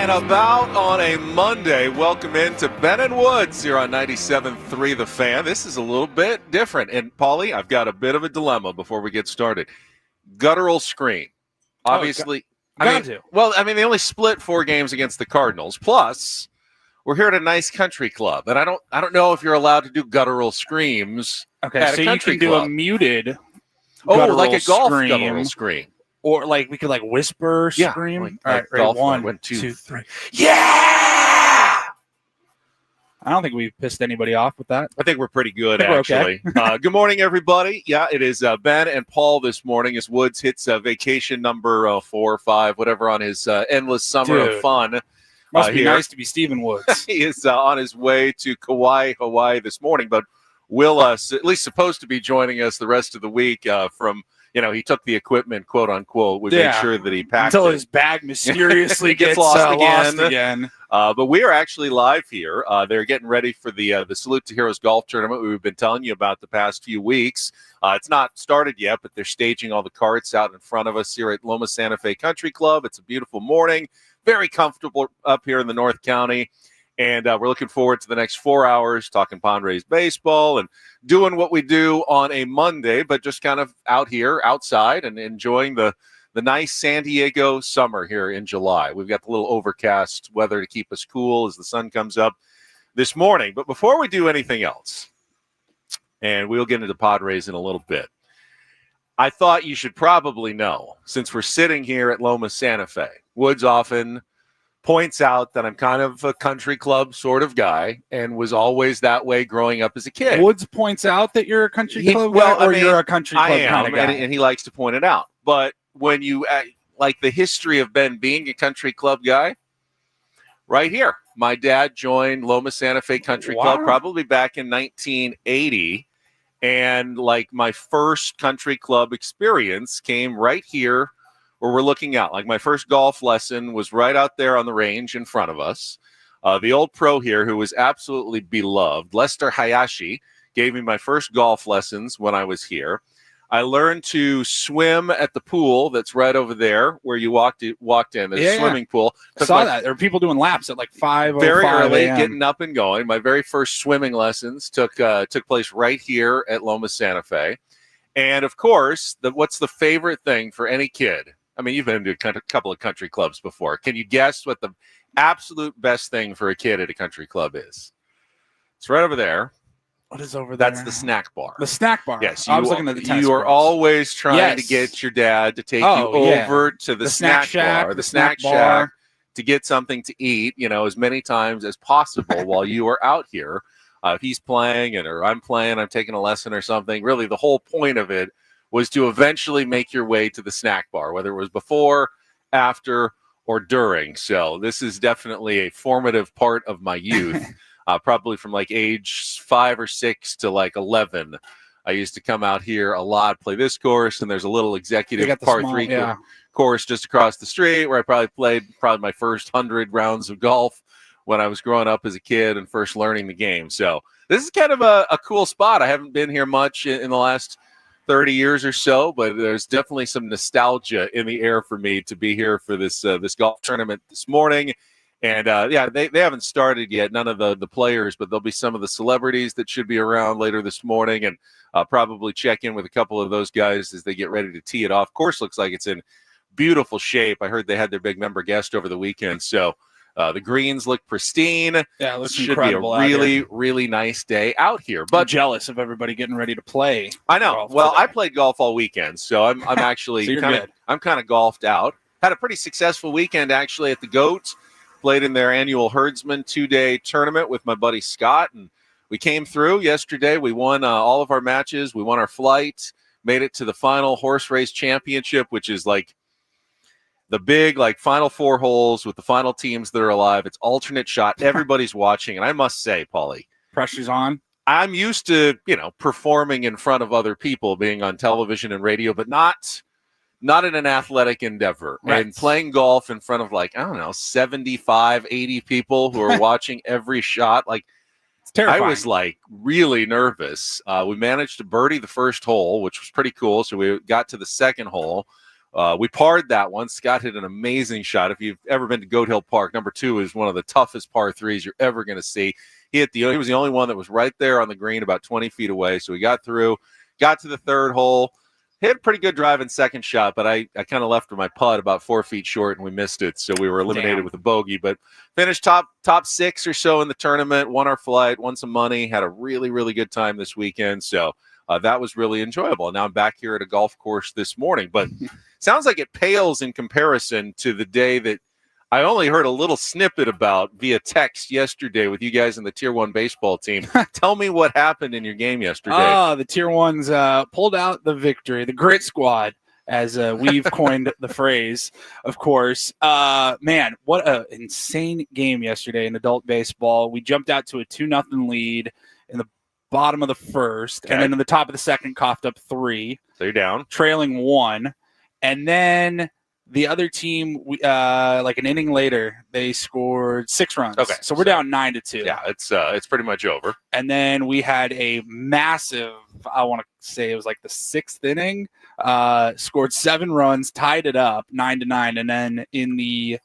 and about on a Monday. Welcome into Ben and Woods here on 97.3 The Fan. This is a little bit different. And, Paulie, I've got a bit of a dilemma before we get started. Guttural screen. Obviously. They only split 4 games against the Cardinals. Plus, we're here at a nice country club. And I don't know if you're allowed to do guttural screams at a country you can club. do a muted like a golf scream, guttural scream. Or we could whisper scream. Like All right, golf, 1, 2, 3. Yeah! I don't think we've pissed anybody off with that. I think we're pretty good, actually. Okay. Good morning, everybody. Yeah, it is Ben and Paul this morning as Woods hits vacation number 4 or 5, whatever, on his endless summer of fun. Must be nice to be Stephen Woods. He is on his way to Kauai, Hawaii this morning, but will at least supposed to be joining us the rest of the week from – he took the equipment, quote unquote. We made sure that he packed until it. His bag mysteriously gets lost again. But we are actually live here. They're getting ready for the Salute to Heroes golf tournament we've been telling you about the past few weeks. It's not started yet, but they're staging all the carts out in front of us here at Loma Santa Fe Country Club. It's a beautiful morning, very comfortable up here in the North County. And we're looking forward to the next 4 hours talking Padres baseball and doing what we do on a Monday, but just kind of out here, outside, and enjoying the nice San Diego summer here in July. We've got the little overcast weather to keep us cool as the sun comes up this morning. But before we do anything else, and we'll get into Padres in a little bit, I thought you should probably know, since we're sitting here at Loma Santa Fe, Woods often points out that I'm kind of a country club sort of guy and was always that way growing up as a kid. Woods points out that you're a country club guy, or you're a country club kind of guy? And he likes to point it out. But when you like the history of Ben being a country club guy, right here, my dad joined Loma Santa Fe Country Club probably back in 1980. And my first country club experience came right here where we're looking out. My first golf lesson was right out there on the range in front of us. The old pro here, who was absolutely beloved, Lester Hayashi, gave me my first golf lessons when I was here. I learned to swim at the pool that's right over there where you walked in. There's a swimming pool. I saw that. There were people doing laps at 5:05 very early, a.m. getting up and going. My very first swimming lessons took place right here at Loma Santa Fe. And, of course, what's the favorite thing for any kid? I mean, you've been to a couple of country clubs before. Can you guess what the absolute best thing for a kid at a country club is? It's right over there. What is over there? That's the snack bar. The snack bar. Yes. I was looking at the tennis You are balls. always trying to get your dad to take you over to the snack bar, the snack shack, to get something to eat, as many times as possible while you are out here. If he's playing or I'm playing, I'm taking a lesson or something. Really, the whole point of it was to eventually make your way to the snack bar, whether it was before, after, or during. So this is definitely a formative part of my youth, probably from age 5 or 6 to 11. I used to come out here a lot, play this course, and there's a little executive par 3 course just across the street where I probably played my first 100 rounds of golf when I was growing up as a kid and first learning the game. So this is kind of a cool spot. I haven't been here much in the last 30 years or so, but there's definitely some nostalgia in the air for me to be here for this golf tournament this morning. And they haven't started yet, none of the players, but there'll be some of the celebrities that should be around later this morning, and probably check in with a couple of those guys as they get ready to tee it off. Course looks like it's in beautiful shape. I heard they had their big member guest over the weekend, so the greens look pristine. Yeah, it looks should incredible. Be a really, really nice day out here. But I'm jealous of everybody getting ready to play. I know. Well, today. I played golf all weekend, so I'm actually so I'm kind of golfed out. Had a pretty successful weekend actually at the Goat. Played in their annual Herdsman 2-day tournament with my buddy Scott, and we came through yesterday. We won all of our matches. We won our flight. Made it to the final horse race championship, which is the big final 4 holes with the final teams that are alive. It's alternate shot. Everybody's watching. And I must say, Paulie, pressure's on. I'm used to, performing in front of other people, being on television and radio, but not in an athletic endeavor. Right. And playing golf in front of 75, 80 people who are watching every shot. It's terrifying. I was really nervous. We managed to birdie the first hole, which was pretty cool. So we got to the second hole. We parred that one. Scott hit an amazing shot. If you've ever been to Goat Hill Park, number 2 is one of the toughest par 3s you're ever going to see. He was the only one that was right there on the green, about 20 feet away. So we got through, got to the 3rd hole, hit a pretty good drive in 2nd shot, but I kind of left with my putt about 4 feet short, and we missed it. So we were eliminated with a bogey, but finished top 6 or so in the tournament, won our flight, won some money, had a really, really good time this weekend. So that was really enjoyable. Now I'm back here at a golf course this morning, but sounds like it pales in comparison to the day that I only heard a little snippet about via text yesterday with you guys in the Tier 1 baseball team. Tell me what happened in your game yesterday. The Tier 1s pulled out the victory, the Grit Squad, as we've coined the phrase, of course. Man, what an insane game yesterday in adult baseball. We jumped out to a 2-0 lead in the bottom of the 1st, and then in the top of the 2nd, coughed up 3. So you're down. Trailing 1. And then the other team, like an inning later, they scored 6 runs. Okay, so we're down 9-2. Yeah, it's pretty much over. And then we had a massive, I want to say it was like the 6th inning, scored 7 runs, tied it up 9-9. And then in the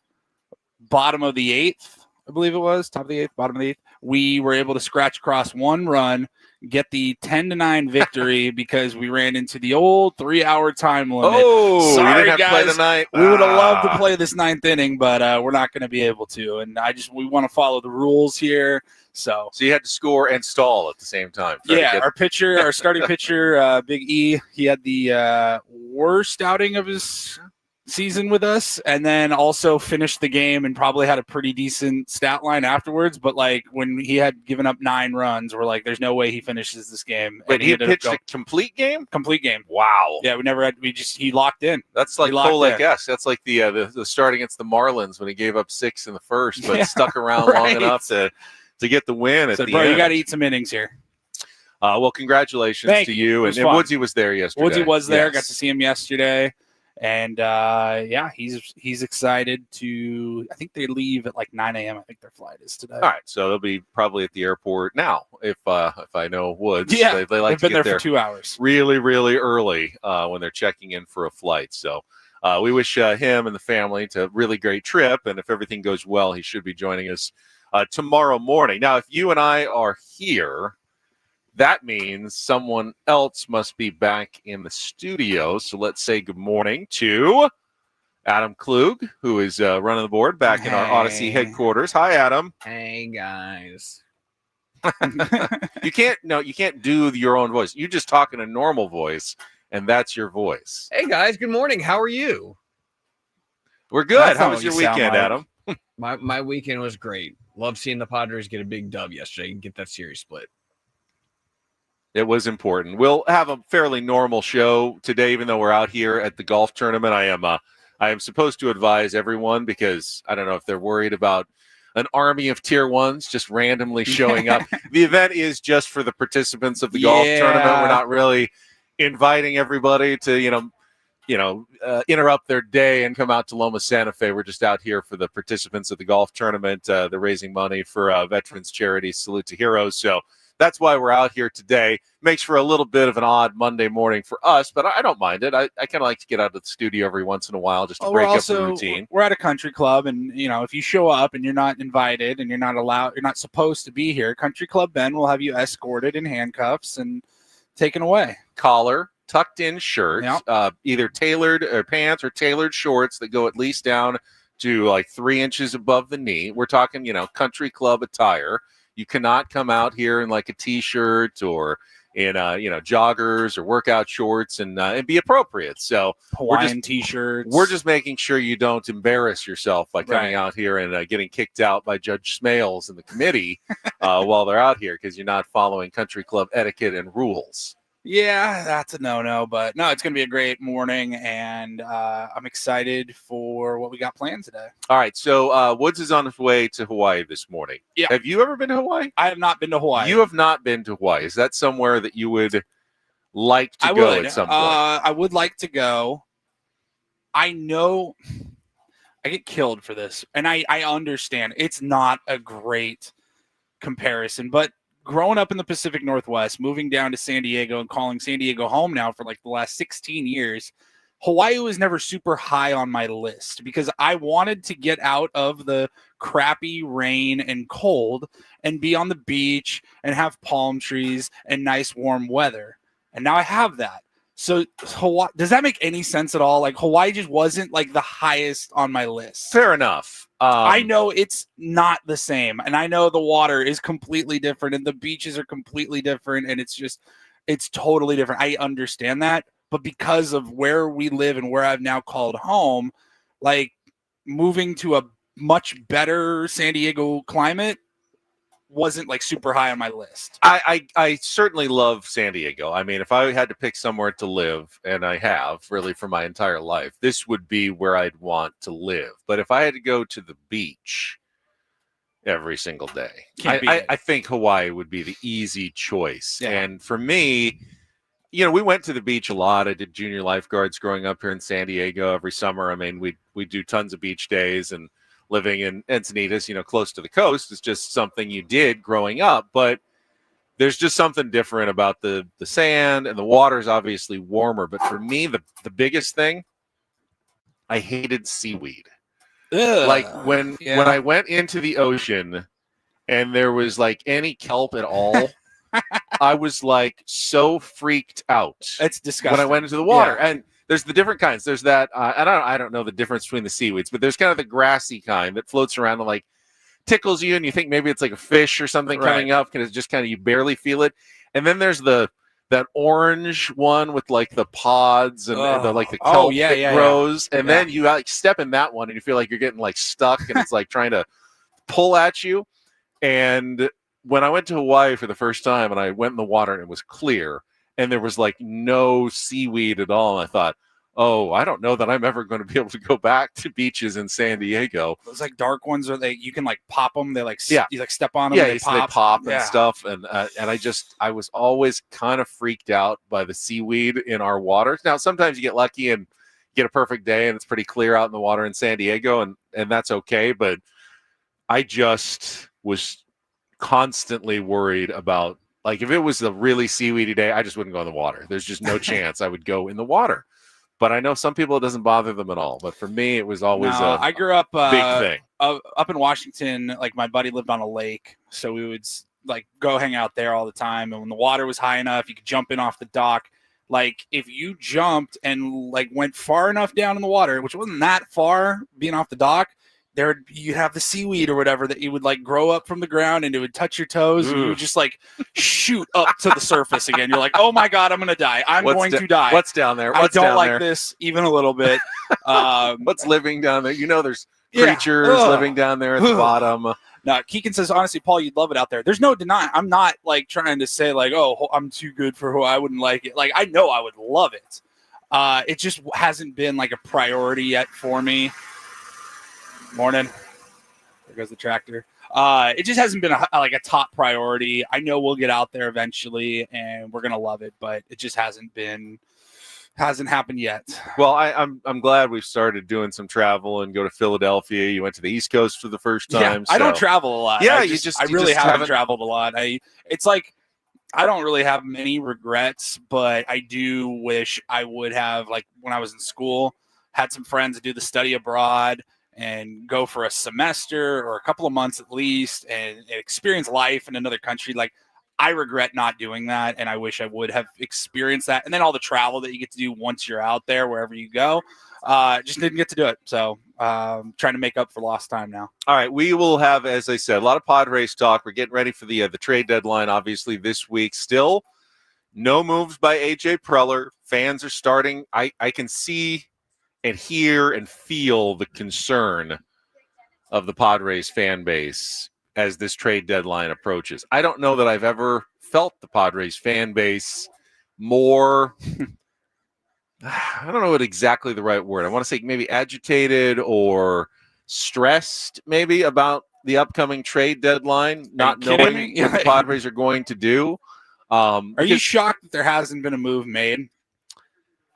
bottom of the 8th, I believe it was, top of the 8th, bottom of the 8th, we were able to scratch across 1 run, get the 10-9 victory because we ran into the old 3-hour time limit. Oh, sorry, you didn't have guys. To play tonight. We would have loved to play this 9th inning, but we're not going to be able to. And we want to follow the rules here. So you had to score and stall at the same time. Our starting pitcher, Big E, he had the worst outing of his season with us, and then also finished the game and probably had a pretty decent stat line afterwards. But like when he had given up 9 runs, we're like, there's no way he finishes this game. But he pitched a complete game? Complete game. Wow. Yeah, he locked in. That's like Cole-like-esque. That's like the start against the Marlins when he gave up 6 in the 1st, but stuck around long enough to get the win at the end. You got to eat some innings here. Well, congratulations to you. And Woodsy was there yesterday. Woodsy was there. Yes. Got to see him yesterday. And he's excited to. I think they leave at like 9 a.m. I think their flight is today. All right, so they'll be probably at the airport now. If I know Woods, yeah, they like they've to been get there for 2 hours, really, really early when they're checking in for a flight. So we wish him and the family a really great trip. And if everything goes well, he should be joining us tomorrow morning. Now, if you and I are here, that means someone else must be back in the studio. So let's say good morning to Adam Klug, who is running the board back in our Odyssey headquarters. Hi, Adam. Hey, guys. You can't do your own voice. You just talk in a normal voice, and that's your voice. Hey, guys. Good morning. How are you? We're good. How was your weekend, Adam? My weekend was great. Love seeing the Padres get a big dub yesterday and get that series split. It was important. We'll have a fairly normal show today, even though we're out here at the golf tournament. I am supposed to advise everyone because I don't know if they're worried about an army of Tier 1s just randomly showing up. The event is just for the participants of the golf tournament. We're not really inviting everybody to, interrupt their day and come out to Loma Santa Fe. We're just out here for the participants of the golf tournament. They're raising money for veterans charities, Salute to Heroes. So that's why we're out here today. Makes for a little bit of an odd Monday morning for us, but I don't mind it. I kind of like to get out of the studio every once in a while just to break up the routine. We're at a country club, and if you show up and you're not invited and you're not supposed to be here, Country Club Ben will have you escorted in handcuffs and taken away. Collar, tucked in shirt, either tailored or pants or tailored shorts that go at least down to like 3 inches above the knee. We're talking, country club attire. You cannot come out here in like a T-shirt or in joggers or workout shorts and be appropriate. So Hawaiian T-shirts. We're just making sure you don't embarrass yourself by coming out here and getting kicked out by Judge Smales and the committee while they're out here because you're not following country club etiquette and rules. Yeah, that's a no-no, but no, it's going to be a great morning, and I'm excited for what we got planned today. All right, so Woods is on his way to Hawaii this morning. Yeah. Have you ever been to Hawaii? I have not been to Hawaii. You have not been to Hawaii. Is that somewhere that you would like to go at some point? I would like to go. I know I get killed for this, and I understand it's not a great comparison, but growing up in the Pacific Northwest, moving down to San Diego and calling San Diego home now for like the last 16 years, Hawaii was never super high on my list because I wanted to get out of the crappy rain and cold and be on the beach and have palm trees and nice warm weather. And now I have that. So Hawaii, does that make any sense at all? Like Hawaii just wasn't like the highest on my list. Fair enough. I know it's not the same, and I know the water is completely different and the beaches are completely different, and it's totally different. I understand that, but because of where we live and where I've now called home, like moving to a much better San Diego climate wasn't like super high on my list. I certainly love San Diego. I mean, if I had to pick somewhere to live, and I have really for my entire life, this would be where I'd want to live. But if I had to go to the beach every single day, I think Hawaii would be the easy choice. Yeah. And for me, you know, we went to the beach a lot. I did junior lifeguards growing up here in San Diego every summer. I mean, we do tons of beach days, and living in Encinitas, you know, close to the coast is just something you did growing up. But there's just something different about the sand, and the water is obviously warmer. But for me, the biggest thing, I hated seaweed. Ugh. Like when I went into the ocean and there was like any kelp at all, I was like so freaked out. It's disgusting. When I went into the water. Yeah. And there's the different kinds. There's that, I don't know the difference between the seaweeds, but there's kind of the grassy kind that floats around and like tickles you, and you think maybe it's like a fish or something coming up, because it's just kind of, you barely feel it. And then there's that orange one with like the pods and the like the kelp that grows. And then you like step in that one and you feel like you're getting like stuck, and it's like trying to pull at you. And when I went to Hawaii for the first time and I went in the water and it was clear and there was like no seaweed at all, and I thought, oh, I don't know that I'm ever going to be able to go back to beaches in San Diego. Those like dark ones are you can like pop them. They like you like step on them. Yeah, and they pop and stuff. And I was always kind of freaked out by the seaweed in our water. Now sometimes you get lucky and get a perfect day and it's pretty clear out in the water in San Diego, and that's okay. But I just was constantly worried about, like, if it was a really seaweedy day, I just wouldn't go in the water. There's just no chance I would go in the water. But I know some people it doesn't bother them at all. But for me, it was always I grew up big thing. Up in Washington. Like my buddy lived on a lake, so we would like go hang out there all the time. And when the water was high enough, you could jump in off the dock. Like if you jumped and like went far enough down in the water, which wasn't that far, being off the dock, you'd have the seaweed or whatever that you would like grow up from the ground, and it would touch your toes, and you would just like shoot up to the surface again. You're like, oh my God, I'm going to die. I'm going to die. What's down there? I don't like this even a little bit. What's living down there? You know, there's creatures living down there at the bottom. Now, Keegan says, honestly, Paul, you'd love it out there. There's no denying. I'm not like trying to say like, oh, I'm too good for who I wouldn't like it. Like, I know I would love it. It just hasn't been like a priority yet for me. Morning. There goes the tractor. It just hasn't been a top priority. I know we'll get out there eventually and we're going to love it, but it just hasn't happened yet. Well, I'm glad we've started doing some travel and go to Philadelphia. You went to the East Coast for the first time. Yeah, so. I don't travel a lot. Yeah, I really haven't traveled a lot. It's like, I don't really have many regrets, but I do wish I would have, like when I was in school, had some friends do the study abroad and go for a semester or a couple of months at least and experience life in another country. Like, I regret not doing that, and I wish I would have experienced that. And then all the travel that you get to do once you're out there, wherever you go, just didn't get to do it. So trying to make up for lost time now. All right, we will have, as I said, a lot of Padres talk. We're getting ready for the trade deadline, obviously, this week. Still, no moves by A.J. Preller. Fans are starting. I can see and hear and feel the concern of the Padres fan base as this trade deadline approaches. I don't know that I've ever felt the Padres fan base more, I don't know what exactly the right word. I want to say maybe agitated or stressed maybe about the upcoming trade deadline, not knowing what the Padres are going to do. Are you shocked that there hasn't been a move made?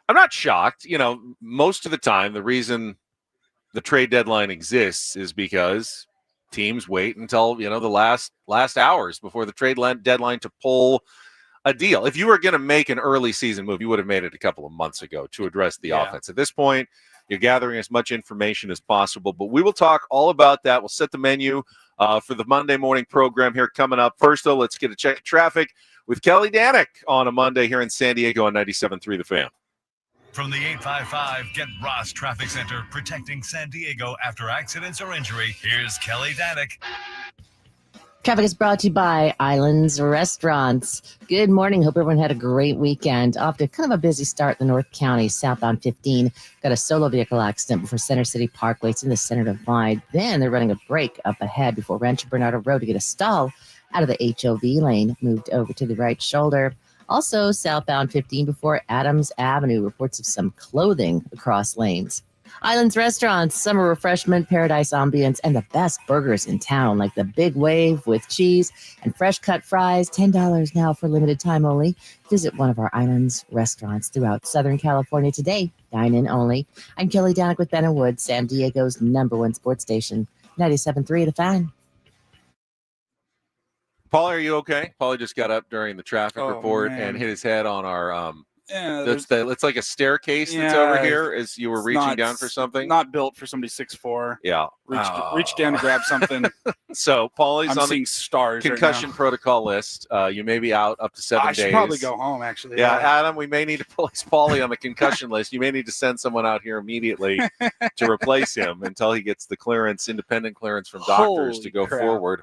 I'm not shocked. You know, most of the time, the reason the trade deadline exists is because teams wait until, you know, the last hours before the trade deadline to pull a deal. If you were going to make an early season move, you would have made it a couple of months ago to address the offense. At this point, you're gathering as much information as possible, but we will talk all about that. We'll set the menu for the Monday morning program here coming up. First, though, let's get a check of traffic with Kelly Danek on a Monday here in San Diego on 97.3 The Fan. From the 855 Get Ross Traffic Center, protecting San Diego after accidents or injury, here's Kelly Danek. Traffic is brought to you by Islands Restaurants. Good morning. Hope everyone had a great weekend. Off to kind of a busy start in the North County, southbound 15. Got a solo vehicle accident before Center City Parkway. It's in the center divide. Then they're running a break up ahead before Rancho Bernardo Road to get a stall out of the HOV lane. Moved over to the right shoulder. Also, southbound 15 before Adams Avenue. Reports of some clothing across lanes. Islands Restaurants, summer refreshment, paradise ambience, and the best burgers in town, like the Big Wave with cheese and fresh cut fries. $10 now for limited time only. Visit one of our Islands Restaurants throughout Southern California today. Dine in only. I'm Kelly Danek with Ben and Wood, San Diego's #1 sports station, 97.3 The Fan. Paulie, are you okay? Paulie just got up during the traffic report and hit his head on our it's like a staircase that's over here as you were reaching down for something. Not built for somebody 6'4". Yeah. Reach down to grab something. So Paulie's on the stars concussion protocol list. You may be out up to 7 days. I should probably go home, actually. Yeah, Adam, we may need to place Paulie on the concussion list. You may need to send someone out here immediately to replace him until he gets the clearance, independent clearance from doctors to go forward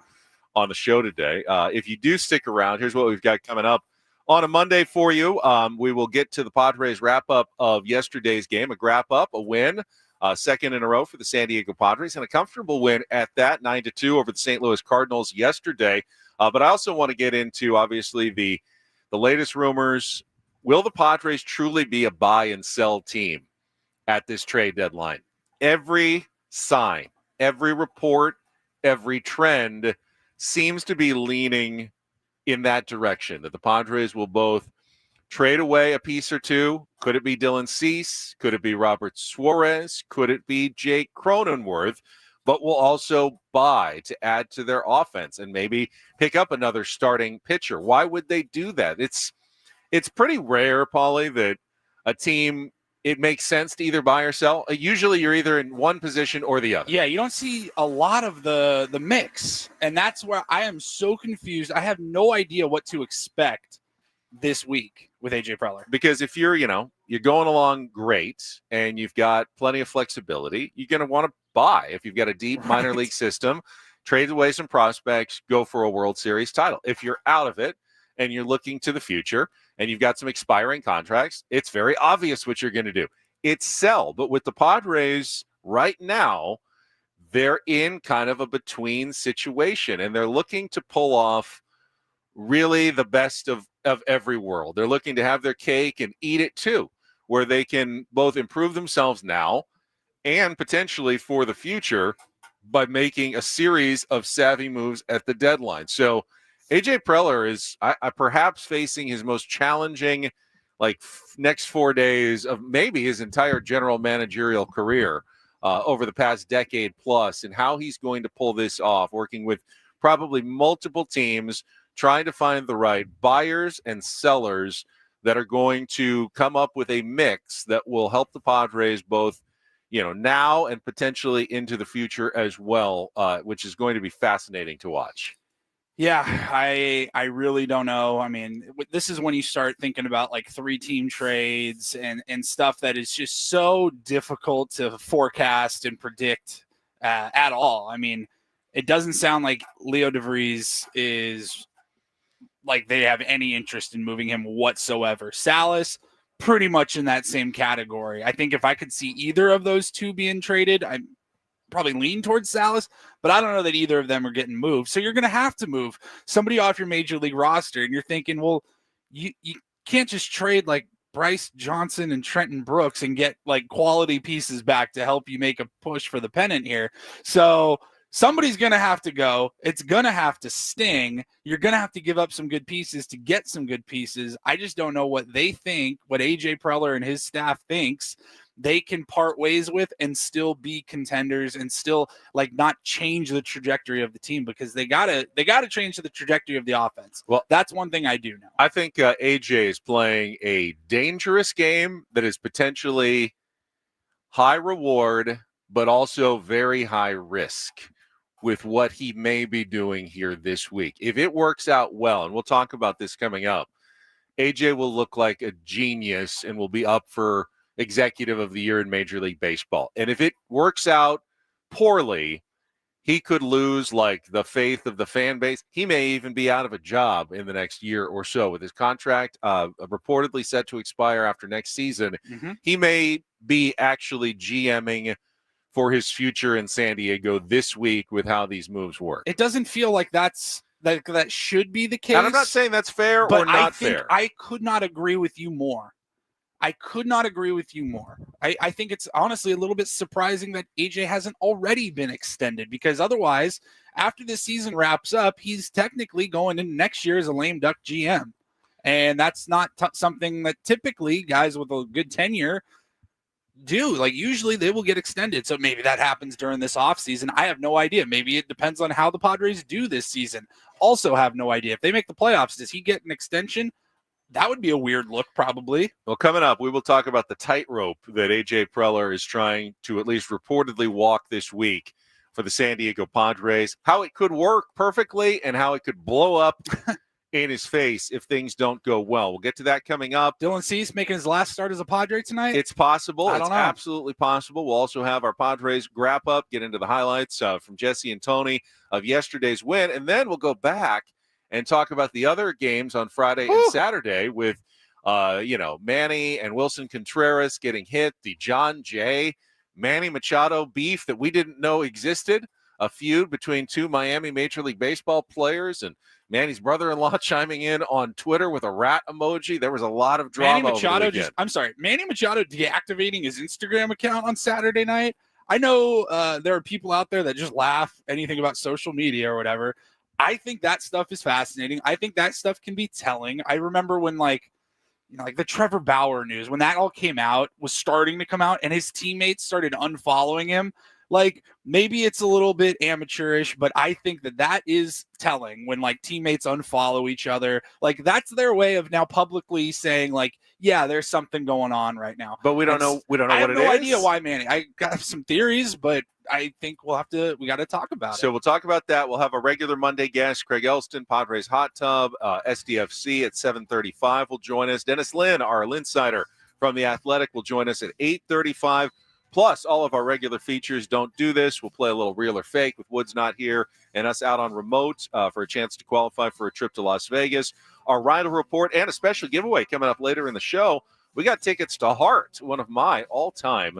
on the show today. If you do stick around, here's what we've got coming up on a Monday for you. We will get to the Padres wrap-up of yesterday's game, a wrap-up, a win, second in a row for the San Diego Padres, and a comfortable win at that, 9-2 over the St. Louis Cardinals yesterday. But I also want to get into, obviously, the latest rumors. Will the Padres truly be a buy and sell team at this trade deadline? Every sign, every report, every trend seems to be leaning in that direction, that the Padres will both trade away a piece or two. Could it be Dylan Cease? Could it be Robert Suarez? Could it be Jake Cronenworth? But will also buy to add to their offense and maybe pick up another starting pitcher. Why would they do that? It's pretty rare, Paulie, that a team, it makes sense to either buy or sell. Usually you're either in one position or the other. Yeah, you don't see a lot of the mix. And that's where I am so confused. I have no idea what to expect this week with AJ Preller. Because if you're going along great and you've got plenty of flexibility, you're going to want to buy. If you've got a deep minor league system, trade away some prospects, go for a World Series title. If you're out of it and you're looking to the future, and you've got some expiring contracts, it's very obvious what you're going to do. It's sell. But with the Padres right now, they're in kind of a between situation, and they're looking to pull off really the best of every world. They're looking to have their cake and eat it too, where they can both improve themselves now and potentially for the future by making a series of savvy moves at the deadline. So AJ Preller is perhaps facing his most challenging, next 4 days of maybe his entire general managerial career over the past decade plus, and how he's going to pull this off, working with probably multiple teams, trying to find the right buyers and sellers that are going to come up with a mix that will help the Padres both, now and potentially into the future as well, which is going to be fascinating to watch. Yeah, I really don't know. I mean, this is when you start thinking about 3-team trades and stuff that is just so difficult to forecast and predict at all. I mean, it doesn't sound like Leo DeVries is they have any interest in moving him whatsoever. Salas, pretty much in that same category. I think if I could see either of those two being traded, I'm probably lean towards Salas, but I don't know that either of them are getting moved. So you're going to have to move somebody off your major league roster. And you're thinking, well, you can't just trade Bryce Johnson and Trenton Brooks and get quality pieces back to help you make a push for the pennant here. So somebody's going to have to go. It's going to have to sting. You're going to have to give up some good pieces to get some good pieces. I just don't know what they think, what AJ Preller and his staff thinks they can part ways with and still be contenders and still like not change the trajectory of the team, because they gotta change the trajectory of the offense. Well, that's one thing I do know. I think AJ is playing a dangerous game that is potentially high reward, but also very high risk with what he may be doing here this week. If it works out well, and we'll talk about this coming up, AJ will look like a genius and will be up for Executive of the Year in Major League Baseball. And if it works out poorly, he could lose like the faith of the fan base. He may even be out of a job in the next year or so with his contract reportedly set to expire after next season. Mm-hmm. He may be actually GMing for his future in San Diego this week with how these moves work. It doesn't feel like that should be the case. And I'm not saying that's fair or not fair. I could not agree with you more. I think it's honestly a little bit surprising that AJ hasn't already been extended, because otherwise, after this season wraps up, he's technically going into next year as a lame duck GM. And that's not something that typically guys with a good tenure do. Like, usually they will get extended. So maybe that happens during this offseason. I have no idea. Maybe it depends on how the Padres do this season. Also have no idea. If they make the playoffs, does he get an extension? That would be a weird look, probably. Well, coming up, we will talk about the tightrope that AJ Preller is trying to at least reportedly walk this week for the San Diego Padres, how it could work perfectly and how it could blow up in his face if things don't go well. We'll get to that coming up. Dylan Cease making his last start as a Padre tonight? It's possible. I don't know. Absolutely possible. We'll also have our Padres wrap up, get into the highlights from Jesse and Tony of yesterday's win, and then we'll go back and talk about the other games on Friday and Saturday with, Manny and Wilson Contreras getting hit, the John Jay, Manny Machado beef that we didn't know existed, a feud between two Miami Major League Baseball players, and Manny's brother-in-law chiming in on Twitter with a rat emoji. There was a lot of drama. Manny Machado deactivating his Instagram account on Saturday night. I know there are people out there that just laugh anything about social media or whatever. I think that stuff is fascinating. I think that stuff can be telling. I remember when like the Trevor Bauer news, when that all came out, was starting to come out, and his teammates started unfollowing him. Like, maybe it's a little bit amateurish, but I think that is telling when like teammates unfollow each other. Like, that's their way of now publicly saying like, yeah, there's something going on right now. But we don't know what it is. I have no idea why Manny. I got some theories, but I think we got to talk about it. So we'll talk about that. We'll have a regular Monday guest, Craig Elsten, Padres Hot Tub, SDFC at 7:35 will join us. Dennis Lynn, our Linsider from The Athletic, will join us at 8:35. Plus, all of our regular features don't do this. We'll play a little real or fake with Woods not here and us out on remote for a chance to qualify for a trip to Las Vegas. Our rider report and a special giveaway coming up later in the show. We got tickets to Heart, one of my all-time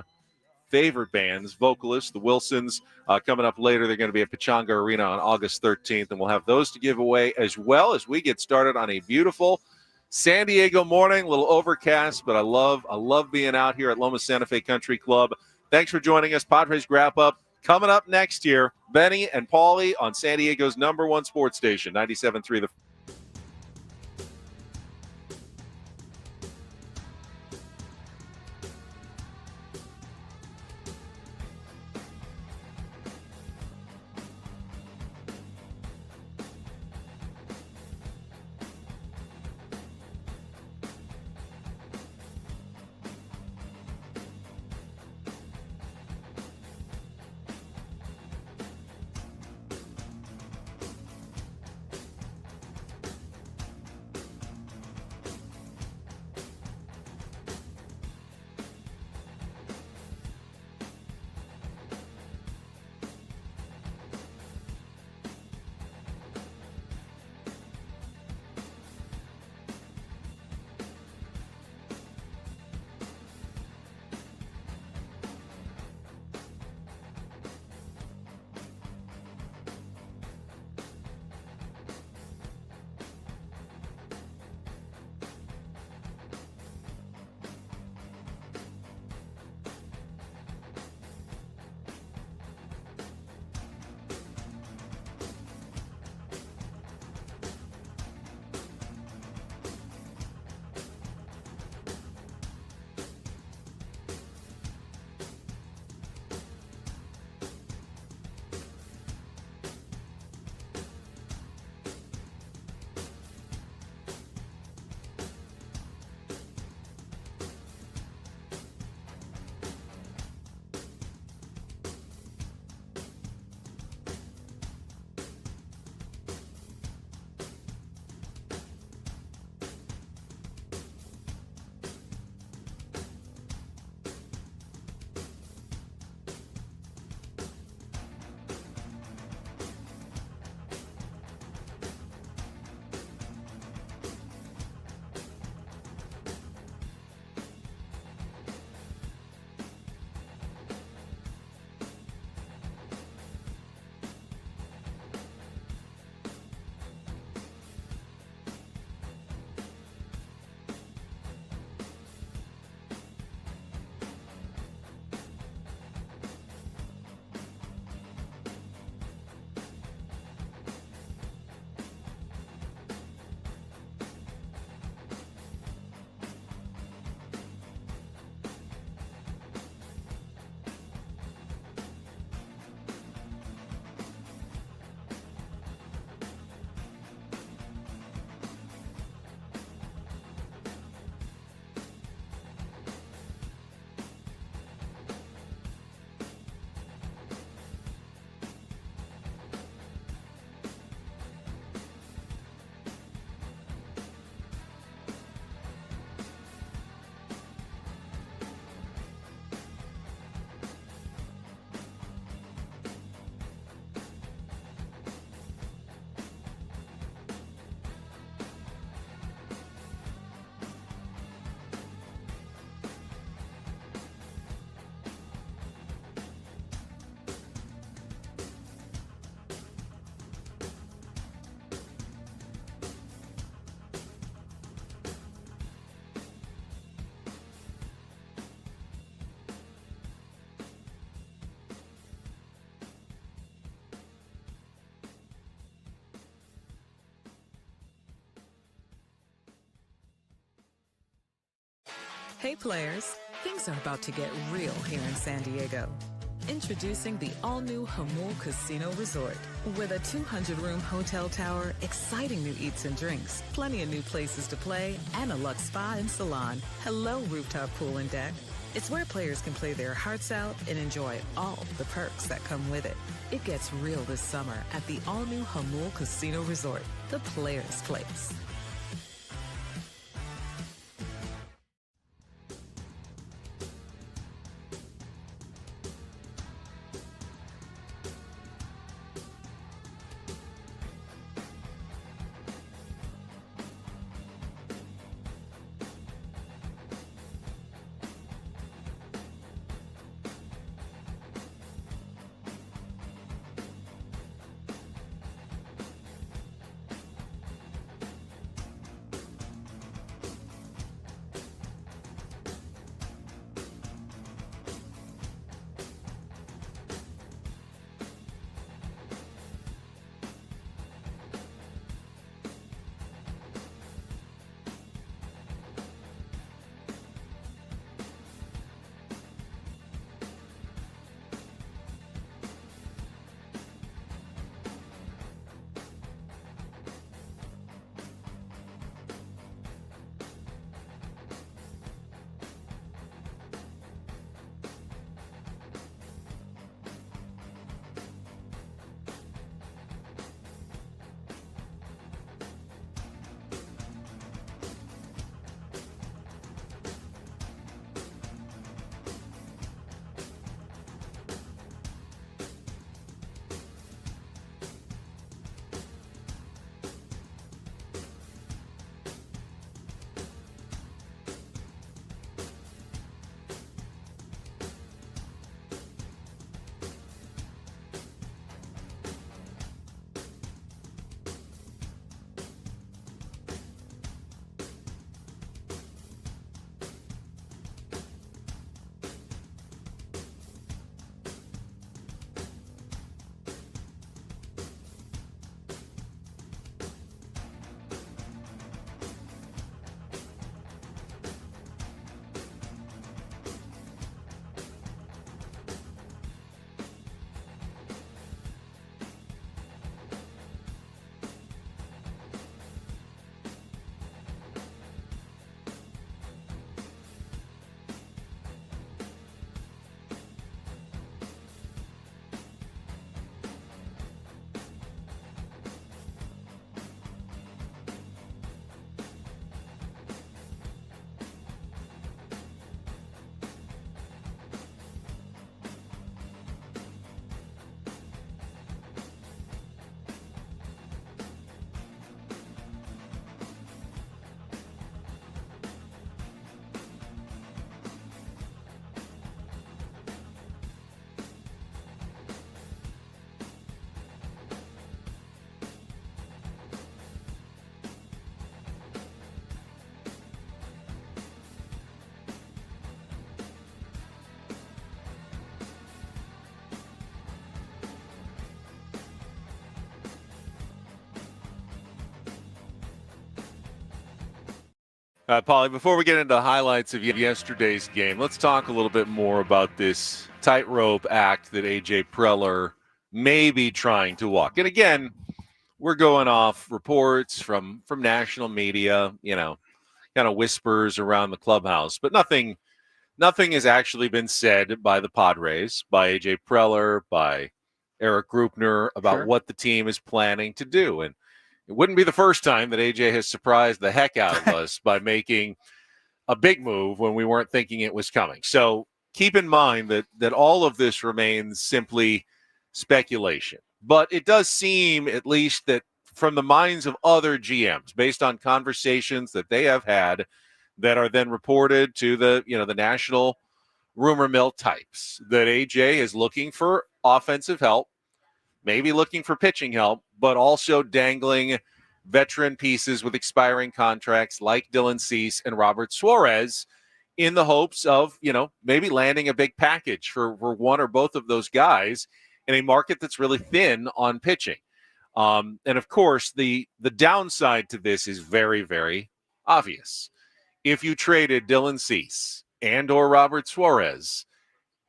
favorite bands, vocalists, the Wilsons, coming up later. They're going to be at Pechanga Arena on August 13th, and we'll have those to give away as well as we get started on a beautiful San Diego morning, a little overcast, but I love being out here at Loma Santa Fe Country Club. Thanks for joining us. Padres Wrap Up coming up next year. Benny and Paulie on San Diego's #1 sports station, 97.3 The Hey players, things are about to get real here in San Diego. Introducing the all-new Hamul Casino Resort. With a 200-room hotel tower, exciting new eats and drinks, plenty of new places to play, and a luxe spa and salon. Hello, rooftop pool and deck. It's where players can play their hearts out and enjoy all the perks that come with it. It gets real this summer at the all-new Hamul Casino Resort, the players' place. Paulie, before we get into the highlights of yesterday's game, let's talk a little bit more about this tightrope act that A.J. Preller may be trying to walk. And again, we're going off reports from national media, kind of whispers around the clubhouse, but nothing has actually been said by the Padres, by A.J. Preller, by Eric Grupner about what the team is planning to do. And it wouldn't be the first time that AJ has surprised the heck out of us by making a big move when we weren't thinking it was coming. So keep in mind that all of this remains simply speculation. But it does seem, at least, that from the minds of other GMs, based on conversations that they have had that are then reported to the national rumor mill types, that AJ is looking for offensive help, maybe looking for pitching help, but also dangling veteran pieces with expiring contracts like Dylan Cease and Robert Suarez in the hopes of, maybe landing a big package for one or both of those guys in a market that's really thin on pitching. And of course, the downside to this is very, very obvious. if you traded Dylan Cease and or Robert Suarez,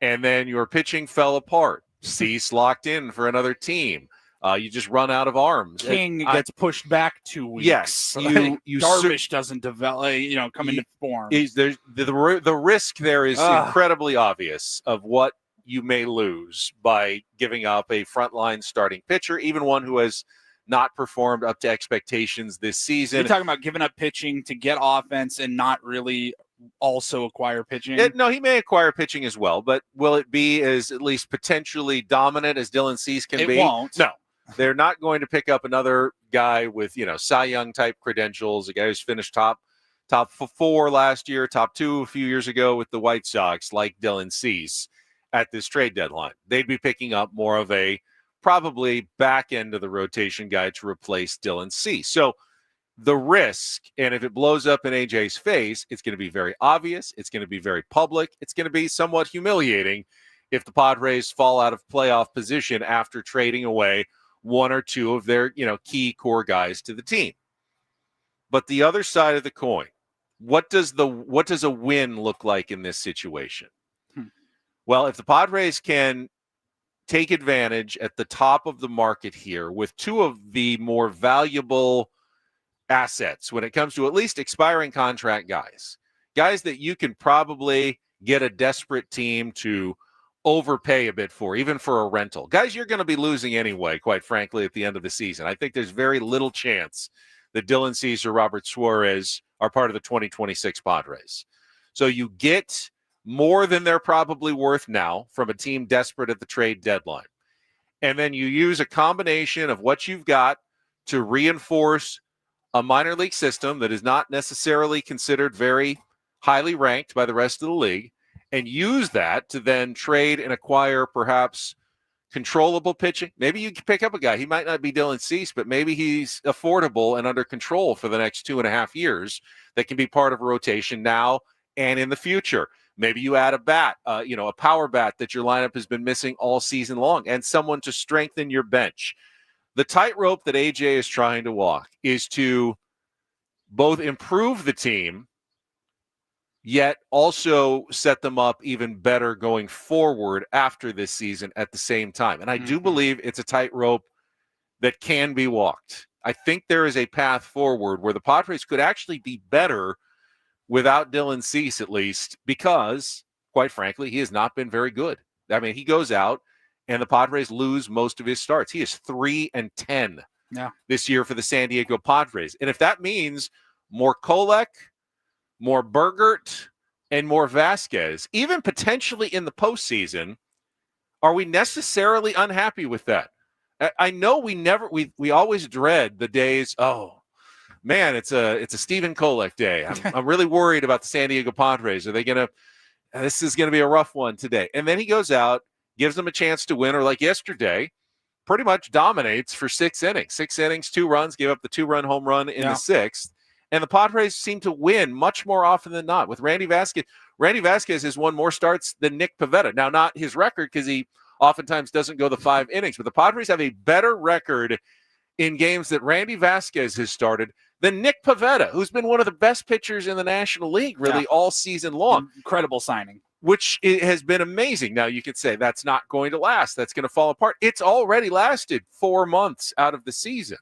and then your pitching fell apart, Cease locked in for another team, you just run out of arms. King gets pushed back 2 weeks. Yes, Darvish doesn't develop, come into form. The risk there is incredibly obvious of what you may lose by giving up a frontline starting pitcher, even one who has not performed up to expectations this season. You're talking about giving up pitching to get offense and not really also acquire pitching? No, he may acquire pitching as well, but will it be as at least potentially dominant as Dylan Cease can be? It won't. No. They're not going to pick up another guy with, Cy Young type credentials, a guy who's finished top 4 last year, top 2 a few years ago with the White Sox, like Dylan Cease at this trade deadline. They'd be picking up more of a probably back end of the rotation guy to replace Dylan Cease. So the risk, and if it blows up in AJ's face, it's going to be very obvious. It's going to be very public. It's going to be somewhat humiliating if the Padres fall out of playoff position after trading away 1 or 2 of their, key core guys to the team. But the other side of the coin, what does a win look like in this situation? Well, if the Padres can take advantage at the top of the market here with 2 of the more valuable assets when it comes to at least expiring contract guys that you can probably get a desperate team to overpay a bit for, even for a rental. Guys you're going to be losing anyway, quite frankly, at the end of the season. I think there's very little chance that Dylan Cease or Robert Suarez are part of the 2026 Padres. So you get more than they're probably worth now from a team desperate at the trade deadline. And then you use a combination of what you've got to reinforce a minor league system that is not necessarily considered very highly ranked by the rest of the league, and use that to then trade and acquire perhaps controllable pitching. Maybe you can pick up a guy. He might not be Dylan Cease, but maybe he's affordable and under control for the next 2.5 years that can be part of a rotation now and in the future. Maybe you add a bat, a power bat that your lineup has been missing all season long, and someone to strengthen your bench. The tightrope that AJ is trying to walk is to both improve the team, yet also set them up even better going forward after this season at the same time. And I do believe it's a tightrope that can be walked. I think there is a path forward where the Padres could actually be better without Dylan Cease, at least, because, quite frankly, he has not been very good. I mean, he goes out and the Padres lose most of his starts. He is 3-10 this year for the San Diego Padres. And if that means more Kolek, more Bergert, and more Vasquez, even potentially in the postseason, are we necessarily unhappy with that? I know we always dread the days, man, it's a Stephen Kolek day. I'm really worried about the San Diego Padres. This is going to be a rough one today. And then he goes out, gives them a chance to win, or like yesterday, pretty much dominates for 6 innings. 6 innings, 2 runs, gave up the 2-run home run in the 6th. And the Padres seem to win much more often than not with Randy Vasquez. Randy Vasquez has won more starts than Nick Pivetta. Now, not his record because he oftentimes doesn't go the 5 innings, but the Padres have a better record in games that Randy Vasquez has started than Nick Pivetta, who's been one of the best pitchers in the National League really all season long. Incredible signing. Which has been amazing. Now, you could say that's not going to last. That's going to fall apart. It's already lasted 4 months out of the season.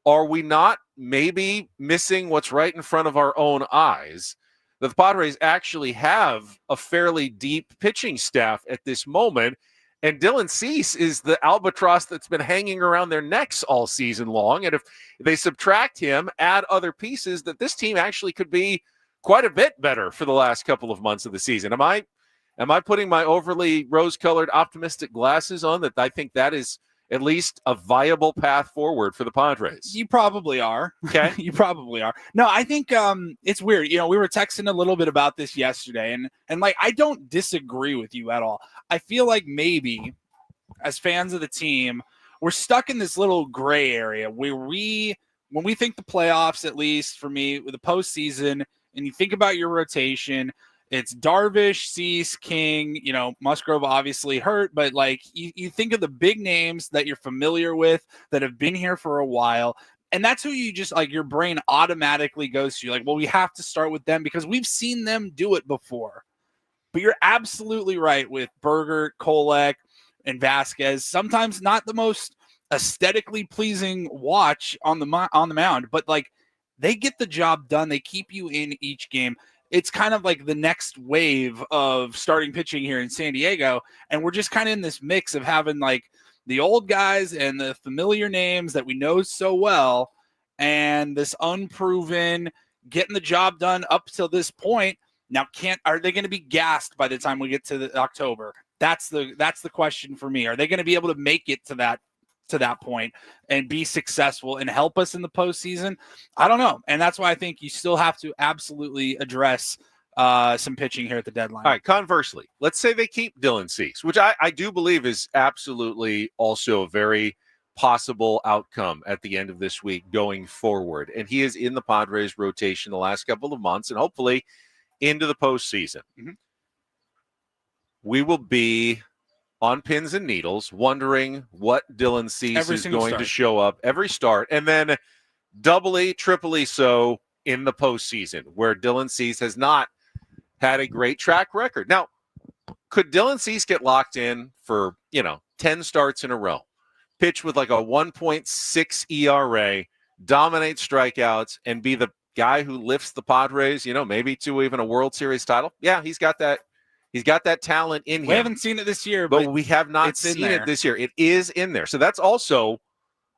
Are we not maybe missing what's right in front of our own eyes? That the Padres actually have a fairly deep pitching staff at this moment, and Dylan Cease is the albatross that's been hanging around their necks all season long. And if they subtract him, add other pieces, that this team actually could be quite a bit better for the last couple of months of the season. Am I putting my overly rose-colored optimistic glasses on that I think that is at least a viable path forward for the Padres? You probably are. Okay. You probably are. No, I think it's weird. We were texting a little bit about this yesterday, and like, I don't disagree with you at all. I feel like maybe as fans of the team, we're stuck in this little gray area where when we think the playoffs, at least for me, with the postseason, and you think about your rotation, it's Darvish, Cease, King, Musgrove obviously hurt, but like you think of the big names that you're familiar with that have been here for a while. And that's who you just like, your brain automatically goes to. Like, well, we have to start with them because we've seen them do it before. But you're absolutely right with Berger, Kolek, and Vasquez. Sometimes not the most aesthetically pleasing watch on the mound, but like they get the job done. They keep you in each game. It's kind of like the next wave of starting pitching here in San Diego. And we're just kind of in this mix of having like the old guys and the familiar names that we know so well, and this unproven getting the job done up till this point. Now, are they going to be gassed by the time we get to October? That's the question for me. Are they going to be able to make it to that point and be successful and help us in the postseason? I don't know, and that's why I think you still have to absolutely address some pitching here at the deadline. All right. Conversely, let's say they keep Dylan Cease, which I do believe is absolutely also a very possible outcome at the end of this week going forward, and he is in the Padres rotation the last couple of months, and hopefully into the postseason. Mm-hmm. We will be on pins and needles wondering what Dylan Cease is going to show up every start, and then doubly, triply so in the postseason, where Dylan Cease has not had a great track record. Now, could Dylan Cease get locked in for, 10 starts in a row, pitch with like a 1.6 ERA, dominate strikeouts, and be the guy who lifts the Padres, maybe to even a World Series title? Yeah, he's got that. He's got that talent in him. We haven't seen it this year, but we have not seen it this year. It is in there. So that's also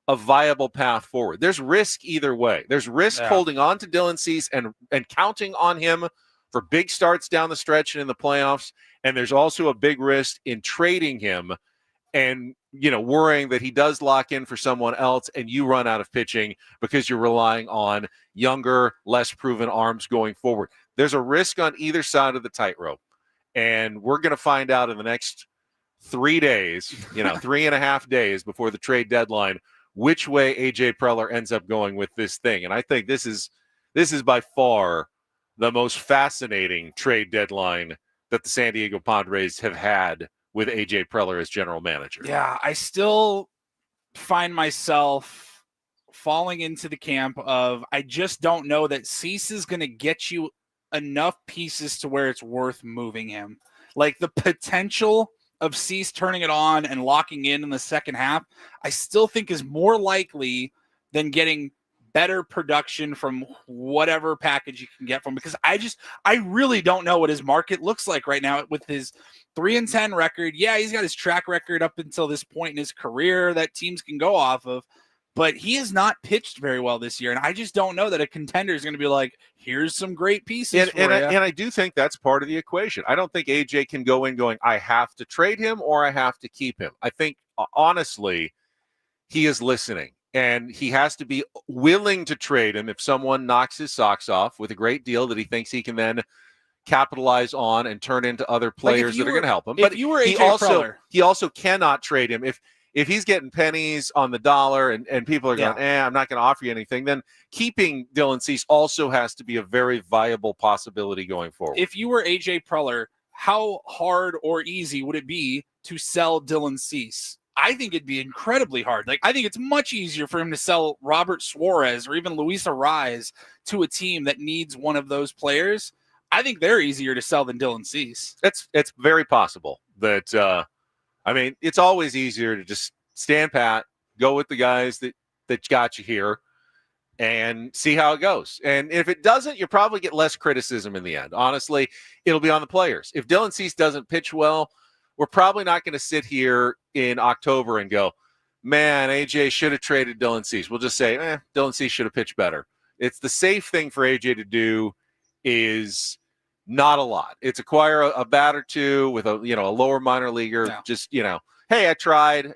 a viable path forward. There's risk either way. There's risk holding on to Dylan Cease and counting on him for big starts down the stretch and in the playoffs. And there's also a big risk in trading him and, worrying that he does lock in for someone else and you run out of pitching because you're relying on younger, less proven arms going forward. There's a risk on either side of the tightrope. And we're going to find out in the next 3 days, 3.5 days before the trade deadline, which way AJ Preller ends up going with this thing. And I think this is by far the most fascinating trade deadline that the San Diego Padres have had with AJ Preller as general manager. Yeah, I still find myself falling into the camp of I just don't know that Cease is going to get you enough pieces to where it's worth moving him. Like the potential of Cease turning it on and locking in the second half, I still think is more likely than getting better production from whatever package you can get from, because I really don't know what his market looks like right now with his 3-10 record. Yeah, he's got his track record up until this point in his career that teams can go off of, but he has not pitched very well this year. And I just don't know that a contender is going to be like, here's some great pieces for you. And I do think that's part of the equation. I don't think AJ can go in going, I have to trade him or I have to keep him. I think, honestly, he is listening. And he has to be willing to trade him if someone knocks his socks off with a great deal that he thinks he can then capitalize on and turn into other players that are going to help him. But you were AJ he also cannot trade him. If he's getting pennies on the dollar and people are going, I'm not going to offer you anything, then keeping Dylan Cease also has to be a very viable possibility going forward. If you were AJ Preller, how hard or easy would it be to sell Dylan Cease? I think it'd be incredibly hard. Like, I think it's much easier for him to sell Robert Suarez or even Luis Arraez to a team that needs one of those players. I think they're easier to sell than Dylan Cease. It's very possible that, it's always easier to just stand pat, go with the guys that got you here, and see how it goes. And if it doesn't, you probably get less criticism in the end. Honestly, it'll be on the players. If Dylan Cease doesn't pitch well, we're probably not going to sit here in October and go, man, AJ should have traded Dylan Cease. We'll just say, Dylan Cease should have pitched better. It's the safe thing for AJ to do is not a lot. It's acquire a bat or two with a lower minor leaguer. No. Just, hey, I tried,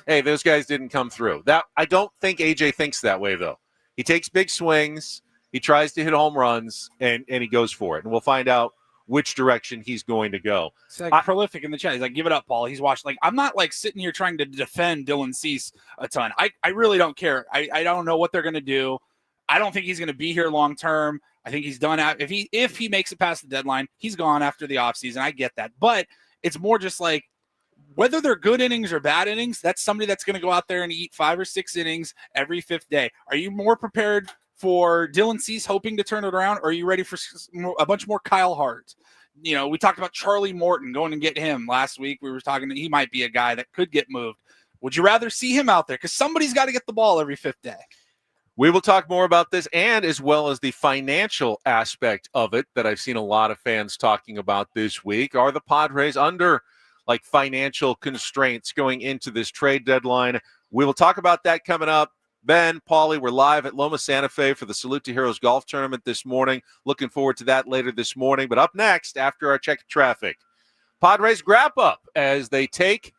hey, those guys didn't come through. That I don't think AJ thinks that way, though. He takes big swings. He tries to hit home runs, and he goes for it. And we'll find out which direction he's going to go. It's like prolific in the chat. He's like, give it up, Paul. He's watching. Like, I'm not sitting here trying to defend Dylan Cease a ton. I really don't care. I don't know what they're going to do. I don't think he's going to be here long term. I think he's done out. If he makes it past the deadline, he's gone after the offseason. I get that. But it's more just like, whether they're good innings or bad innings, that's somebody that's going to go out there and eat 5 or 6 innings every 5th day. Are you more prepared for Dylan Cease hoping to turn it around, or are you ready for a bunch more Kyle Hart? We talked about Charlie Morton, going and get him last week. We were talking that he might be a guy that could get moved. Would you rather see him out there? Because somebody's got to get the ball every 5th day. We will talk more about this, and as well as the financial aspect of it that I've seen a lot of fans talking about this week. Are the Padres under financial constraints going into this trade deadline? We will talk about that coming up. Ben, Paulie, we're live at Loma Santa Fe for the Salute to Heroes golf tournament this morning. Looking forward to that later this morning. But up next, after our check of traffic, Padres wrap up as they take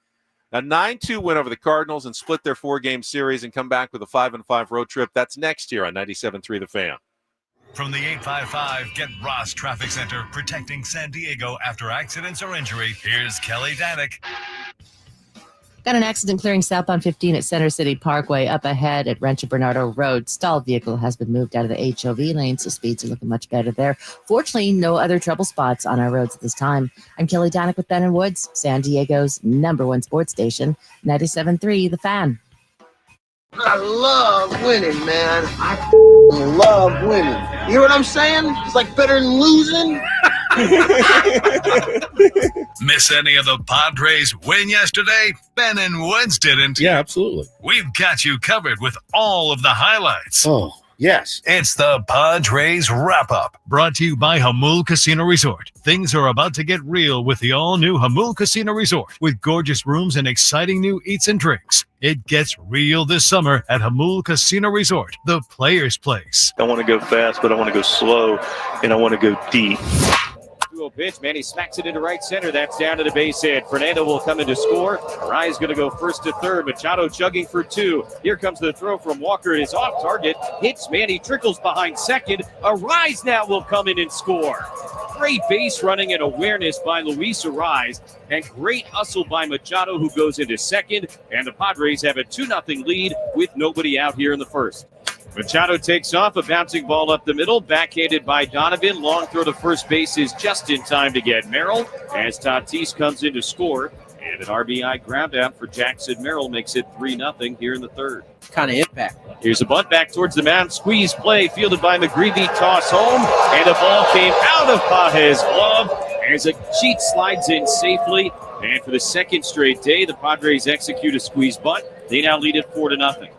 a 9-2 win over the Cardinals and split their 4-game series and come back with a 5-5 road trip. That's next year on 97.3 The Fan. From the 855 Get Ross Traffic Center, protecting San Diego after accidents or injury, here's Kelly Danick. Got an accident clearing southbound 15 at Center City Parkway. Up ahead at Rancho Bernardo Road. Stalled vehicle has been moved out of the HOV lane, so speeds are looking much better there. Fortunately, no other trouble spots on our roads at this time. I'm Kelly Danick with Ben and Woods, San Diego's #1 sports station, 97.3 The Fan. I love winning, man. I love winning. You hear what I'm saying? It's like better than losing. Miss any of the Padres win yesterday? Ben and Woods didn't. Yeah, absolutely. We've got you covered with all of the highlights. Oh, yes. It's the Padres Wrap-Up, brought to you by Hamul Casino Resort. Things are about to get real with the all-new Hamul Casino Resort, with gorgeous rooms and exciting new eats and drinks. It gets real this summer at Hamul Casino Resort, the player's place. I want to go fast, but I want to go slow, and I want to go deep. Pitch. Manny smacks it into right center. That's down to the base hit. Fernando will come in to score. Arraez going to go first to third. Machado chugging for 2. Here comes the throw from Walker. It is off target. Hits Manny. Trickles behind second. Arraez now will come in and score. Great base running and awareness by Luis Arraez. And great hustle by Machado, who goes into second. And the Padres have a 2-0 lead with nobody out here in the first. Machado takes off, a bouncing ball up the middle, backhanded by Donovan. Long throw to first base is just in time to get Merrill as Tatis comes in to score. And an RBI ground out for Jackson Merrill makes it 3-0 here in the third. Kind of impact. Here's a bunt back towards the mound. Squeeze play fielded by McGreevy. Toss home. And the ball came out of Page's glove as a sheet slides in safely. And for the second straight day, the Padres execute a squeeze bunt. They now lead it 4-0.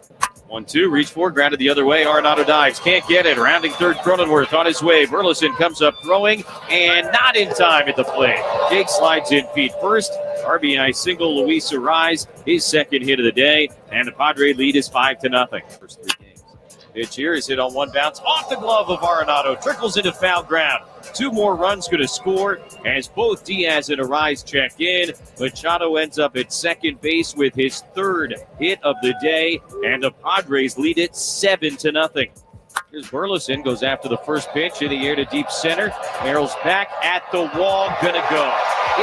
1-2, reach for, grounded the other way. Arenado dives, can't get it. Rounding third, Cronenworth on his way. Burleson comes up throwing, and not in time at the plate. Jake slides in feet first. RBI single, Luis Arraez, his second hit of the day, and the Padre lead is 5-0. First 3 games. Pitch here is hit on one bounce off the glove of Arenado. Trickles into foul ground. 2 more runs going to score as both Diaz and Arraez check in. Machado ends up at second base with his 3rd hit of the day, and the Padres lead it 7-0. Here's Burleson, goes after the first pitch in the air to deep center. Merrill's back at the wall, gonna go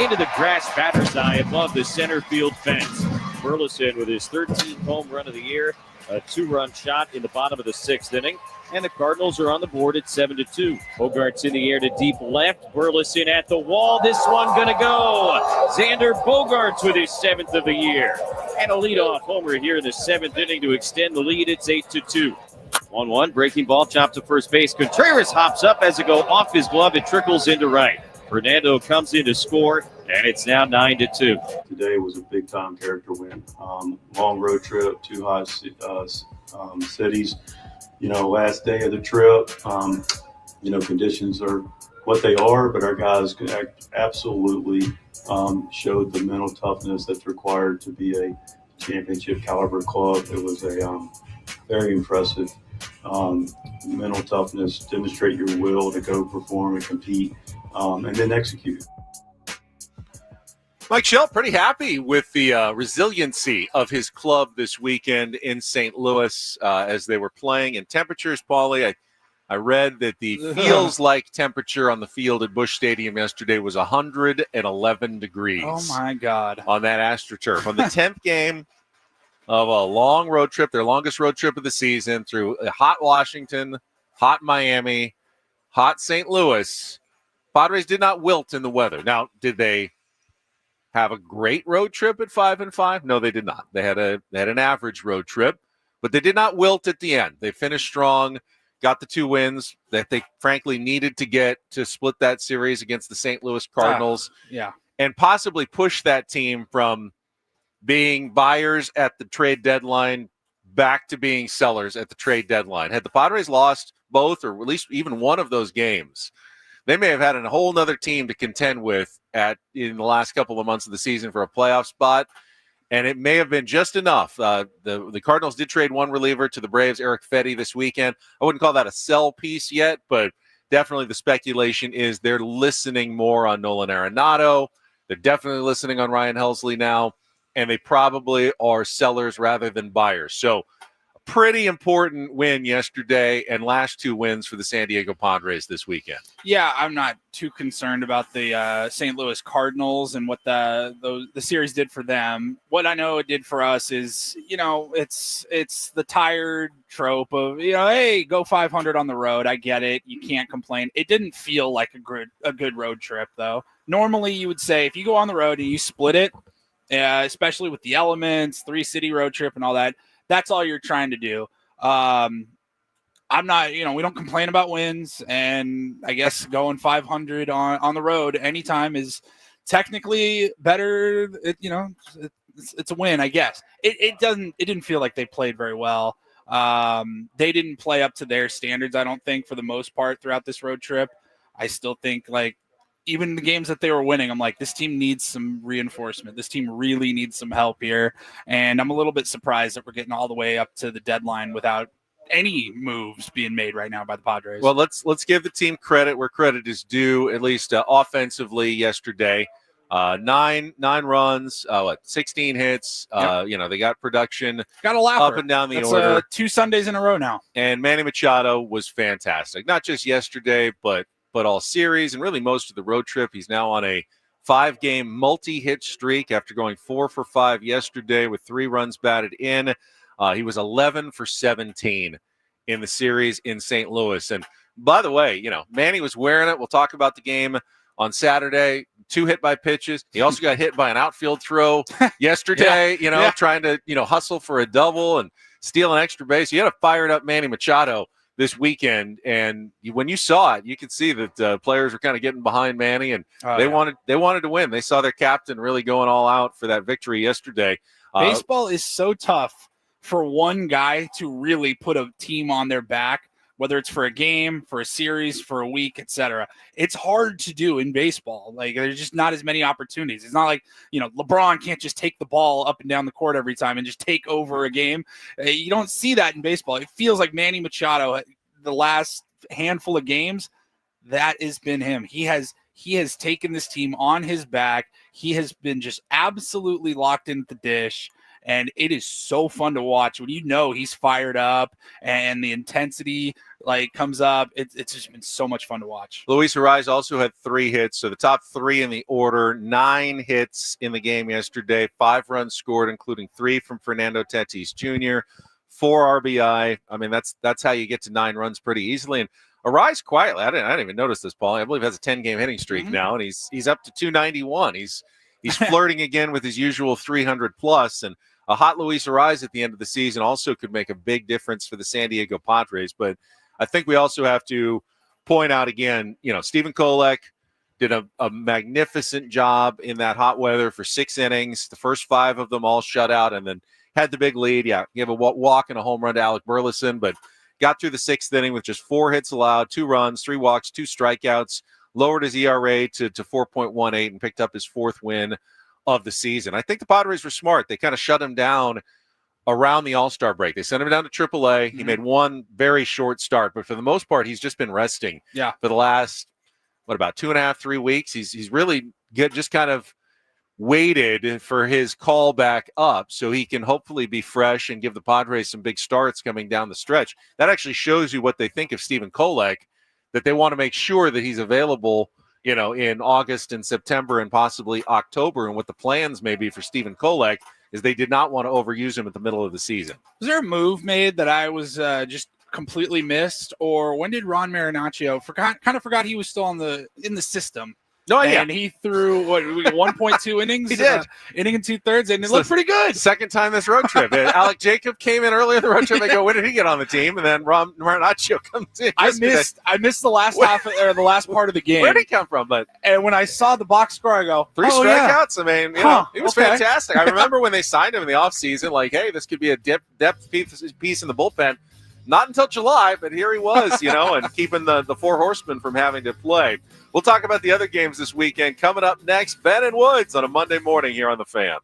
into the grass batter's eye above the center field fence. Burleson with his 13th home run of the year, a 2-run shot in the bottom of the 6th inning. And the Cardinals are on the board at 7-2. Bogart's in the air to deep left. Burleson at the wall. This one gonna go. Xander Bogaerts with his 7th of the year. And a leadoff homer here in the 7th inning to extend the lead. It's 8-2. 1-1, breaking ball, chopped to first base. Contreras hops up as it goes off his glove. It trickles into right. Fernando comes in to score, and it's now 9-2. Today was a big-time character win. Long road trip, 2 hot cities. Last day of the trip, conditions are what they are, but our guys absolutely showed the mental toughness that's required to be a championship caliber club. It was a very impressive mental toughness, demonstrate your will to go perform and compete, and then execute. Mike Shell, pretty happy with the resiliency of his club this weekend in St. Louis as they were playing. And temperatures, Paulie, I read that the feels-like temperature on the field at Busch Stadium yesterday was 111 degrees. Oh, my God. On that AstroTurf. On the 10th game of a long road trip, their longest road trip of the season, through hot Washington, hot Miami, hot St. Louis, Padres did not wilt in the weather. Now, did they have a great road trip at 5-5? No, they did not. They had an average road trip, but they did not wilt at the end. They finished strong, got the 2 wins that they frankly needed to get to split that series against the St. Louis Cardinals. And possibly push that team from being buyers at the trade deadline back to being sellers at the trade deadline. Had the Padres lost both or at least even one of those games, they may have had a whole nother team to contend with in the last couple of months of the season for a playoff spot, and it may have been just enough. The Cardinals did trade one reliever to the Braves, Eric Fetty, this weekend. I wouldn't call that a sell piece yet, but definitely the speculation is they're listening more on Nolan Arenado. They're definitely listening on Ryan Helsley now, and they probably are sellers rather than buyers. So a pretty important win yesterday and last 2 wins for the San Diego Padres this weekend. Yeah, I'm not too concerned about the St. Louis Cardinals and what the series did for them. What I know it did for us is, it's the tired trope of, hey, go 500 on the road. I get it. You can't complain. It didn't feel like a good road trip, though. Normally, you would say if you go on the road and you split it, especially with the elements, 3-city road trip and all that, that's all you're trying to do. I'm not, we don't complain about wins, and I guess going 500 on the road anytime is technically better. It's a win, I guess. It didn't feel like they played very well. They didn't play up to their standards, I don't think, for the most part throughout this road trip. I still think, even the games that they were winning, I'm like, this team needs some reinforcement. This team really needs some help here. And I'm a little bit surprised that we're getting all the way up to the deadline without any moves being made right now by the Padres. Well, let's give the team credit where credit is due, at least offensively yesterday. 9 runs, 16 hits. Yep. They got production. Got a laugher up and down the order. 2 Sundays in a row now. And Manny Machado was fantastic. Not just yesterday, but all series and really most of the road trip. He's now on a 5-game multi-hit streak after going 4 for 5 yesterday with 3 runs batted in. He was 11 for 17 in the series in St. Louis. And by the way, Manny was wearing it. We'll talk about the game on Saturday. 2 hit by pitches. He also got hit by an outfield throw yesterday, trying to, hustle for a double and steal an extra base. You had a fired up Manny Machado this weekend, and when you saw it, you could see that players were kind of getting behind Manny, and they wanted to win. They saw their captain really going all out for that victory yesterday. Baseball is so tough for one guy to really put a team on their back, whether it's for a game, for a series, for a week, etc. It's hard to do in baseball. There's just not as many opportunities. It's not like, LeBron can't just take the ball up and down the court every time and just take over a game. You don't see that in baseball. It feels like Manny Machado, the last handful of games, that has been him. He has taken this team on his back. He has been just absolutely locked into the dish. And it is so fun to watch when he's fired up and the intensity comes up. It's just been so much fun to watch. Luis Ariz also had 3 hits, so the top 3 in the order. 9 hits in the game yesterday. 5 runs scored, including 3 from Fernando Tatis Jr. 4 RBI. I mean, that's how you get to 9 runs pretty easily. And Ariz quietly, I didn't even notice this, Paul. I believe has a 10-game hitting streak now, and he's up to 291. He's flirting again with his usual 300 plus, and a hot Luis Ariz at the end of the season also could make a big difference for the San Diego Padres. But I think we also have to point out again, Stephen Kolek did a magnificent job in that hot weather for 6 innings. The first 5 of them all shut out, and then had the big lead. Yeah, gave a walk and a home run to Alec Burleson, but got through the 6th inning with just 4 hits allowed, 2 runs, 3 walks, 2 strikeouts, lowered his ERA to 4.18 and picked up his 4th win of the season. I think the Padres were smart. They kind of shut him down around the All-Star break. They sent him down to AAA. He made one very short start, but for the most part, he's just been resting for the last, about 2.5, 3 weeks. He's really just kind of waited for his call back up so he can hopefully be fresh and give the Padres some big starts coming down the stretch. That actually shows you what they think of Stephen Kolek, that they want to make sure that he's available in August and September and possibly October. And what the plans may be for Stephen Kolek is they did not want to overuse him at the middle of the season. Was there a move made that I was just completely missed? Or when did Ron Marinaccio forgot he was still in the system? No idea. And he threw 1.2 innings. He did. Inning and 2/3, and it looked pretty good. Second time this road trip. Alec Jacob came in earlier in the road trip. I go, when did he get on the team? And then Marinaccio comes in. I missed the last half or the last part of the game. Where did he come from? And when I saw the box score, I go, 3 strikeouts. I mean, he was okay. fantastic. I remember when they signed him in the offseason, like, hey, this could be a depth piece in the bullpen. Not until July, but here he was, and keeping the 4 horsemen from having to play. We'll talk about the other games this weekend. Coming up next, Ben and Woods on a Monday morning here on The Fan.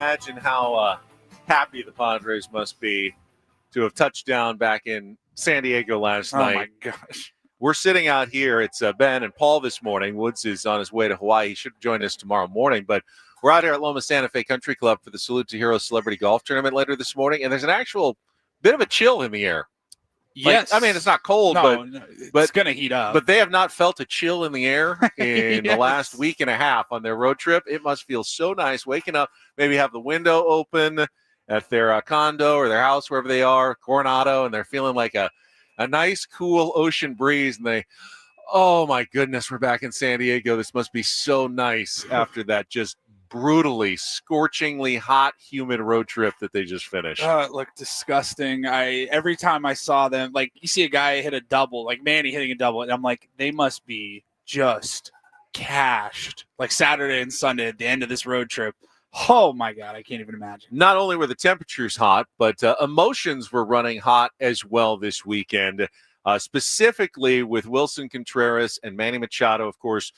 Imagine how happy the Padres must be to have touched down back in San Diego last night. Oh, my gosh. We're sitting out here. It's Ben and Paul this morning. Woods is on his way to Hawaii. He should join us tomorrow morning. But we're out here at Loma Santa Fe Country Club for the Salute to Heroes Celebrity Golf Tournament later this morning. And there's an actual bit of a chill in the air. Yes. I mean, it's not cold, but it's going to heat up. But they have not felt a chill in the air in the last week and a half on their road trip. It must feel so nice waking up, maybe have the window open at their condo or their house, wherever they are, Coronado, and they're feeling like a nice, cool ocean breeze. And oh, my goodness, we're back in San Diego. This must be so nice after that just brutally, scorchingly hot, humid road trip that they just finished. It looked disgusting. Every time I saw them, like you see a guy hit a double, like Manny hitting a double, and I'm like, they must be just cashed. Like Saturday and Sunday at the end of this road trip. Oh my God, I can't even imagine. Not only were the temperatures hot, but emotions were running hot as well this weekend. Specifically with Wilson Contreras and Manny Machado. Of course,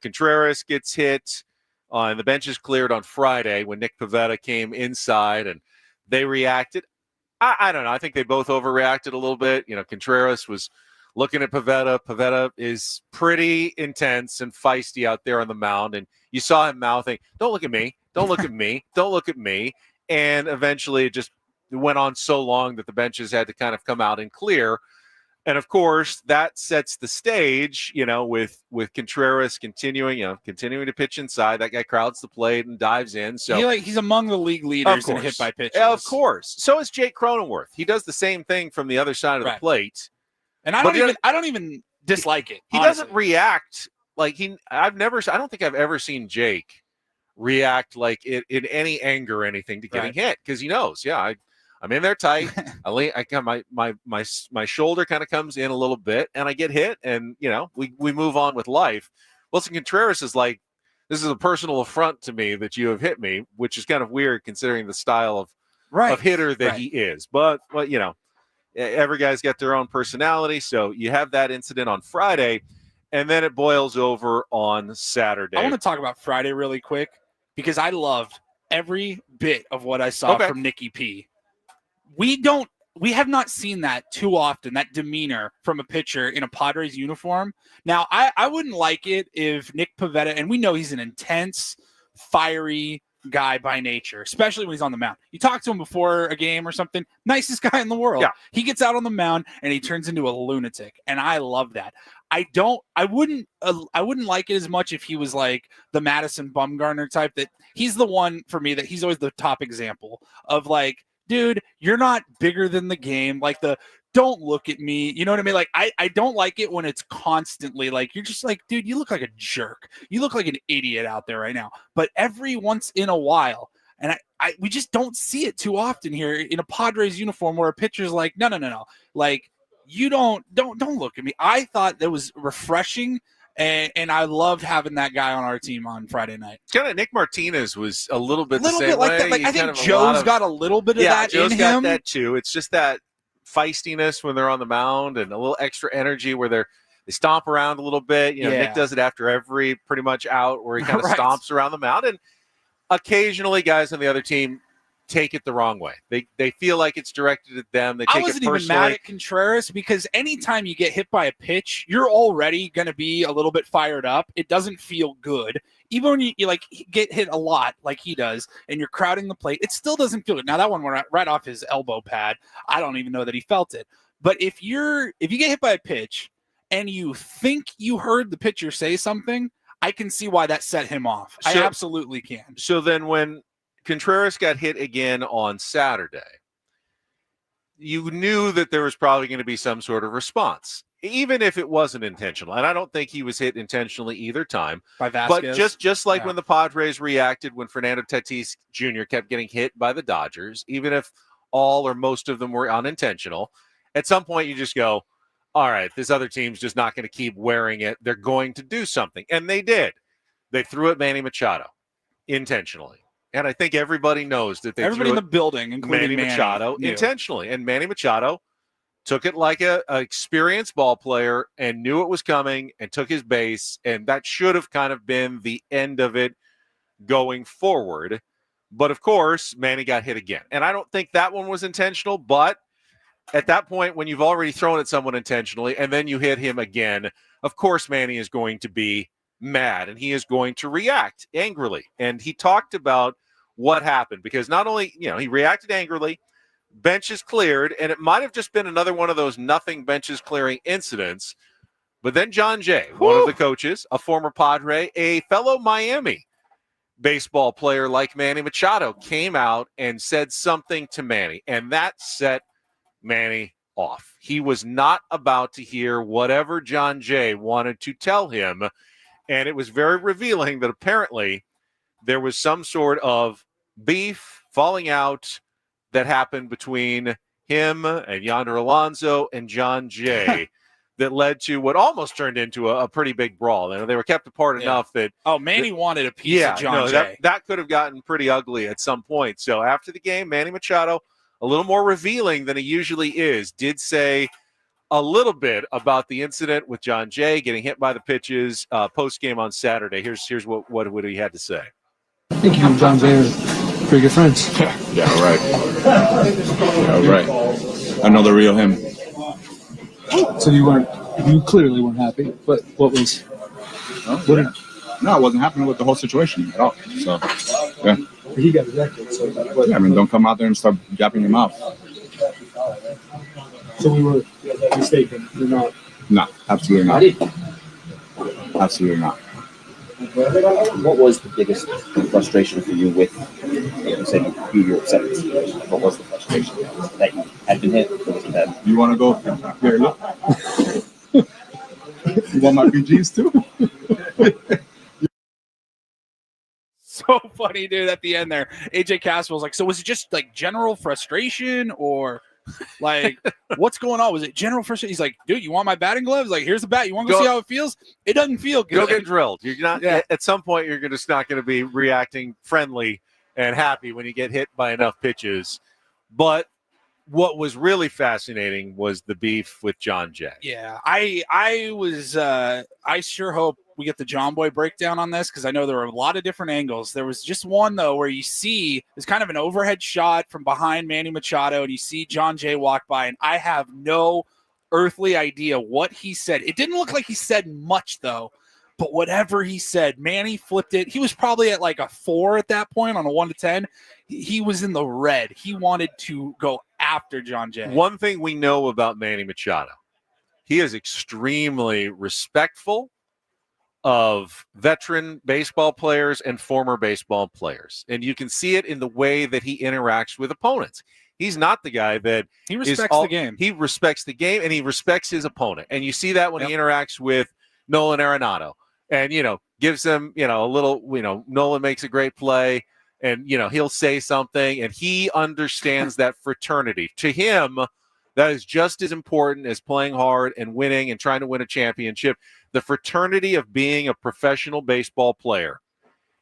Contreras gets hit. And the benches cleared on Friday when Nick Pivetta came inside and they reacted. I don't know. I think they both overreacted a little bit. Contreras was looking at Pivetta. Pivetta is pretty intense and feisty out there on the mound. And you saw him mouthing, "Don't look at me. Don't look at me. Don't look at me." And eventually it just went on so long that the benches had to kind of come out and clear. And of course, that sets the stage, with Contreras continuing to pitch inside. That guy crowds the plate and dives in. So he's among the league leaders in hit by pitches. Of course. So is Jake Cronenworth. He does the same thing from the other side of the plate. And I don't even dislike it. He doesn't react like I don't think I've ever seen Jake react like it in any anger or anything to getting hit, because he knows, I'm in there tight. My shoulder kind of comes in a little bit, and I get hit, and we move on with life. Wilson Contreras is like, this is a personal affront to me that you have hit me, which is kind of weird considering the style of hitter that he is. But every guy's got their own personality, so you have that incident on Friday, and then it boils over on Saturday. I want to talk about Friday really quick because I loved every bit of what I saw from Nicky P. We have not seen that too often, that demeanor from a pitcher in a Padres uniform. Now, I wouldn't like it if Nick Pivetta, and we know he's an intense, fiery guy by nature, especially when he's on the mound. You talk to him before a game or something, nicest guy in the world. Yeah. He gets out on the mound and he turns into a lunatic, and I love that. I wouldn't like it as much if he was like the Madison Bumgarner type. That he's the one for me that he's always the top example of like, dude, you're not bigger than the game. Like don't look at me. You know what I mean? Like, I don't like it when it's constantly like, you're just like, dude, you look like a jerk. You look like an idiot out there right now. But every once in a while, and we just don't see it too often here in a Padres uniform where a pitcher's like, no. Like, you don't look at me. I thought that was refreshing. And I loved having that guy on our team on Friday night. Kind of Nick Martinez was a little bit the same like way. That. Like, I think Joe's got a little bit of that Joe's in got him. That too. It's just that feistiness when they're on the mound and a little extra energy where they stomp around a little bit. Nick does it after every pretty much out where he kind of stomps around the mound. And occasionally guys on the other team take it the wrong way. They feel like it's directed at them. They take I wasn't it even mad at Contreras because anytime you get hit by a pitch, you're already going to be a little bit fired up. It doesn't feel good. Even when you like get hit a lot like he does and you're crowding the plate, it still doesn't feel good. Now that one went right off his elbow pad. I don't even know that he felt it. But if you get hit by a pitch and you think you heard the pitcher say something, I can see why that set him off. I absolutely can. So then when Contreras got hit again on Saturday, you knew that there was probably going to be some sort of response, even if it wasn't intentional. And I don't think he was hit intentionally either time. By Vasquez. But just like when the Padres reacted when Fernando Tatis Jr. kept getting hit by the Dodgers, even if all or most of them were unintentional, at some point you just go, all right, this other team's just not going to keep wearing it. They're going to do something. And they did. They threw at Manny Machado intentionally. And I think everybody knows that everybody in the building, including Manny Machado, intentionally. And Manny Machado took it like a experienced ball player and knew it was coming and took his base. And that should have kind of been the end of it going forward. But, of course, Manny got hit again. And I don't think that one was intentional, but at that point, when you've already thrown at someone intentionally and then you hit him again, of course Manny is going to be mad and he is going to react angrily. And he talked about what happened because not only, he reacted angrily, benches cleared, and it might have just been another one of those nothing benches clearing incidents. But then John Jay, one of the coaches, a former Padre, a fellow Miami baseball player like Manny Machado, came out and said something to Manny, and that set Manny off. He was not about to hear whatever John Jay wanted to tell him, and it was very revealing that apparently there was some sort of beef, falling out that happened between him and Yonder Alonso and John Jay that led to what almost turned into a pretty big brawl. And they were kept apart enough that Manny wanted a piece of John Jay. That could have gotten pretty ugly at some point. So after the game, Manny Machado, a little more revealing than he usually is, did say a little bit about the incident with John Jay getting hit by the pitches post-game on Saturday. Here's what he had to say. I think you and John Jay are pretty good friends. Yeah, right. Yeah, right. I know the real him. So you clearly weren't happy. But what was? No, I wasn't happy with the whole situation at all. So, yeah. He got ejected. So don't come out there and start gapping him up. So we were mistaken. You're not. No, absolutely not. Absolutely not. What was the biggest frustration for you with, you said you were upset with the situation? What was the frustration? Was it that you had been hit, or was it that? You want to go here? Look. You want my PGs too? So funny, dude, at the end there. AJ Caswell's like, so was it just like general frustration or like what's going on? Was it general frustration? He's like, dude, you want my batting gloves? Like, here's the bat. You want to go see how it feels? It doesn't feel good. Go get drilled. You're not at some point you're just not going to be reacting friendly and happy when you get hit by enough pitches. But what was really fascinating was the beef with John Jay. Yeah, I sure hope we get the John Boy breakdown on this because I know there were a lot of different angles. There was just one, though, where you see it's kind of an overhead shot from behind Manny Machado, and you see John Jay walk by, and I have no earthly idea what he said. It didn't look like he said much, though, but whatever he said, Manny flipped it. He was probably at like a 4 at that point on a 1 to 10. He was in the red. He wanted to go after John Jay. One thing we know about Manny Machado, he is extremely respectful of veteran baseball players and former baseball players. And you can see it in the way that he interacts with opponents. He's not the guy that he respects the game. He respects the game and he respects his opponent. And you see that when he interacts with Nolan Arenado and, gives him, a little, Nolan makes a great play and, he'll say something and he understands that fraternity. To him, that is just as important as playing hard and winning and trying to win a championship. The fraternity of being a professional baseball player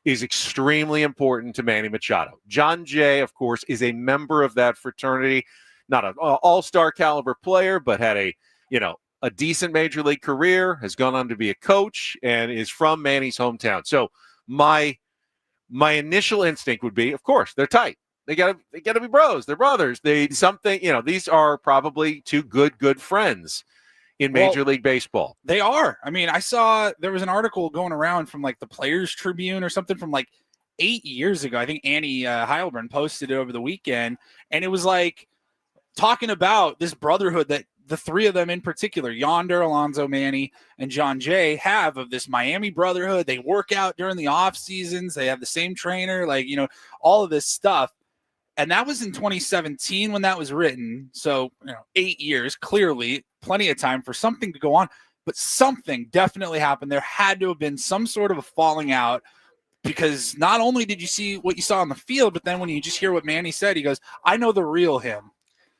is extremely important to Manny Machado. John Jay, of course, is a member of that fraternity, not an all-star caliber player, but had a decent major league career, has gone on to be a coach, and is from Manny's hometown. So my initial instinct would be, of course, they're tight. They gotta be bros. They're brothers. These are probably two good friends in Major League Baseball. They are. I mean, I saw there was an article going around from like the Players Tribune or something from like 8 years ago. I think Annie Heilbrunn posted it over the weekend, and it was like talking about this brotherhood that the three of them in particular, Yonder, Alonso, Manny, and John Jay, have of this Miami brotherhood. They work out during the off seasons. They have the same trainer, all of this stuff. And that was in 2017 when that was written. So, 8 years, clearly plenty of time for something to go on, but something definitely happened. There had to have been some sort of a falling out because not only did you see what you saw on the field, but then when you just hear what Manny said, he goes, I know the real him.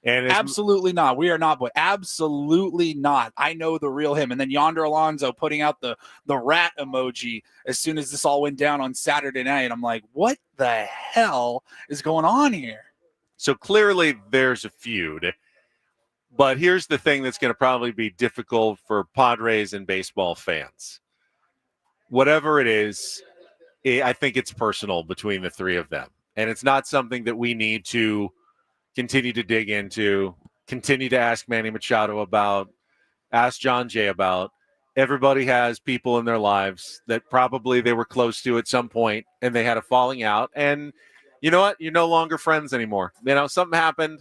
And absolutely not. We are not, but absolutely not. I know the real him. And then Yonder Alonso putting out the rat emoji as soon as this all went down on Saturday night. I'm like, what the hell is going on here? So clearly there's a feud. But here's the thing that's going to probably be difficult for Padres and baseball fans. Whatever it is, I think it's personal between the three of them. And it's not something that we need to continue to dig into, continue to ask Manny Machado about, ask John Jay about. Everybody has people in their lives that probably they were close to at some point and they had a falling out. And you know what? You're no longer friends anymore. Something happened,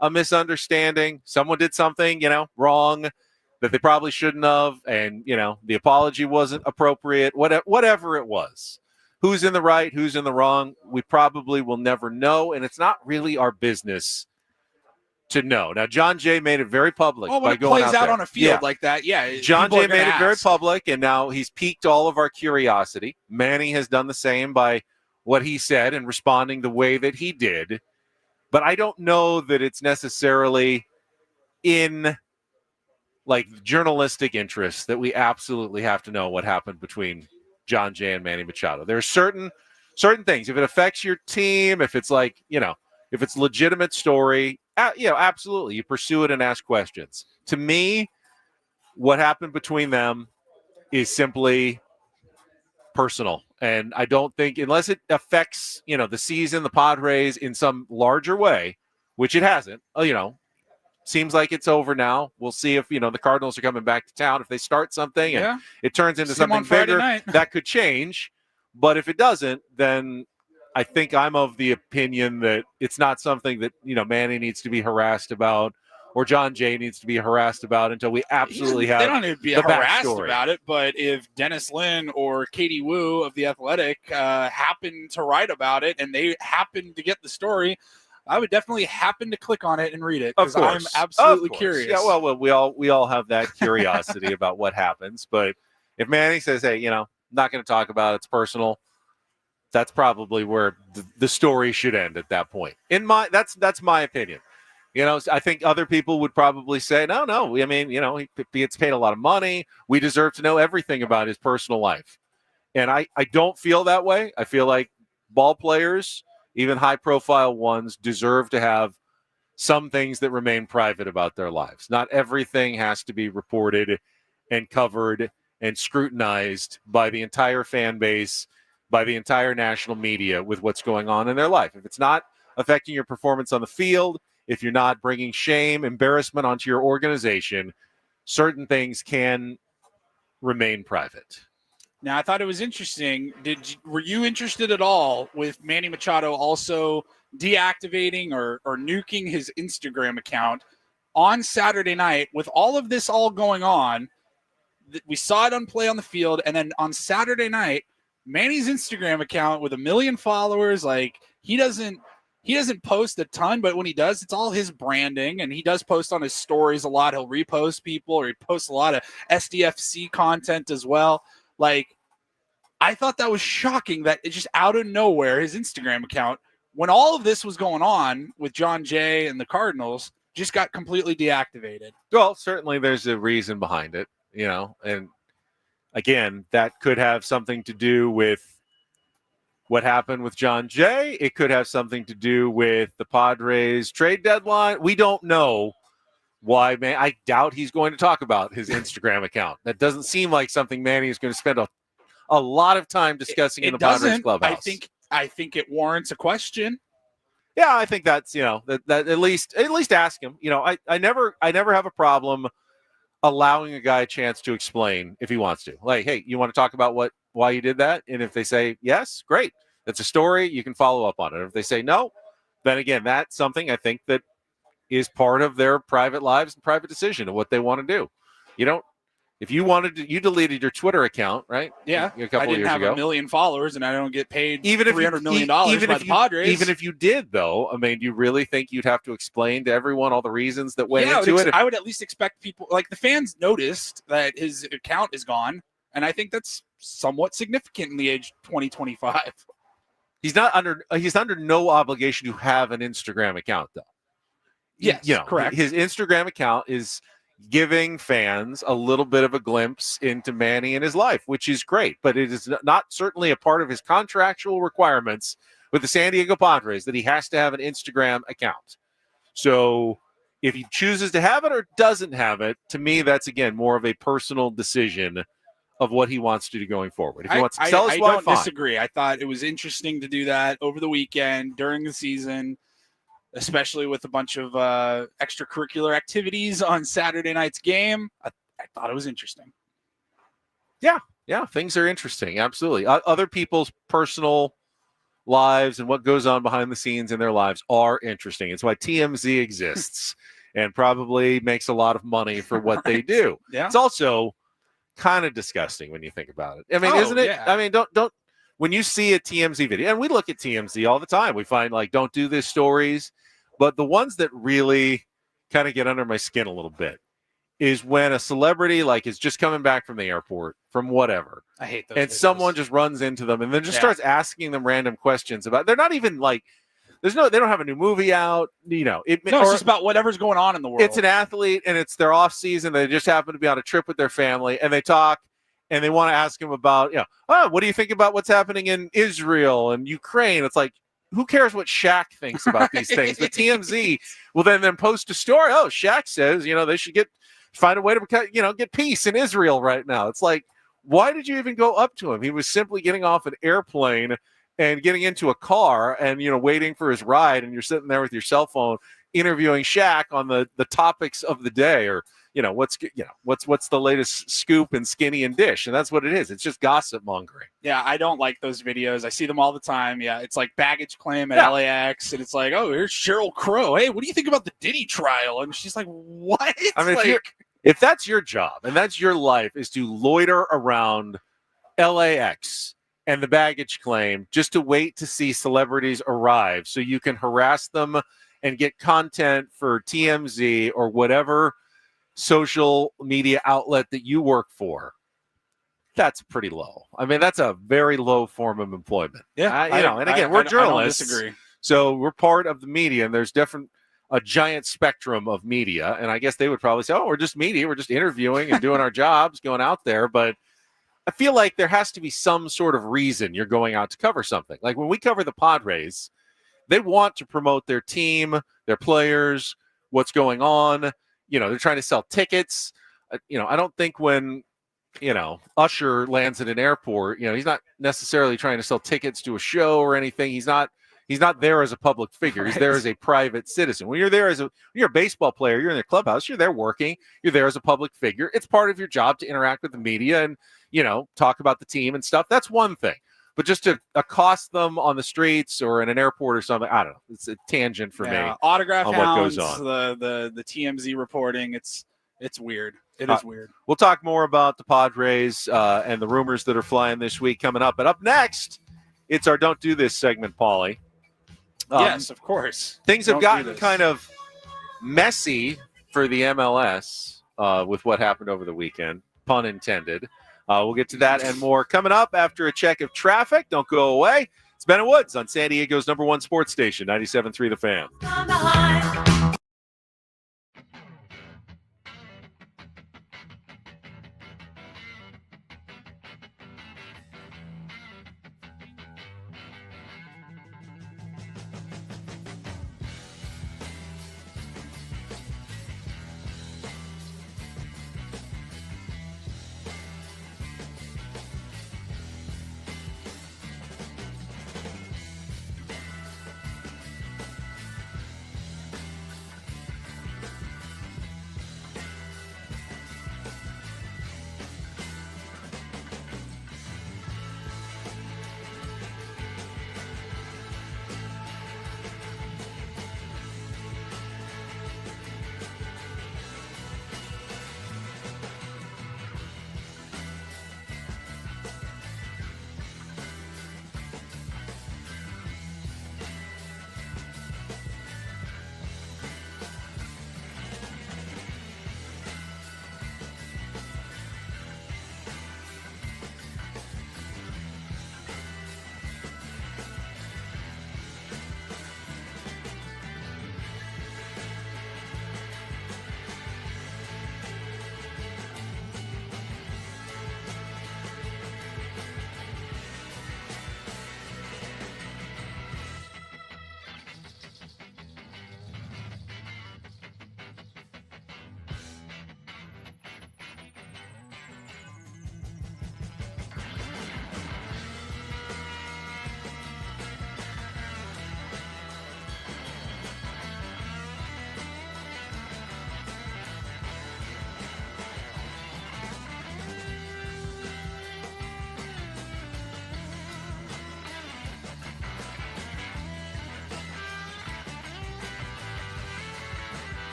a misunderstanding. Someone did something, wrong that they probably shouldn't have. And, the apology wasn't appropriate, whatever it was. Who's in the right, who's in the wrong, we probably will never know. And it's not really our business to know. Now, John Jay made it very public by going plays out on a field like that. Yeah, John Jay made it very public, and now he's piqued all of our curiosity. Manny has done the same by what he said and responding the way that he did. But I don't know that it's necessarily in journalistic interest that we absolutely have to know what happened between John Jay and Manny Machado. There are certain things. If it affects your team, if it's if it's a legitimate story, absolutely. You pursue it and ask questions. To me, what happened between them is simply personal. And I don't think, unless it affects, the season, the Padres in some larger way, which it hasn't, seems like it's over now. We'll see if, the Cardinals are coming back to town. If they start something and it turns into something bigger, that could change. But if it doesn't, then I think I'm of the opinion that it's not something that, Manny needs to be harassed about or John Jay needs to be harassed about until we absolutely have. They don't need to be harassed about it, but if Dennis Lin or Katie Wu of The Athletic happen to write about it and they happen to get the story, I would definitely happen to click on it and read it because I'm absolutely curious. Yeah, well, we all have that curiosity about what happens. But if Manny says, hey, not going to talk about it, it's personal, that's probably where the story should end at that point. That's my opinion. I think other people would probably say, no. I mean, he gets paid a lot of money. We deserve to know everything about his personal life. And I don't feel that way. I feel like ball players, even high-profile ones, deserve to have some things that remain private about their lives. Not everything has to be reported and covered and scrutinized by the entire fan base, by the entire national media with what's going on in their life. If it's not affecting your performance on the field, if you're not bringing shame, embarrassment onto your organization, certain things can remain private. Now, I thought it was interesting. Were you interested at all with Manny Machado also deactivating or nuking his Instagram account on Saturday night with all of this all going on? We saw it on play on the field, and then on Saturday night, Manny's Instagram account with 1 million followers, he doesn't post a ton, but when he does, it's all his branding, and he does post on his stories a lot. He'll repost people, or he posts a lot of SDFC content as well. I thought that was shocking that it just out of nowhere, his Instagram account, when all of this was going on with John Jay and the Cardinals, just got completely deactivated. Well, certainly there's a reason behind it, and again, that could have something to do with what happened with John Jay. It could have something to do with the Padres trade deadline. We don't know why, man. I doubt he's going to talk about his Instagram account. That doesn't seem like something Manny is going to spend a lot of time discussing in the Padres clubhouse. I think it warrants a question. Yeah, I think that's, that at least ask him. I never have a problem allowing a guy a chance to explain if he wants to. Hey, you want to talk about why you did that? And if they say yes, great. That's a story. You can follow up on it. If they say no, then again, that's something I think that is part of their private lives and private decision of what they want to do. If you wanted to, you deleted your Twitter account, right? Yeah. A couple I didn't years have ago. 1 million followers and I don't get paid even $300 million by the Padres. Even if you did, though, I mean, do you really think you'd have to explain to everyone all the reasons that went into it? I would at least expect people, the fans noticed that his account is gone. And I think that's somewhat significant in the age 2025. He's under no obligation to have an Instagram account, though. Yes, correct. His Instagram account is giving fans a little bit of a glimpse into Manny and his life, which is great. But it is not certainly a part of his contractual requirements with the San Diego Padres that he has to have an Instagram account. So if he chooses to have it or doesn't have it, to me, that's, again, more of a personal decision of what he wants to do going forward. If he wants to tell us why, I don't fine. disagree. I thought it was interesting to do that over the weekend during the season, especially with a bunch of extracurricular activities on Saturday night's game. I thought it was interesting. Yeah, things are interesting. Absolutely. Other people's personal lives and what goes on behind the scenes in their lives are interesting. It's why TMZ exists and probably makes a lot of money for what they do. Yeah. It's also kind of disgusting when you think about it. I mean, isn't it? Yeah. I mean, don't when you see a TMZ video, and we look at TMZ all the time, we find like don't do this stories, but the ones that really kind of get under my skin a little bit is when a celebrity like is just coming back from the airport from whatever. I hate those. And videos. someone just runs into them and then just starts asking them random questions about. They're not even like. They don't have a new movie out. It's just about whatever's going on in the world. It's an athlete and it's their off season. They just happen to be on a trip with their family and they talk and they want to ask him about, what do you think about what's happening in Israel and Ukraine? It's like, who cares what Shaq thinks about these things? But TMZ will then post a story. Oh, Shaq says, they should find a way to, get peace in Israel right now. It's like, why did you even go up to him? He was simply getting off an airplane and getting into a car and, waiting for his ride. And you're sitting there with your cell phone interviewing Shaq on the topics of the day or, what's the latest scoop and skinny and dish. And that's what it is. It's just gossip mongering. Yeah. I don't like those videos. I see them all the time. Yeah. It's like baggage claim at LAX. And it's like, oh, here's Sheryl Crow. Hey, what do you think about the Diddy trial? And she's like, what? I mean, if that's your job and that's your life is to loiter around LAX and the baggage claim just to wait to see celebrities arrive so you can harass them and get content for TMZ or whatever social media outlet that you work for, that's pretty low. I mean, that's a very low form of employment. Yeah. And again, we're journalists. I don't disagree. So we're part of the media, and there's a giant spectrum of media. And I guess they would probably say, oh, we're just media. We're just interviewing and doing our jobs, going out there. But I feel like there has to be some sort of reason you're going out to cover something. Like when we cover the Padres, they want to promote their team, their players, what's going on. They're trying to sell tickets. I don't think when, Usher lands at an airport, he's not necessarily trying to sell tickets to a show or anything. He's not there as a public figure. He's there as a private citizen. When you're there when you're a baseball player, you're in the clubhouse, you're there working, you're there as a public figure. It's part of your job to interact with the media and, talk about the team and stuff. That's one thing. But just to accost them on the streets or in an airport or something, I don't know. It's a tangent for me. Autograph on hounds, what goes on. The TMZ reporting, it's weird. It is weird. We'll talk more about the Padres and the rumors that are flying this week coming up. But up next, it's our Don't Do This segment, Paulie. Yes, of course. Things have gotten kind of messy for the MLS with what happened over the weekend, pun intended. We'll get to that and more coming up after a check of traffic. Don't go away. It's Ben and Woods on San Diego's #1 sports station, 97.3 The Fan.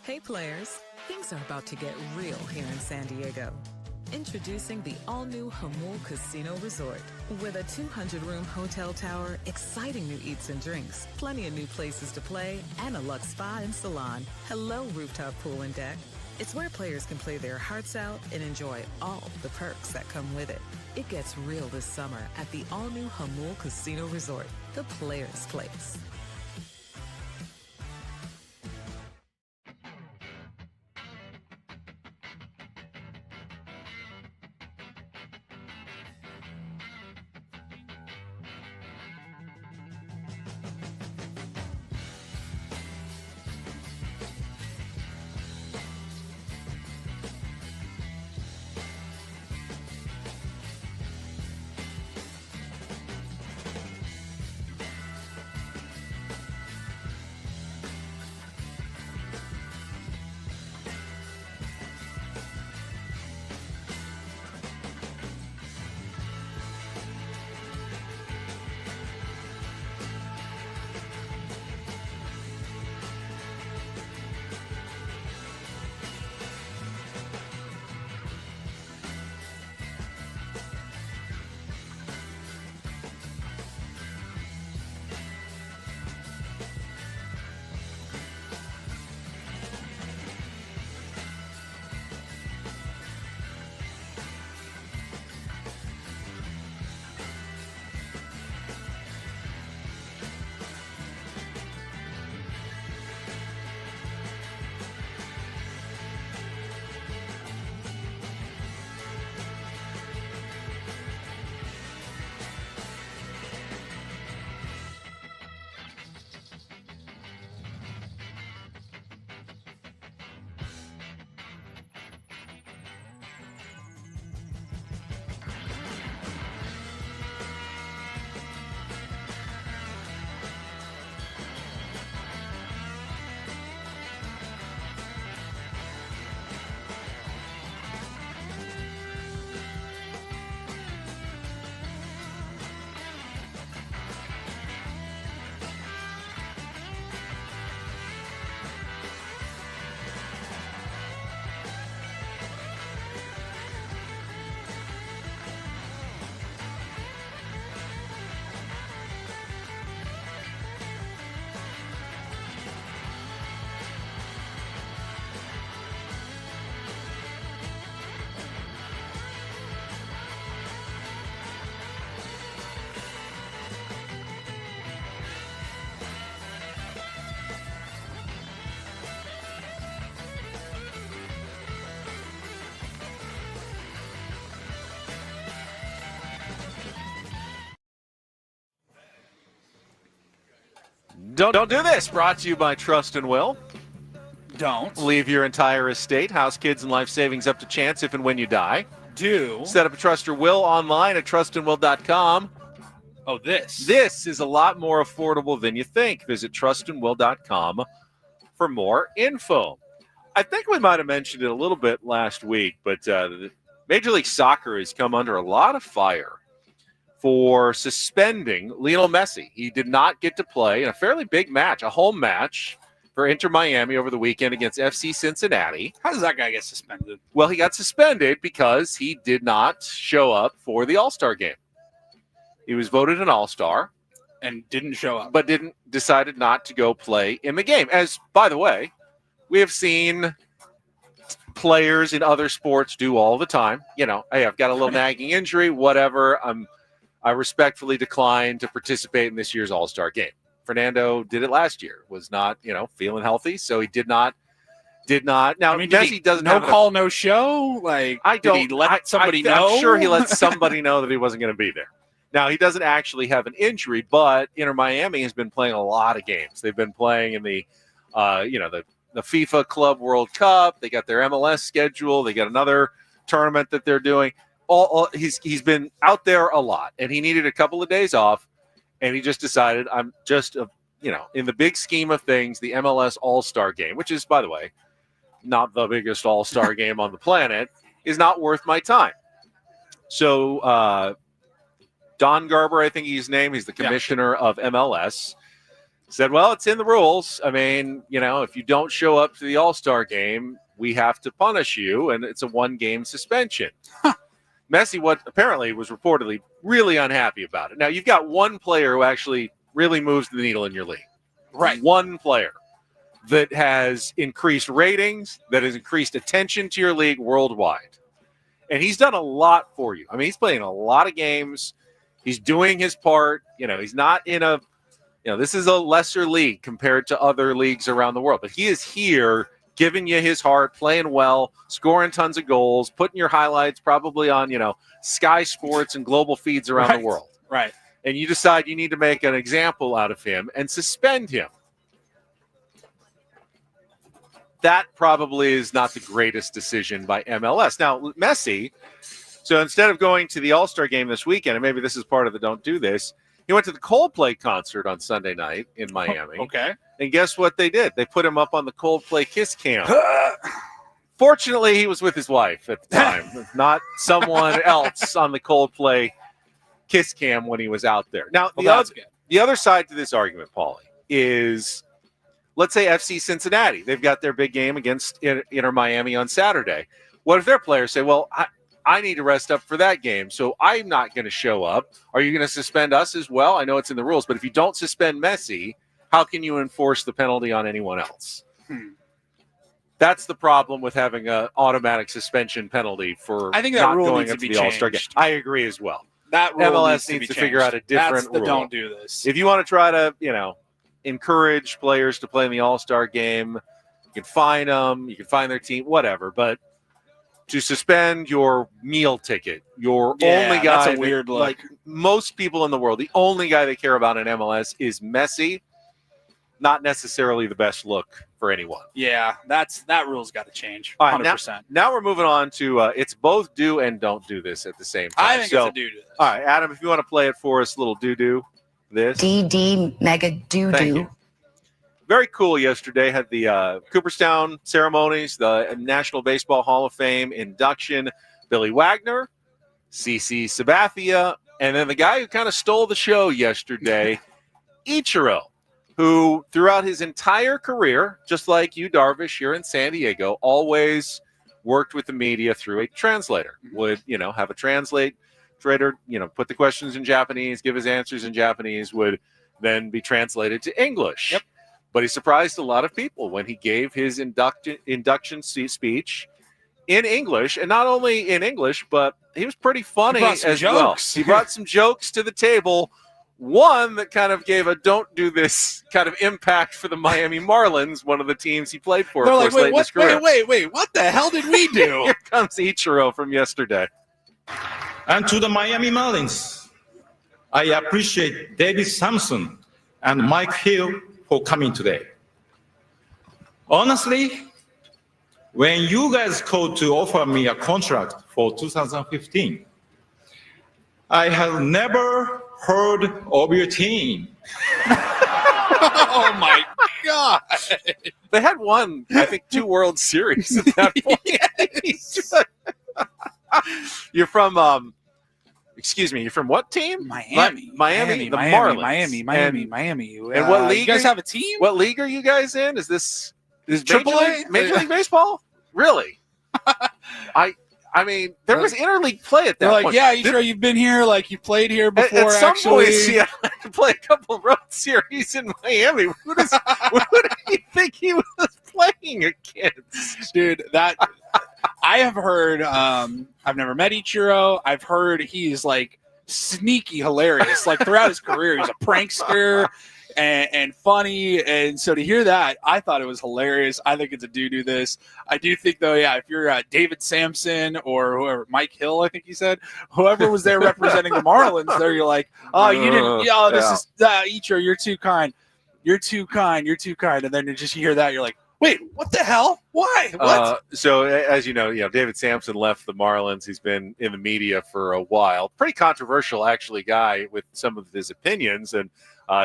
Hey players, things are about to get real here in San Diego. Introducing the all-new Hamul Casino Resort. With a 200-room hotel tower, exciting new eats and drinks, plenty of new places to play, and a luxe spa and salon. Hello, rooftop pool and deck. It's where players can play their hearts out and enjoy all the perks that come with it. It gets real this summer at the all-new Hamul Casino Resort, the players' place. Don't do this. Brought to you by Trust and Will. Don't. Leave your entire estate, house, kids, and life savings up to chance if and when you die. Do. Set up a Trust or Will online at trustandwill.com. Oh, this. This is a lot more affordable than you think. Visit trustandwill.com for more info. I think we might have mentioned it a little bit last week, but Major League Soccer has come under a lot of fire for suspending Lionel Messi. He did not get to play in a fairly big match, a home match for Inter Miami over the weekend against FC Cincinnati. How does that guy get suspended? Well, he got suspended because he did not show up for the All-Star game. He was voted an All-Star. And didn't show up. But decided not to go play in the game. As, by the way, we have seen players in other sports do all the time. You know, hey, I've got a little nagging injury, whatever. I respectfully declined to participate in this year's All-Star game. Fernando did it last year, was not, feeling healthy, so he did not. Now, Messi doesn't have call, no show? Like, did he let somebody know? I'm sure he let somebody know that he wasn't going to be there. Now, he doesn't actually have an injury, but Inter Miami has been playing a lot of games. They've been playing in the FIFA Club World Cup. They got their MLS schedule. They got another tournament that they're doing. He's been out there a lot, and he needed a couple of days off, and he just decided, I'm just, in the big scheme of things, the MLS All-Star Game, which is, by the way, not the biggest All-Star game on the planet, is not worth my time. So Don Garber, I think he's named, he's the commissioner of MLS, said, well, it's in the rules. I mean, if you don't show up to the All-Star game, we have to punish you, and it's a 1-game suspension. Messi, what apparently was reportedly really unhappy about it. Now, you've got one player who actually really moves the needle in your league. Right. One player that has increased ratings, that has increased attention to your league worldwide. And he's done a lot for you. I mean, he's playing a lot of games. He's doing his part. He's not in a, this is a lesser league compared to other leagues around the world. But he is here giving you his heart, playing well, scoring tons of goals, putting your highlights probably on, Sky Sports and global feeds around the world. Right. And you decide you need to make an example out of him and suspend him. That probably is not the greatest decision by MLS. Now, Messi, so instead of going to the All-Star game this weekend, and maybe this is part of the don't do this, he went to the Coldplay concert on Sunday night in Miami. Okay. And guess what they did? They put him up on the Coldplay Kiss Cam. Fortunately, he was with his wife at the time, not someone else on the Coldplay Kiss Cam when he was out there. Now, the other side to this argument, Paulie, is let's say FC Cincinnati. They've got their big game against Inter Miami on Saturday. What if their players say, well, I need to rest up for that game, so I'm not going to show up. Are you going to suspend us as well? I know it's in the rules, but if you don't suspend Messi, how can you enforce the penalty on anyone else? That's the problem with having an automatic suspension penalty for I think that not rule going needs up to to be the All-Star game. changed. I agree as well. That rule MLS needs to figure out a different That's the rule. don't do this. If you want to try to, encourage players to play in the All-Star game, you can fine them, you can fine their team, whatever. But to suspend your meal ticket, your only guy, that's a weird look. Like most people in the world, the only guy they care about in MLS is Messi. Not necessarily the best look for anyone. Yeah, that rule's got to change. 100%. All right, now we're moving on to it's both do and don't do this at the same time. I think it's a do this. All right, Adam, if you want to play it for us, little do this. DD mega Thank you. Very cool yesterday. Had the Cooperstown ceremonies, the National Baseball Hall of Fame induction. Billy Wagner, CC Sabathia, and then the guy who kind of stole the show yesterday, Ichiro, who throughout his entire career, just like you, Darvish, here in San Diego, always worked with the media through a translator. Would, have a translator, put the questions in Japanese, give his answers in Japanese, would then be translated to English. Yep. But he surprised a lot of people when he gave his induction speech in English, and not only in English, but he was pretty funny as well. He brought some jokes to the table. One that kind of gave a don't do this kind of impact for the Miami Marlins, one of the teams he played for. They're of like, course, late in his career. wait, what the hell did we do? Here comes Ichiro from yesterday. And to the Miami Marlins, I appreciate David Sampson and Mike Hill for coming today. Honestly, when you guys called to offer me a contract for 2015, I have never heard of your team. Oh my God. They had won, I think, 2 World Series at that point. You're from, you're from what team? Miami. The Marlins. Miami. And what league? You guys have a team? What league are you guys in? Is AAA? Major League Baseball? Really? I mean, there was interleague play at that They're like, point. yeah, you sure you've been here? Like, you played here before, at some actually? point, yeah, I played a couple of road series in Miami. Who do you think he was playing against? Dude, I have heard, I've never met Ichiro. I've heard he's, like, sneaky hilarious. Like, throughout his career, he's a prankster and funny. And so to hear that, I thought it was hilarious. I think it's a do this. I do think, though, yeah, if you're David Sampson or whoever, Mike Hill, I think he said, whoever was there representing the Marlins, there you're like, oh, you didn't, is Ichiro, you're too kind. You're too kind. And then you hear that, you're like, wait, what the hell? Why? What? So, as you know, David Sampson left the Marlins. He's been in the media for a while. Pretty controversial, actually, guy with some of his opinions. And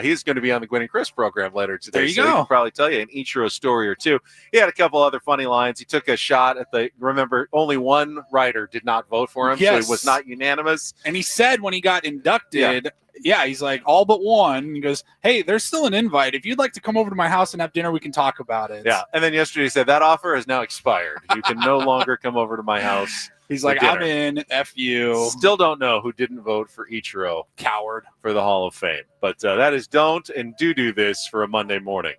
He's going to be on the Gwynn and Chris program later today. There you so go. He can probably tell you an Ichiro story or two. He had a couple other funny lines. He took a shot at remember, only one writer did not vote for him, so he was not unanimous. And he said when he got inducted, he's like, all but one. He goes, hey, there's still an invite. If you'd like to come over to my house and have dinner, we can talk about it. Yeah, and then yesterday he said, that offer has now expired. You can no longer come over to my house. He's like, I'm in, F you. Still don't know who didn't vote for Ichiro. Coward. For the Hall of Fame. But that is don't and do this for a Monday morning.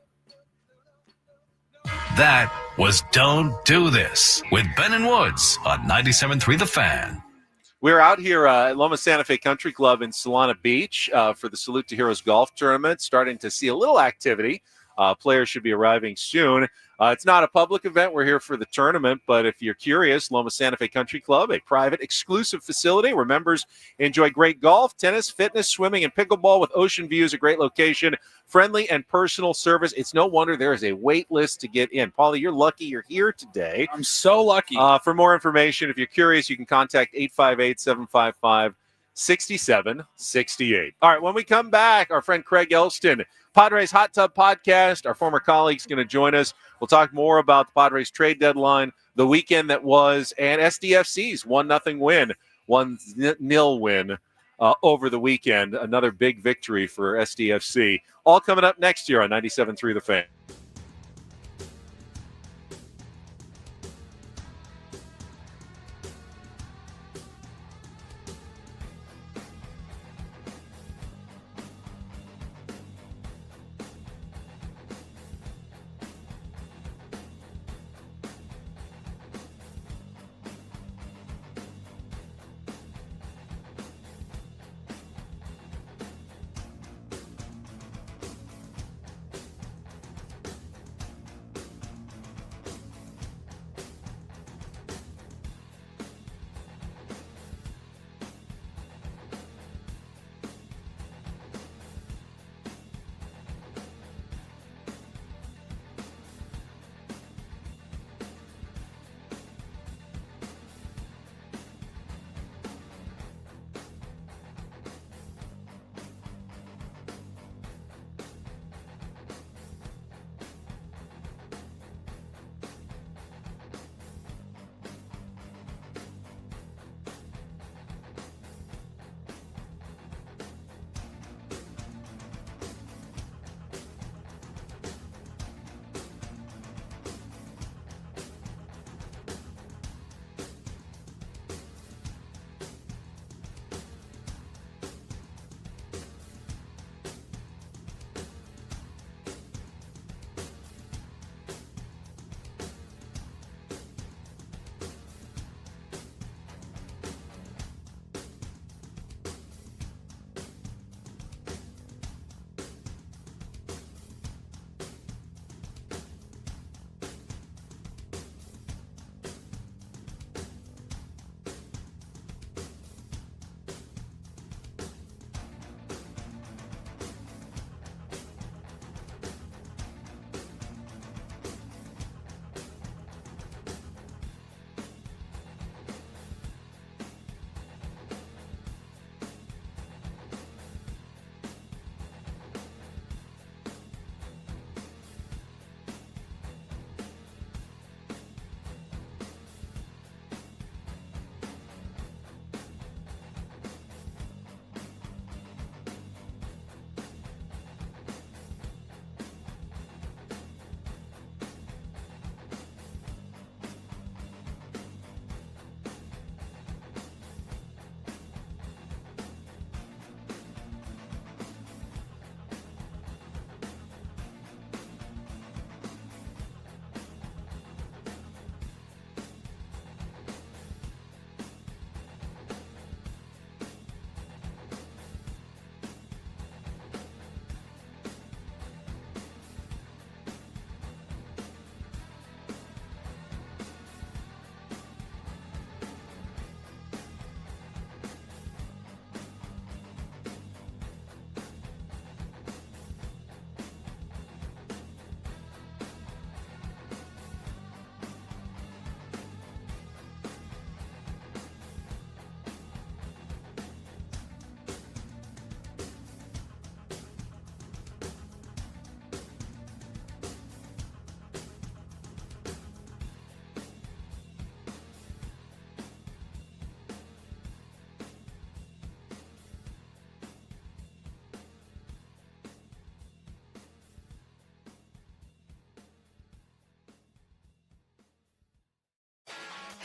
That was Don't Do This with Ben and Woods on 97.3 The Fan. We're out here at Loma Santa Fe Country Club in Solana Beach for the Salute to Heroes golf tournament. Starting to see a little activity. Players should be arriving soon. It's not a public event. We're here for the tournament, but if you're curious, Loma Santa Fe Country Club, a private, exclusive facility where members enjoy great golf, tennis, fitness, swimming, and pickleball with ocean views, a great location, friendly and personal service. It's no wonder there is a wait list to get in. Paulie, you're lucky you're here today. I'm so lucky. For more information, if you're curious, you can contact 858-755-6768. All right, when we come back, our friend Craig Elsten, Padres Hot Tub Podcast, our former colleague, is going to join us. We'll talk more about the Padres trade deadline, the weekend that was, and SDFC's 1-0 win, 1-0 win over the weekend. Another big victory for SDFC. All coming up next year on 97.3 The Fan.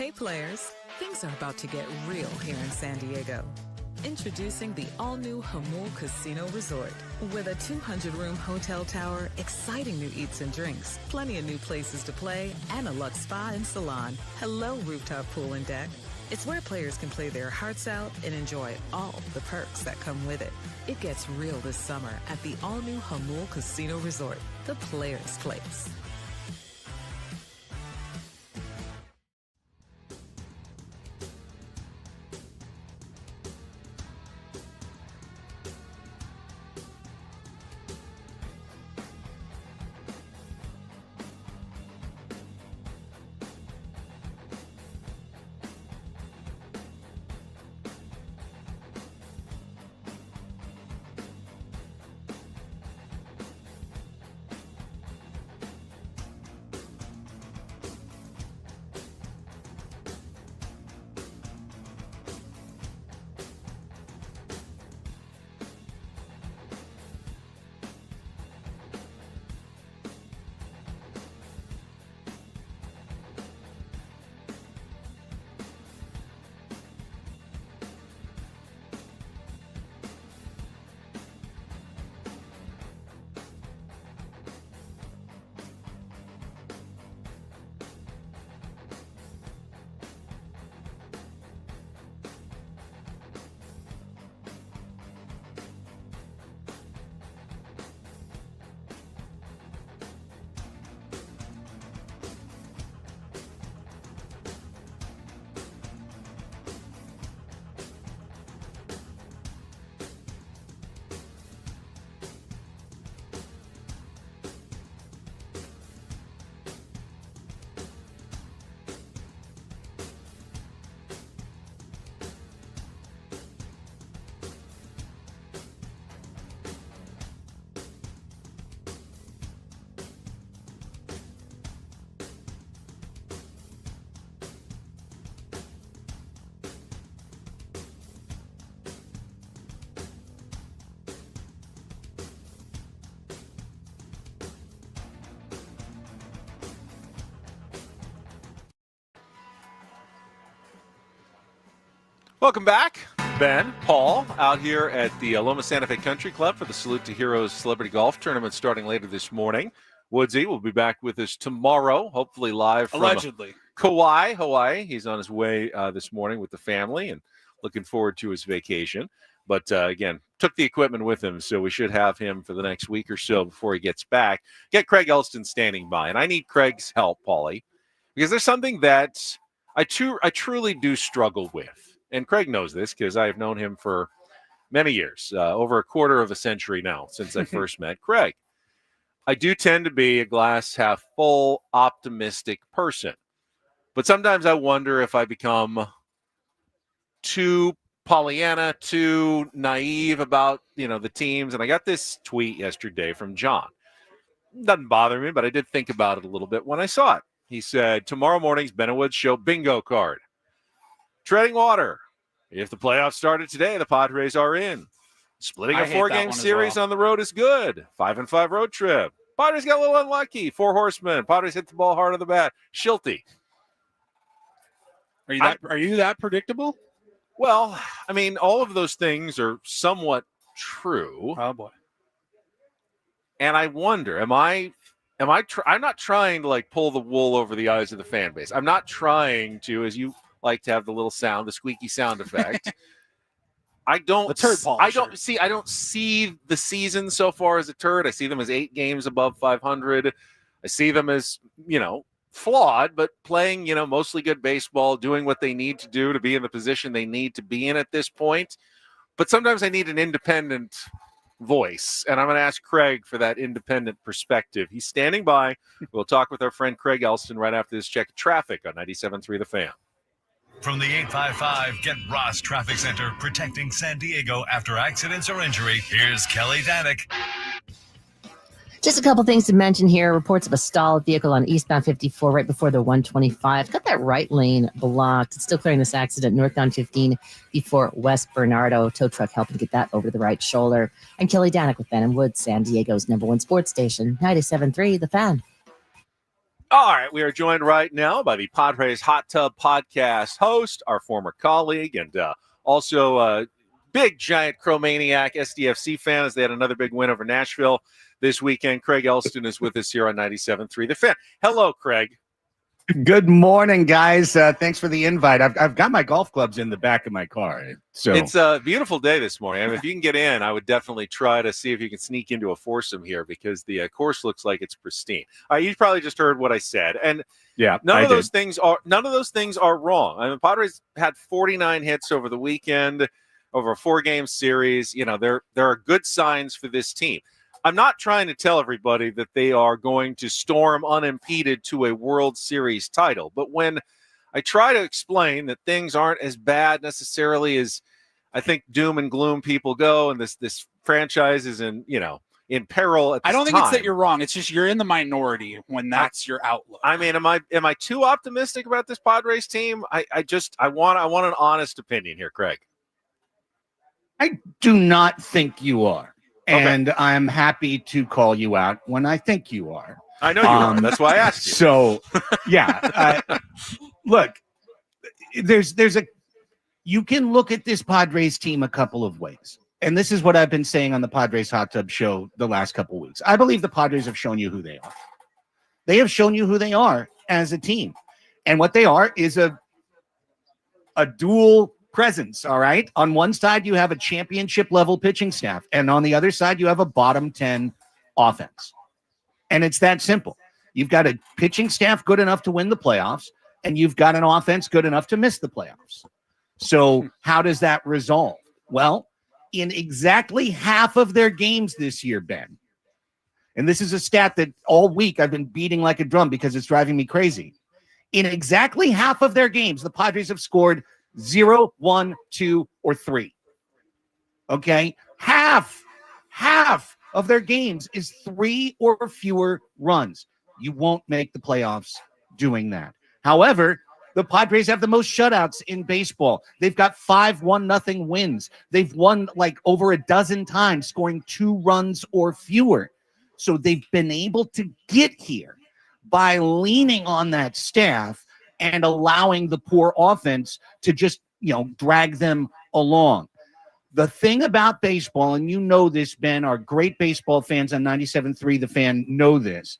Hey players, things are about to get real here in San Diego. Introducing the all-new Hamul Casino Resort. With a 200-room hotel tower, exciting new eats and drinks, plenty of new places to play, and a luxe spa and salon. Hello, rooftop pool and deck. It's where players can play their hearts out and enjoy all the perks that come with it. It gets real this summer at the all-new Hamul Casino Resort, the players' place. Welcome back. Ben, Paul, out here at the Loma Santa Fe Country Club for the Salute to Heroes Celebrity Golf Tournament starting later this morning. Woodsy will be back with us tomorrow, hopefully live from Allegedly. Kauai, Hawaii. He's on his way this morning with the family and looking forward to his vacation. But again, took the equipment with him, so we should have him for the next week or so before he gets back. Get Craig Elsten standing by. And I need Craig's help, Paulie, because there's something that I truly do struggle with. And Craig knows this because I've known him for many years, over a quarter of a century now since I first met Craig. I do tend to be a glass half full, optimistic person. But sometimes I wonder if I become too Pollyanna, too naive about, the teams. And I got this tweet yesterday from John. Doesn't bother me, but I did think about it a little bit when I saw it. He said, tomorrow morning's Benowoods Show bingo card. Treading water. If the playoffs started today, the Padres are in. Splitting a 4-game series on the road is good. 5-5 road trip. Padres got a little unlucky. 4 horsemen. Padres hit the ball hard on the bat. Shilty. Are you that predictable? Well, I mean, all of those things are somewhat true. Oh boy. And I wonder, I'm not trying to pull the wool over the eyes of the fan base. I'm not trying to, as you like to have the little sound, the squeaky sound effect. I don't see the season so far as a turd. I see them as 8 games above 500. I see them as, flawed, but playing, mostly good baseball, doing what they need to do to be in the position they need to be in at this point. But sometimes I need an independent voice, and I'm going to ask Craig for that independent perspective. He's standing by. We'll talk with our friend Craig Elsten right after this check of traffic on 97.3 The Fan. From the 855 Get Ross Traffic Center, protecting San Diego after accidents or injury, here's Kelly Danick. Just a couple things to mention here. Reports of a stalled vehicle on eastbound 54 right before the 125. Got that right lane blocked. It's still clearing this accident northbound 15 before West Bernardo. Tow truck helping get that over the right shoulder. And Kelly Danick with Ben and Wood, San Diego's #1 sports station, 97.3 The Fan. All right, we are joined right now by the Padres Hot Tub Podcast host, our former colleague, and also a big, giant Cro-Maniac SDFC fan as they had another big win over Nashville this weekend. Craig Elsten is with us here on 97.3 The Fan. Hello, Craig. Good morning, guys. Thanks for the invite. I've got my golf clubs in the back of my car. So it's a beautiful day this morning. I mean, if you can get in, I would definitely try to see if you can sneak into a foursome here because the course looks like it's pristine. You probably just heard what I said, and yeah, none of those things are wrong. I mean, Padres had 49 hits over the weekend, over a 4-game series. You know, there are good signs for this team. I'm not trying to tell everybody that they are going to storm unimpeded to a World Series title. But when I try to explain that things aren't as bad necessarily as I think doom and gloom people go, and this franchise is in peril at this I don't think time. it's that you're wrong. It's just you're in the minority when that's your outlook. I mean, am I too optimistic about this Padres team? I want an honest opinion here, Craig. I do not think you are. And Okay. I'm happy to call you out when I think you are. I know you are. That's why I asked you. So, yeah. Look, you can look at this Padres team a couple of ways. And this is what I've been saying on the Padres Hot Tub show the last couple of weeks. I believe the Padres have shown you who they are. They have shown you who they are as a team. And what they are is a dual presence, all right? On one side, you have a championship-level pitching staff, and on the other side, you have a bottom 10 offense. And it's that simple. You've got a pitching staff good enough to win the playoffs, and you've got an offense good enough to miss the playoffs. So how does that resolve? Well, in exactly half of their games this year, Ben, and this is a stat that all week I've been beating like a drum because it's driving me crazy. In exactly half of their games, the Padres have scored 0, 1, 2, or 3. Okay? Half of their games is 3 or fewer runs. You won't make the playoffs doing that. However, the Padres have the most shutouts in baseball. They've got 5 1-0 wins. They've won like over a dozen times, scoring 2 runs or fewer. So they've been able to get here by leaning on that staff and allowing the poor offense to just, drag them along. The thing about baseball, and you know this, Ben, our great baseball fans on 97.3 The Fan know this,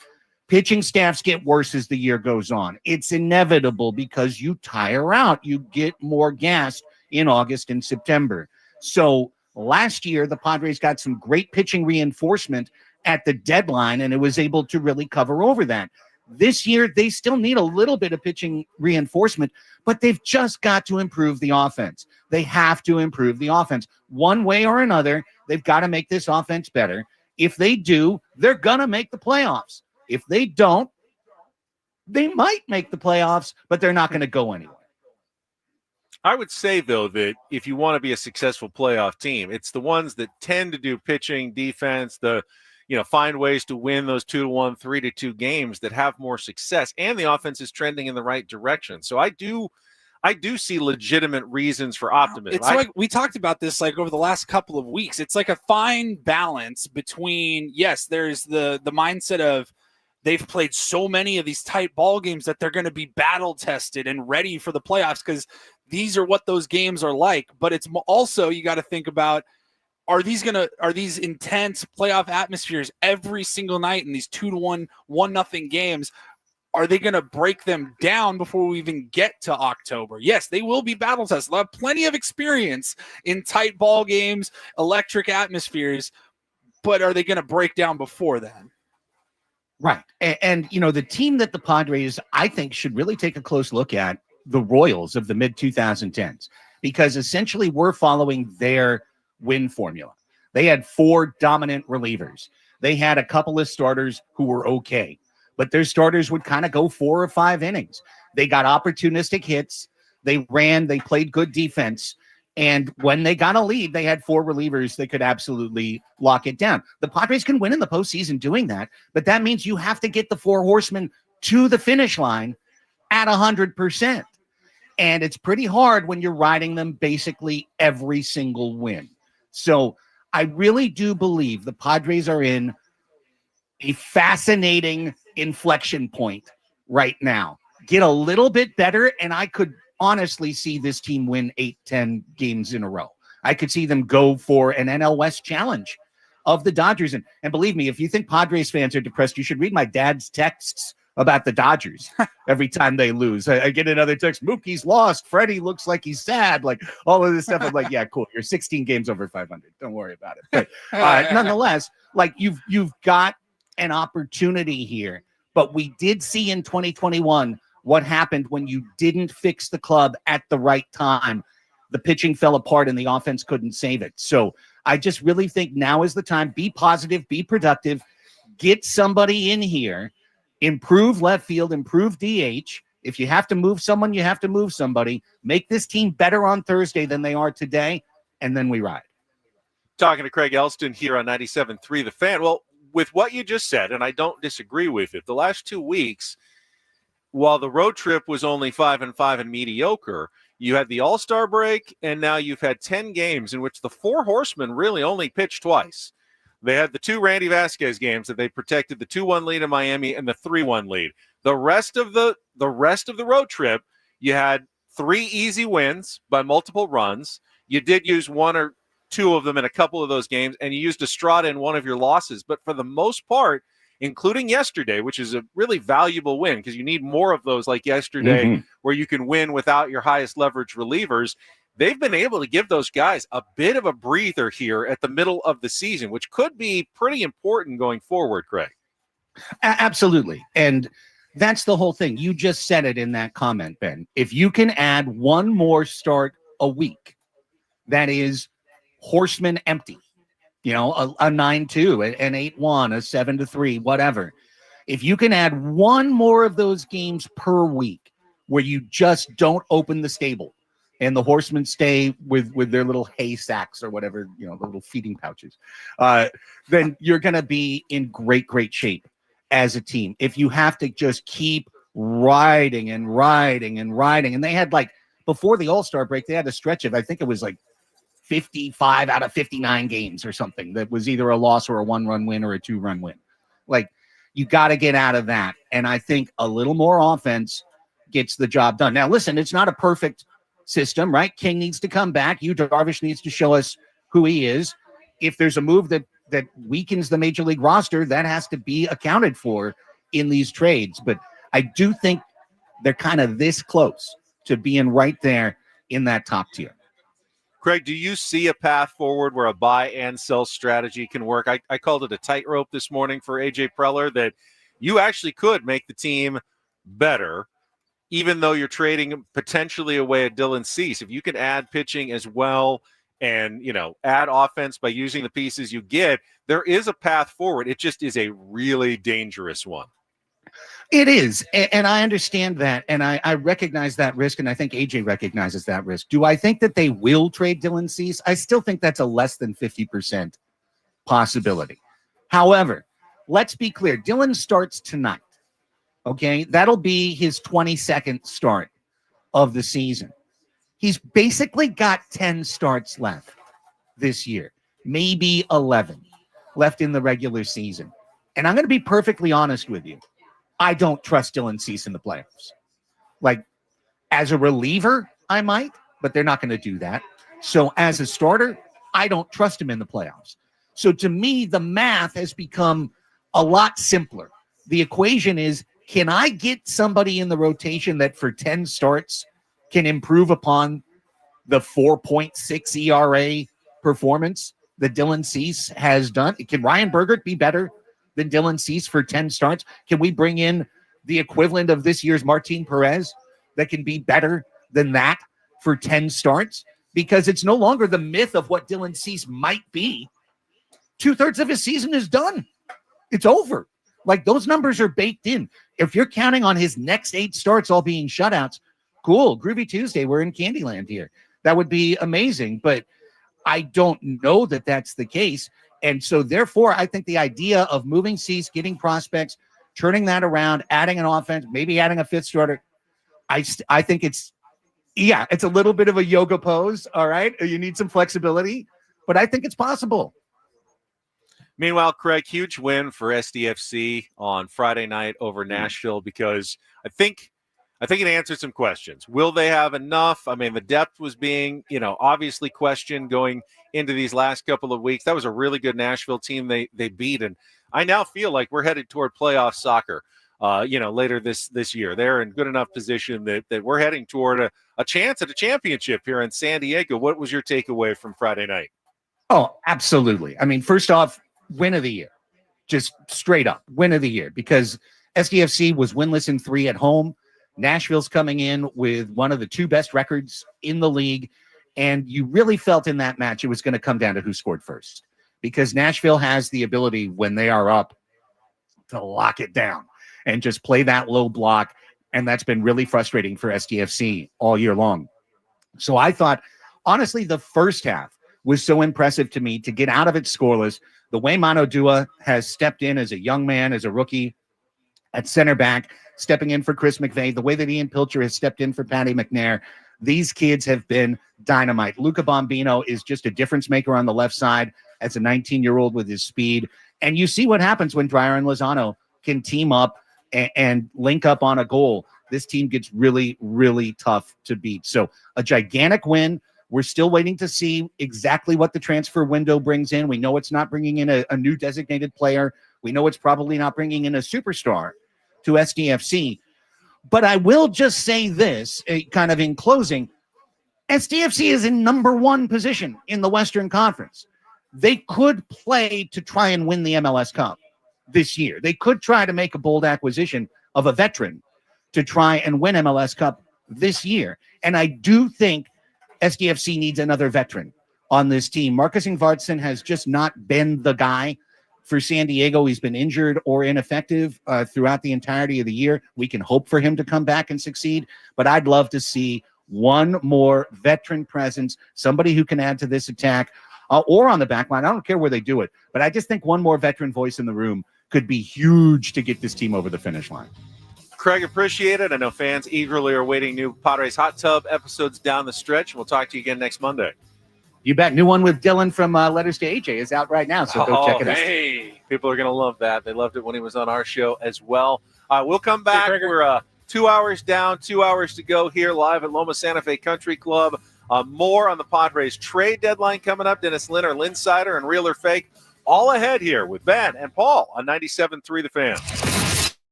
pitching staffs get worse as the year goes on. It's inevitable because you tire out. You get more gas in August and September. So last year, the Padres got some great pitching reinforcement at the deadline, and it was able to really cover over that. This year, they still need a little bit of pitching reinforcement, but they've just got to improve the offense. They have to improve the offense. One way or another, they've got to make this offense better. If they do, they're going to make the playoffs. If they don't, they might make the playoffs, but they're not going to go anywhere. I would say, though, that if you want to be a successful playoff team, it's the ones that tend to do pitching, defense, find ways to win those 2-1, 3-2 games that have more success, and the offense is trending in the right direction. So I do see legitimate reasons for optimism. It's like we talked about this like over the last couple of weeks. It's like a fine balance between, yes, there's the mindset of they've played so many of these tight ball games that they're going to be battle tested and ready for the playoffs because these are what those games are like. But it's also, you got to think about, are these intense playoff atmospheres every single night in these 2-1, 1-0 games? Are they going to break them down before we even get to October? Yes, they will be battle tested. They'll have plenty of experience in tight ball games, electric atmospheres, but are they going to break down before then? Right. And the team that the Padres, I think, should really take a close look at, the Royals of the mid-2010s, because essentially we're following their win formula. They had 4 dominant relievers. They had a couple of starters who were okay, but their starters would kind of go 4 or 5 innings. They got opportunistic hits. They ran. They played good defense. And when they got a lead, they had 4 relievers that could absolutely lock it down. The Padres can win in the postseason doing that, but that means you have to get the 4 horsemen to the finish line at 100%. And it's pretty hard when you're riding them basically every single win. So I really do believe the Padres are in a fascinating inflection point right now. Get a little bit better, and I could honestly see this team win 8-10 games in a row. I could see them go for an NL West challenge of the Dodgers. And believe me, if you think Padres fans are depressed, you should read my dad's texts about the Dodgers every time they lose. I get another text, Mookie's lost. Freddie looks like he's sad. Like all of this stuff. I'm like, yeah, cool. You're 16 games over 500. Don't worry about it. But nonetheless, like you've got an opportunity here. But we did see in 2021 what happened when you didn't fix the club at the right time. The pitching fell apart and the offense couldn't save it. So I just really think now is the time. Be positive, be productive, get somebody in here, improve left field, improve DH. If you have to move someone, you have to move somebody. Make this team better on Thursday than they are today, and then we ride. Talking to Craig Elsten here on 97.3 The Fan. Well, with what you just said, and I don't disagree with it, the last 2 weeks, while the road trip was only 5-5 and mediocre, you had the All-Star break, and now you've had 10 games in which the four horsemen really only pitched twice. They had the 2 Randy Vasquez games that they protected, the 2-1 lead in Miami and the 3-1 lead. The rest of the road trip, you had 3 easy wins by multiple runs. You did use 1 or 2 of them in a couple of those games, and you used Estrada in one of your losses. But for the most part, including yesterday, which is a really valuable win because you need more of those like yesterday where you can win without your highest leverage relievers. They've been able to give those guys a bit of a breather here at the middle of the season, which could be pretty important going forward, Craig. Absolutely. And that's the whole thing. You just said it in that comment, Ben. If you can add 1 more start a week, that is horseman empty. You know, a 9-2, an 8-1, a 7-3, whatever. If you can add 1 more of those games per week where you just don't open the stable and the horsemen stay with their little hay sacks or whatever, you know, the little feeding pouches, then you're going to be in great, great shape as a team. If you have to just keep riding and riding and riding. And they had like, before the All-Star break, they had a stretch of, I think it was like 55 out of 59 games or something that was either a loss or a 1-run win or a 2-run win. Like, you got to get out of that. And I think a little more offense gets the job done. Now, listen, it's not a perfect system, right? King needs to come back. Yu Darvish needs to show us who he is. If there's a move that weakens the major league roster, that has to be accounted for in these trades. But I do think they're kind of this close to being right there in that top tier. Craig, do you see a path forward where a buy and sell strategy can work? I called it a tightrope this morning for AJ Preller, that you actually could make the team better, even though you're trading potentially away at Dylan Cease. If you can add pitching as well and, you know, add offense by using the pieces you get, there is a path forward. It just is a really dangerous one. It is, and I understand that, and I recognize that risk, and I think AJ recognizes that risk. Do I think that they will trade Dylan Cease? I still think that's a less than 50% possibility. However, let's be clear. Dylan starts tonight, okay? That'll be his 22nd start of the season. He's basically got 10 starts left this year, maybe 11 left in the regular season. And I'm going to be perfectly honest with you. I don't trust Dylan Cease in the playoffs. Like, as a reliever, I might, but they're not going to do that. So as a starter, I don't trust him in the playoffs. So to me, the math has become a lot simpler. The equation is, can I get somebody in the rotation that for 10 starts can improve upon the 4.6 ERA performance that Dylan Cease has done? Can Ryan Bergert be better than Dylan Cease for 10 starts? Can we bring in the equivalent of this year's Martin Perez that can be better than that for 10 starts? Because it's no longer the myth of what Dylan Cease might be. 2/3 of his season is done. It's over. Like, those numbers are baked in. If you're counting on his next 8 starts all being shutouts, cool. Groovy Tuesday. We're in Candyland here. That would be amazing. But I don't know that that's the case. And so, therefore, I think the idea of moving Cease, getting prospects, turning that around, adding an offense, maybe adding a 5th starter, I think it's a little bit of a yoga pose, all right? You need some flexibility, but I think it's possible. Meanwhile, Craig, huge win for SDFC on Friday night over Nashville because I think it answered some questions. Will they have enough? I mean, the depth was being, obviously questioned going into these last couple of weeks. That was a really good Nashville team they beat, and I now feel like we're headed toward playoff soccer. Later this year, they're in good enough position that we're heading toward a chance at a championship here in San Diego. What was your takeaway from Friday night? Oh, absolutely. I mean, first off, win of the year, just straight up win of the year, because SDFC was winless in 3 at home. Nashville's coming in with one of the 2 best records in the league. And you really felt in that match it was going to come down to who scored first, because Nashville has the ability when they are up to lock it down and just play that low block. And that's been really frustrating for SDFC all year long. So I thought, honestly, the first half was so impressive to me to get out of it scoreless. The way Mano Dua has stepped in as a young man, as a rookie at center back, stepping in for Chris McVeigh, the way that Ian Pilcher has stepped in for Patty McNair, these kids have been dynamite. Luca Bombino is just a difference maker on the left side as a 19-year-old with his speed. And you see what happens when Dreyer and Lozano can team up and link up on a goal. This team gets really, really tough to beat. So a gigantic win. We're still waiting to see exactly what the transfer window brings in. We know it's not bringing in a new designated player. We know it's probably not bringing in a superstar to SDFC. But I will just say this, kind of in closing, SDFC is in number 1 position in the Western Conference. They could play to try and win the MLS Cup this year. They could try to make a bold acquisition of a veteran to try and win MLS Cup this year. And I do think SDFC needs another veteran on this team. Marcus Ingvardsson has just not been the guy for San Diego. He's been injured or ineffective throughout the entirety of the year. We can hope for him to come back and succeed, but I'd love to see one more veteran presence, somebody who can add to this attack or on the back line. I don't care where they do it, but I just think one more veteran voice in the room could be huge to get this team over the finish line. Craig, appreciate it. I know fans eagerly are waiting new Padres Hot Tub episodes down the stretch. We'll talk to you again next Monday. You bet. New one with Dylan from Letters to AJ is out right now, so go check it out. Hey, people are going to love that. They loved it when he was on our show as well. We'll come back. We're 2 hours down, 2 hours to go here live at Loma Santa Fe Country Club. More on the Padres trade deadline coming up. Dennis Lynn or Linsider and Real or Fake all ahead here with Ben and Paul on 97.3 The Fan.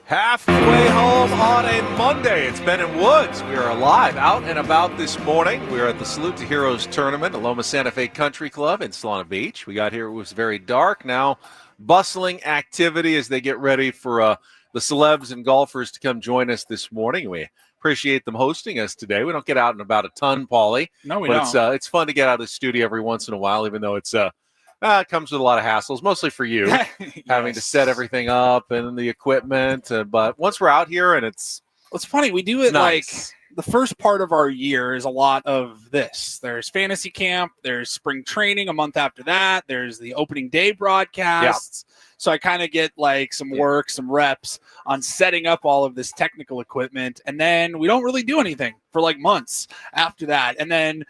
Halfway home on a Monday. It's Ben and Woods. We are alive, out and about this morning. We are at the Salute to Heroes tournament at Loma Santa Fe Country Club in Solana Beach. We got here, it was very dark. Now, bustling activity as they get ready for the celebs and golfers to come join us this morning. We appreciate them hosting us today. We don't get out and about a ton, Paulie. No, we don't. It's fun to get out of the studio every once in a while, even though it comes with a lot of hassles, mostly for you, having to set everything up and the equipment. But once we're out here and it's funny, we do it nice. Like the first part of our year is a lot of this. There's fantasy camp, there's spring training a month after that, there's the opening day broadcasts. Yeah. So I kind of get like some work, some reps on setting up all of this technical equipment. And then we don't really do anything for like months after that. And then,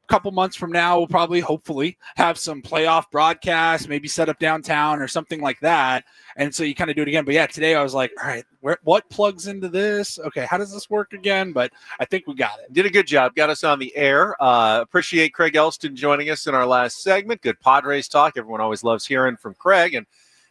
couple months from now, we'll probably, hopefully, have some playoff broadcasts, maybe set up downtown or something like that. And so you kind of do it again. But yeah, today I was like, all right, what plugs into this? Okay, how does this work again? But I think we got it. Did a good job. Got us on the air. Appreciate Craig Elsten joining us in our last segment. Good Padres talk. Everyone always loves hearing from Craig. And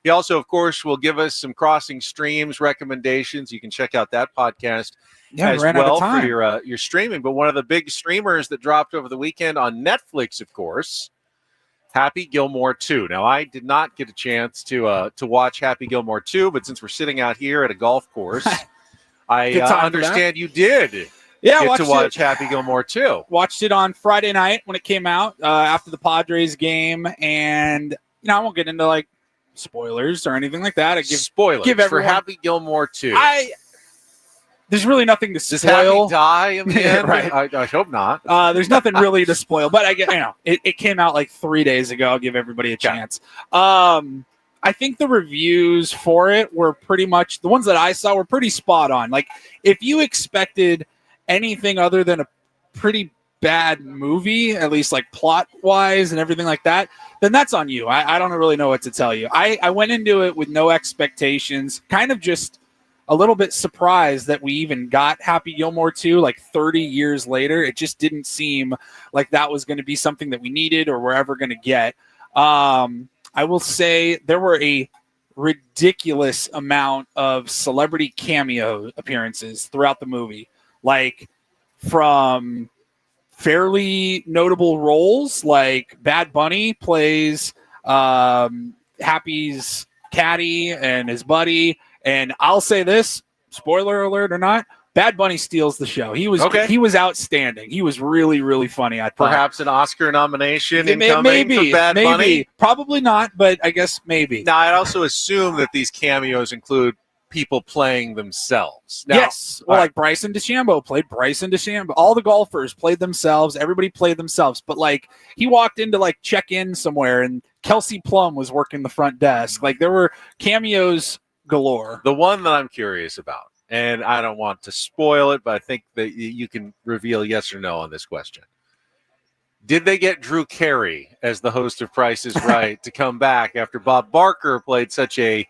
he also, of course, will give us some crossing streams recommendations. You can check out that podcast as well for your streaming. But one of the big streamers that dropped over the weekend on Netflix, of course, Happy Gilmore 2. Now, I did not get a chance to watch Happy Gilmore 2, but since we're sitting out here at a golf course, I understand you did get to watch Happy Gilmore 2. Watched it on Friday night when it came out after the Padres game. And, I won't get into, like, spoilers or anything like that. Spoilers for Happy Gilmore 2. There's really nothing to spoil. Does Happy die in the end? Right. I hope not. There's nothing really to spoil, but I get, it came out like 3 days ago. I'll give everybody a chance. I think the reviews for it were pretty much, the ones that I saw were pretty spot on. Like, if you expected anything other than a pretty bad movie, at least like plot wise and everything like that, then that's on you. I don't really know what to tell you. I went into it with no expectations, kind of just a little bit surprised that we even got Happy Gilmore 2 like 30 years later. It just didn't seem like that was going to be something that we needed or we're ever going to get. I will say there were a ridiculous amount of celebrity cameo appearances throughout the movie, like from fairly notable roles, like Bad Bunny plays Happy's caddy and his buddy. And I'll say this, spoiler alert or not, Bad Bunny steals the show. He was outstanding. He was really, really funny. I thought. Perhaps an Oscar nomination incoming for Bad Bunny? Probably not, but I guess maybe. Now, I'd also assume that these cameos include people playing themselves. Now, yes. Well, like Bryson DeChambeau played Bryson DeChambeau. All the golfers played themselves. Everybody played themselves. But, like, he walked in to, like, check in somewhere, and Kelsey Plum was working the front desk. Like, there were cameos galore. The one that I'm curious about, and I don't want to spoil it, but I think that you can reveal yes or no on this question. Did they get Drew Carey as the host of Price is Right to come back after Bob Barker played such a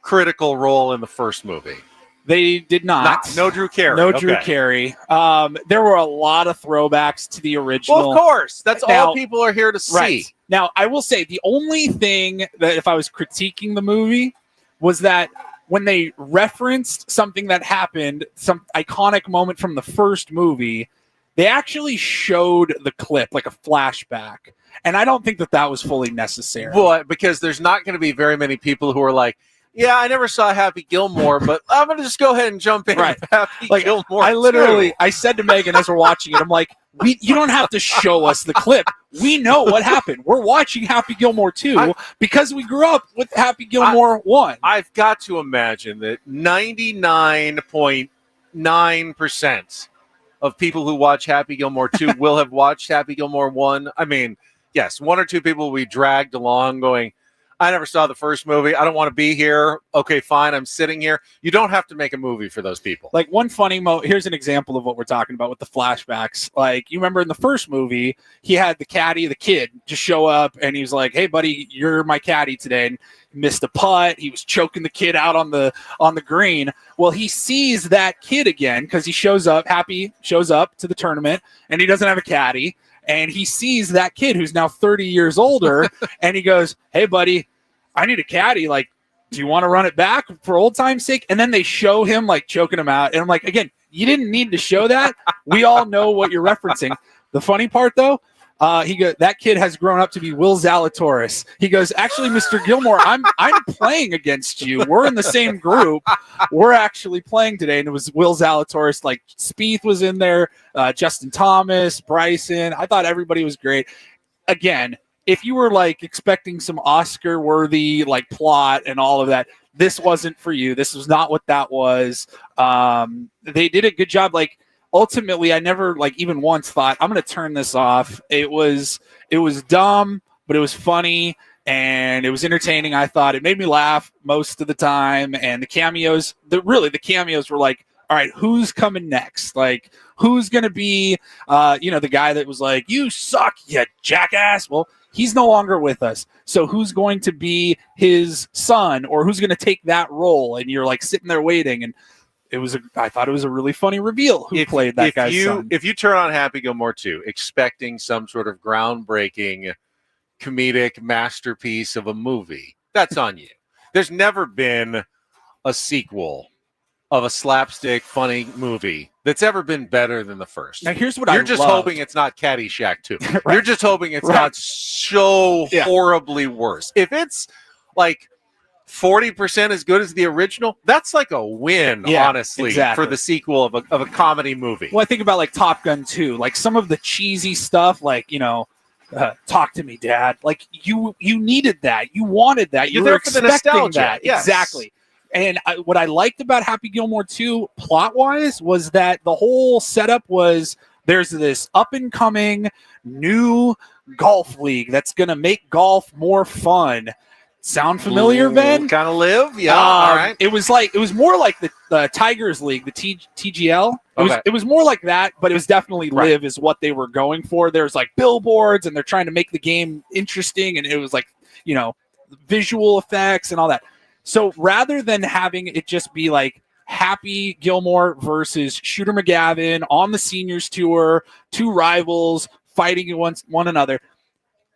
critical role in the first movie? They did not. No Drew Carey. No Drew Carey. There were a lot of throwbacks to the original. Well, of course. That's all people are here to see. Right. Now, I will say the only thing that if I was critiquing the movie was that when they referenced something that happened, some iconic moment from the first movie, they actually showed the clip, like a flashback. And I don't think that was fully necessary. Well, because there's not going to be very many people who are like, yeah, I never saw Happy Gilmore, but I'm going to just go ahead and jump in with Happy Gilmore. I said to Megan as we're watching it, I'm like, you don't have to show us the clip. We know what happened. We're watching Happy Gilmore 2 because we grew up with Happy Gilmore 1. I've got to imagine that 99.9% of people who watch Happy Gilmore 2 will have watched Happy Gilmore 1. I mean, yes, one or two people will be dragged along going, I never saw the first movie. I don't want to be here. Okay, fine. I'm sitting here. You don't have to make a movie for those people. Like one funny here's an example of what we're talking about with the flashbacks. Like you remember in the first movie, he had the caddy, the kid, just show up and he was like, "Hey, buddy, you're my caddy today." And he missed a putt. He was choking the kid out on the green. Well, he sees that kid again because he shows up. Happy shows up to the tournament and he doesn't have a caddy. And he sees that kid who's now 30 years older, and he goes, "Hey, buddy, I need a caddy. Like, do you want to run it back for old time's sake? And then they show him like choking him out. And I'm like, again, you didn't need to show that. We all know what you're referencing. The funny part, though, that kid has grown up to be Will Zalatoris. He goes, actually, Mr. Gilmore, I'm playing against you. We're in the same group. We're actually playing today. And it was Will Zalatoris. Like Spieth was in there, Justin Thomas, Bryson. I thought everybody was great. Again, if you were like expecting some Oscar-worthy like plot and all of that, this wasn't for you. This was not what that was. They did a good job. Like ultimately, I never like even once thought I'm going to turn this off. It was dumb, but it was funny and it was entertaining. I thought it made me laugh most of the time. And the cameos, the cameos were like, all right, who's coming next? Like, who's going to be, the guy that was like, you suck, you jackass. Well, he's no longer with us. So who's going to be his son or who's going to take that role? And you're like sitting there waiting. And I thought it was a really funny reveal who played that guy's son. If you turn on Happy Gilmore 2 expecting some sort of groundbreaking comedic masterpiece of a movie, that's on you. There's never been a sequel of a slapstick funny movie that's ever been better than the first. Now here's what you're just hoping it's not Caddyshack 2. Right. You're just hoping it's not so horribly worse. If it's like 40% as good as the original, that's like a win, honestly, for the sequel of a comedy movie. Well, I think about like Top Gun 2, like some of the cheesy stuff, like, talk to me, Dad. Like you needed that. You wanted that. You're were there for the nostalgia. That. Yes. Exactly. And what I liked about Happy Gilmore 2 plot-wise was that the whole setup was there's this up-and-coming new golf league that's going to make golf more fun. Sound familiar, Ben? Kind of live? Yeah, all right. It was more like the Tigers League, the TGL. It was more like that, but it was definitely live is what they were going for. There's like billboards, and they're trying to make the game interesting, and it was like, visual effects and all that. So rather than having it just be like Happy Gilmore versus Shooter McGavin on the seniors tour, two rivals fighting against one another,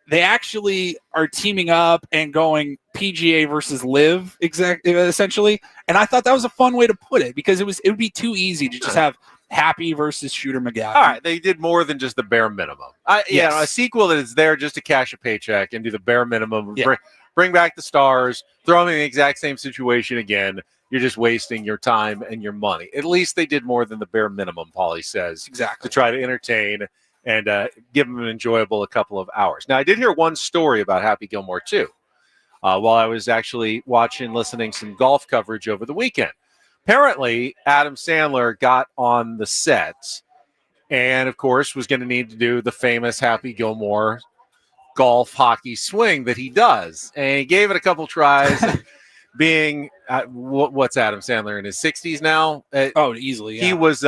they actually are teaming up and going PGA versus live essentially. And I thought that was a fun way to put it because it would be too easy to just have Happy versus Shooter McGavin. All right, they did more than just the bare minimum. A sequel that is there just to cash a paycheck and do the bare minimum. Yeah. Bring back the stars, throw them in the exact same situation again. You're just wasting your time and your money. At least they did more than the bare minimum, Paulie says, exactly, to try to entertain and give them an enjoyable couple of hours. Now, I did hear one story about Happy Gilmore 2 while I was actually listening some golf coverage over the weekend. Apparently, Adam Sandler got on the set and, of course, was going to need to do the famous Happy Gilmore golf hockey swing that he does. And he gave it a couple tries. Being, what's Adam Sandler in his 60s now? Easily, yeah. He was,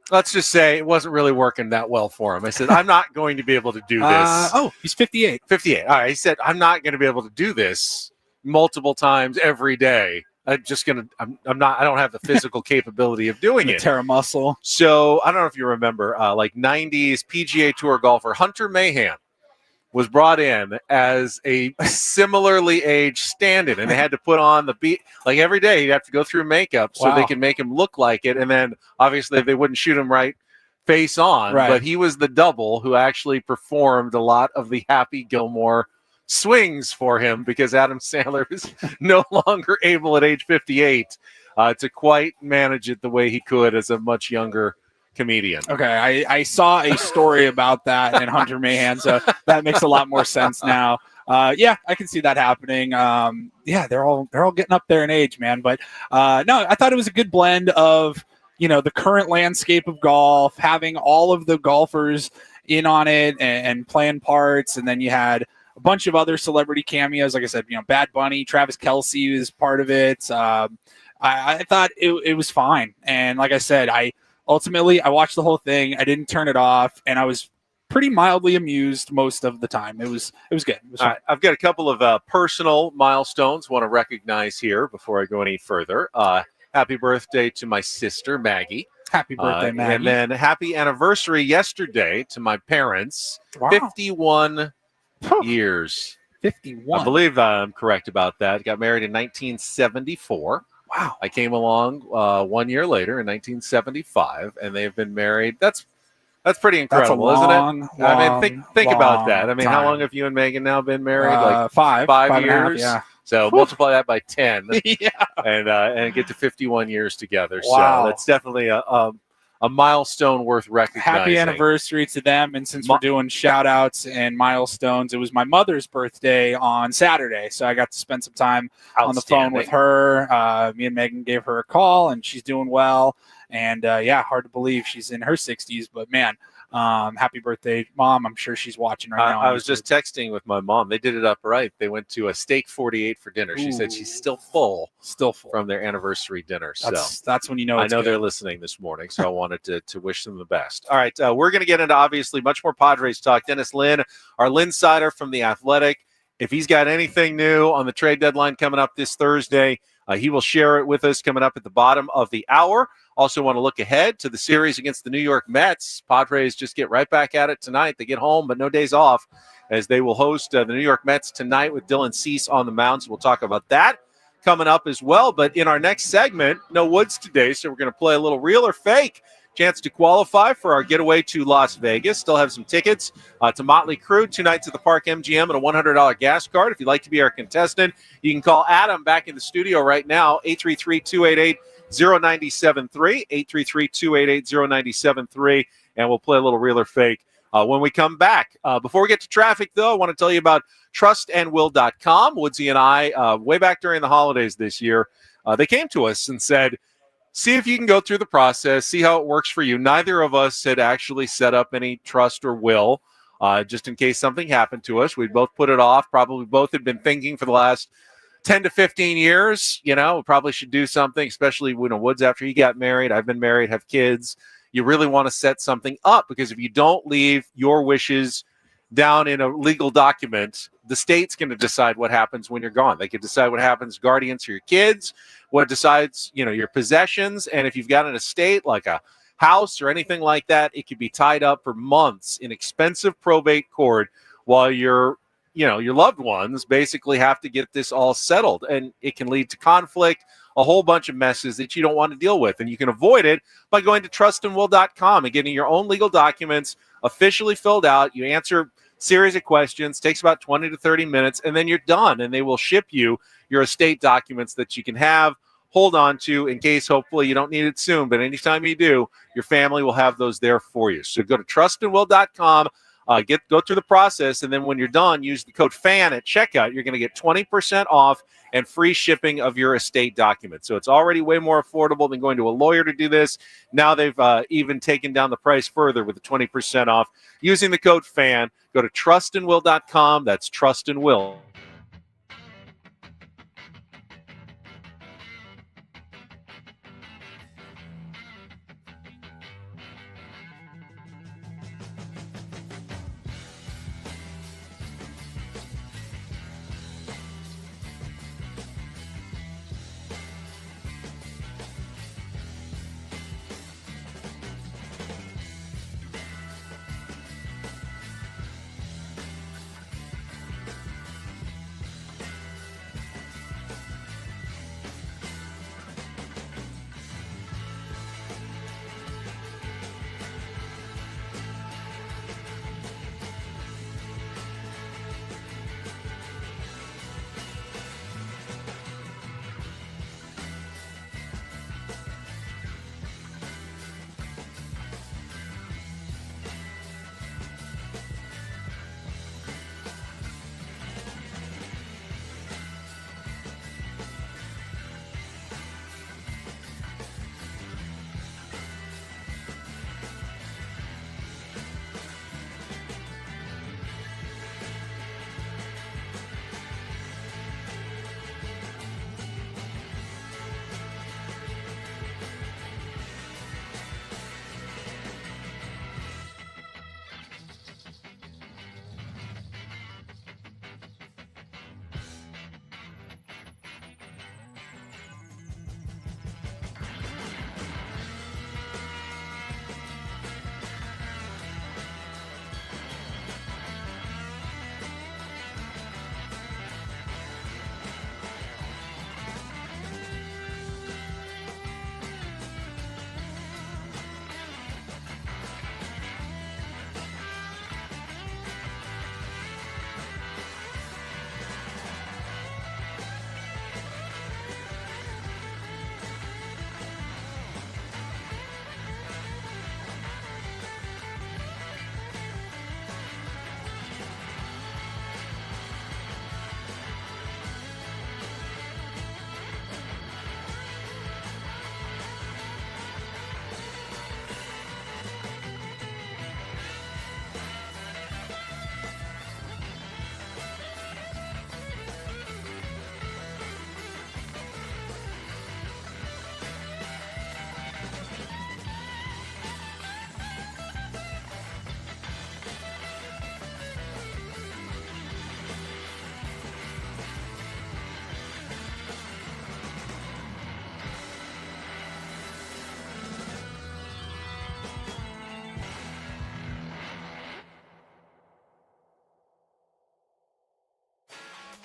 let's just say it wasn't really working that well for him. I said, I'm not going to be able to do this. He's 58. 58. All right. He said, I'm not going to be able to do this multiple times every day. I don't have the physical capability of doing it. Tear a muscle. So I don't know if you remember, like 90s PGA Tour golfer Hunter Mahan was brought in as a similarly aged stand-in, and they had to put on the beat. Like every day, he'd have to go through makeup so they could make him look like it. And then obviously they wouldn't shoot him right face on, but he was the double who actually performed a lot of the Happy Gilmore swings for him because Adam Sandler is no longer able at age 58 to quite manage it the way he could as a much younger comedian. Okay, I saw a story about that in Hunter Mahan, so that makes a lot more sense now. I can see that happening. They're all getting up there in age, man. But no, I thought it was a good blend of the current landscape of golf, having all of the golfers in on it and playing parts, and then you had a bunch of other celebrity cameos. Like I said, Bad Bunny, Travis Kelce was part of it. I thought it was fine, and like I said, Ultimately, I watched the whole thing. I didn't turn it off, and I was pretty mildly amused most of the time. It was good. It was All right, I've got a couple of personal milestones I want to recognize here before I go any further. Happy birthday to my sister, Maggie. Happy birthday, Maggie. And then happy anniversary yesterday to my parents. Wow. 51 years. 51. I believe I'm correct about that. Got married in 1974. Wow. I came along 1 year later in 1975, and they've been married. That's pretty incredible, isn't it? I mean, think about that. I mean, how long have you and Megan now been married? Like five years. And a half, yeah. So multiply that by 10, yeah, and get to 51 years together. Wow. So that's definitely a milestone worth recognizing. Happy anniversary to them. And since we're doing shout outs and milestones, it was my mother's birthday on Saturday. So I got to spend some time on the phone with her. Me and Megan gave her a call, and she's doing well. And hard to believe she's in her 60s. But man, happy birthday, Mom. I'm sure she's watching right now. I was just texting with my mom. They did it up right. They went to a steak 48 for dinner. She said she's still full from their anniversary dinner. That's when you know. I know they're listening this morning, so I wanted to wish them the best. All right, we're going to get into obviously much more Padres talk. Dennis Lin, our Linsider from The Athletic. If he's got anything new on the trade deadline coming up this Thursday, he will share it with us coming up at the bottom of the hour. Also want to look ahead to the series against the New York Mets. Padres just get right back at it tonight. They get home, but no days off, as they will host the New York Mets tonight with Dylan Cease on the mound. So we'll talk about that coming up as well. But in our next segment, no Woods today, so we're going to play a little real or fake. Chance to qualify for our getaway to Las Vegas. Still have some tickets to Motley Crue, 2 nights at the Park MGM, and a $100 gas card. If you'd like to be our contestant, you can call Adam back in the studio right now, 833-288-0973, 833-288-0973, and we'll play a little real or fake when we come back. Before we get to traffic, though, I want to tell you about trustandwill.com. Woodsy and I, way back during the holidays this year, they came to us and said, see if you can go through the process, see how it works for you. Neither of us had actually set up any trust or will, just in case something happened to us. We'd both put it off. Probably both had been thinking for the last 10 to 15 years, we probably should do something, especially Woods after he got married. I've been married, have kids. You really want to set something up, because if you don't leave your wishes down in a legal document, the state's going to decide what happens when you're gone. They could decide what happens, guardians for your kids, what decides, your possessions. And if you've got an estate like a house or anything like that, it could be tied up for months in expensive probate court while your loved ones basically have to get this all settled. And it can lead to conflict, a whole bunch of messes that you don't want to deal with. And you can avoid it by going to trustandwill.com and getting your own legal documents officially filled out. You answer series of questions, takes about 20 to 30 minutes, and then you're done. And they will ship you your estate documents that you can hold on to in case hopefully you don't need it soon. But anytime you do, your family will have those there for you. So go to trustandwill.com, go through the process, and then when you're done, use the code FAN at checkout. You're going to get 20% off and free shipping of your estate documents. So it's already way more affordable than going to a lawyer to do this. Now they've even taken down the price further with the 20% off using the code FAN. Go to trustandwill.com. That's Trust and Will.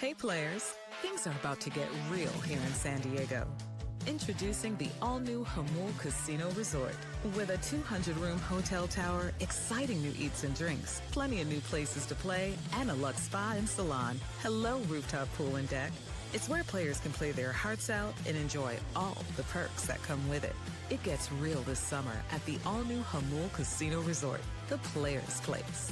Hey players, things are about to get real here in San Diego. Introducing the all-new Hamul Casino Resort. With a 200-room hotel tower, exciting new eats and drinks, plenty of new places to play, and a luxe spa and salon. Hello, rooftop pool and deck. It's where players can play their hearts out and enjoy all the perks that come with it. It gets real this summer at the all-new Hamul Casino Resort, the players' place.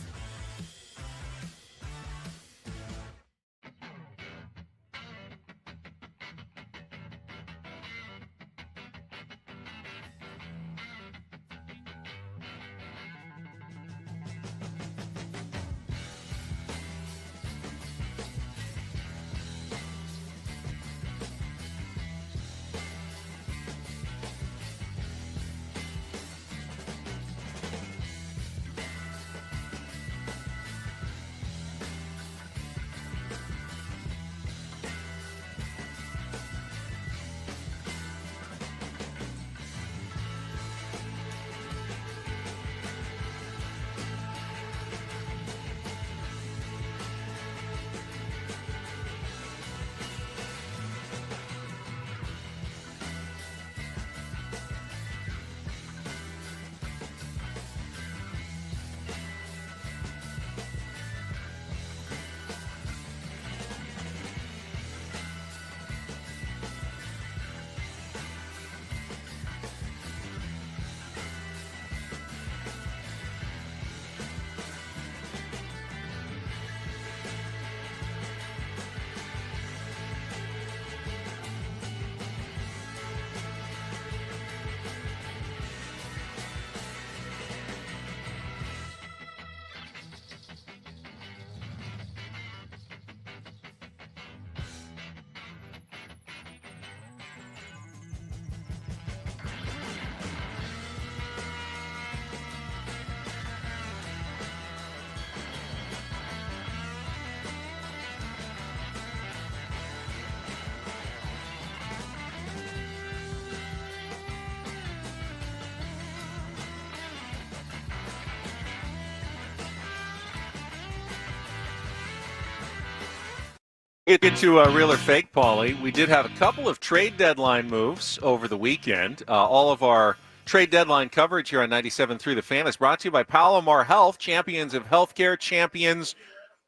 Get to real or fake, Paulie. We did have a couple of trade deadline moves over the weekend. All of our trade deadline coverage here on 97.3 The Fan is brought to you by Palomar Health, champions of healthcare, champions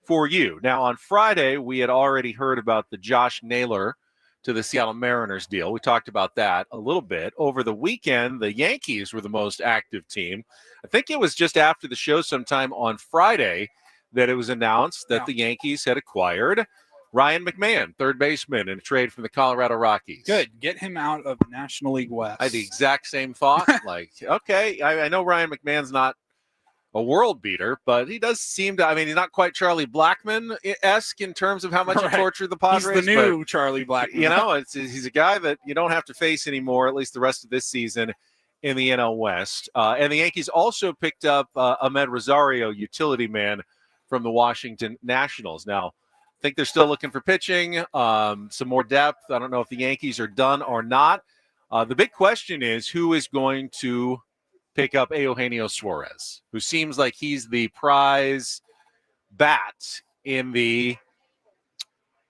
for you. Now, on Friday, we had already heard about the Josh Naylor to the Seattle Mariners deal. We talked about that a little bit. Over the weekend, the Yankees were the most active team. I think it was just after the show sometime on Friday that it was announced that the Yankees had acquired Ryan McMahon, third baseman, in a trade from the Colorado Rockies. Good. Get him out of National League West. I had the exact same thought. Okay, I know Ryan McMahon's not a world beater, but he does seem to, he's not quite Charlie Blackmon-esque in terms of how much he tortured the Padres. He's the new Charlie Blackmon. He's a guy that you don't have to face anymore, at least the rest of this season in the NL West. And the Yankees also picked up Ahmed Rosario, utility man from the Washington Nationals. Now, I think they're still looking for pitching, some more depth. I don't know if the Yankees are done or not. The big question is who is going to pick up Eugenio Suarez, who seems like he's the prize bat in the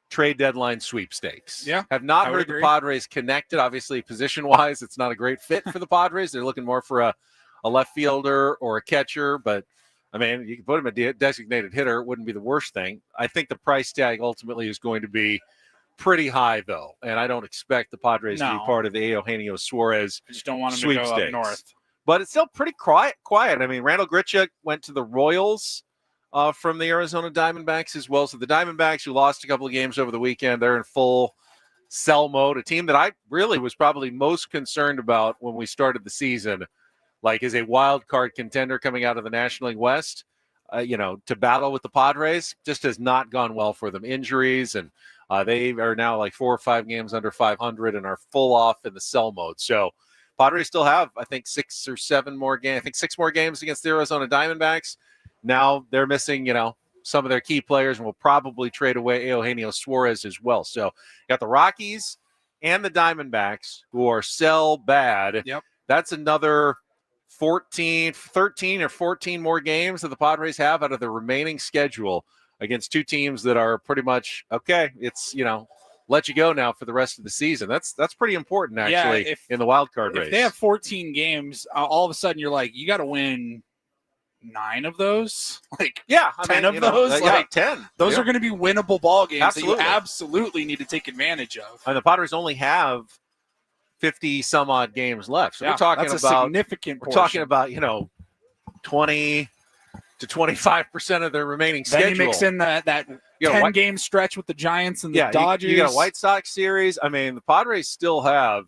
trade deadline sweepstakes. Yeah, have not heard the Padres connected. Obviously, position-wise, it's not a great fit for the Padres. They're looking more for a left fielder or a catcher, but you can put him a designated hitter. It wouldn't be the worst thing. I think the price tag ultimately is going to be pretty high, though, and I don't expect the Padres to be part of the Eugenio Suarez I just don't want him sweepstakes. to go up north. But it's still pretty quiet. Randall Grichuk went to the Royals from the Arizona Diamondbacks as well. So the Diamondbacks, who lost a couple of games over the weekend, they're in full sell mode. A team that I really was probably most concerned about when we started the season, is a wild card contender coming out of the National League West, to battle with the Padres, just has not gone well for them. Injuries, and they are now 4 or 5 games under 500 and are full off in the sell mode. So Padres still have, I think, 6 or 7 more games. I think 6 more games against the Arizona Diamondbacks. Now they're missing, some of their key players, and will probably trade away Eugenio Suarez as well. So you got the Rockies and the Diamondbacks, who are sell bad. Yep. That's another 13 or 14 more games that the Padres have out of the remaining schedule against two teams that are pretty much okay. It's let you go now for the rest of the season. That's pretty important actually in the wild card race. If they have 14 games, all of a sudden you're like, you got to win 9 of those, 10 of those, 10. Those are going to be winnable ball games Absolutely. that you absolutely need to take advantage of. And the Padres only have 50 some odd games left. So we're talking that's about a significant we're portion. talking about 20 to 25% of their remaining schedule. Then you mix in that 10-game stretch with the Giants and the Dodgers. You got a White Sox series. I mean, the Padres still have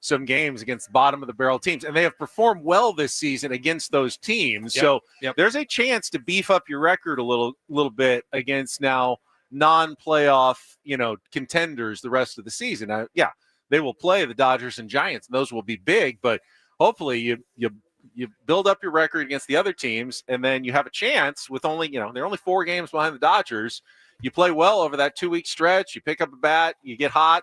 some games against bottom of the barrel teams, and they have performed well this season against those teams. So there's a chance to beef up your record a little bit against now non-playoff, contenders the rest of the season. Now, they will play the Dodgers and Giants, and those will be big, but hopefully you build up your record against the other teams, and then you have a chance with only, they're only 4 games behind the Dodgers. You play well over that 2-week stretch, you pick up a bat, you get hot.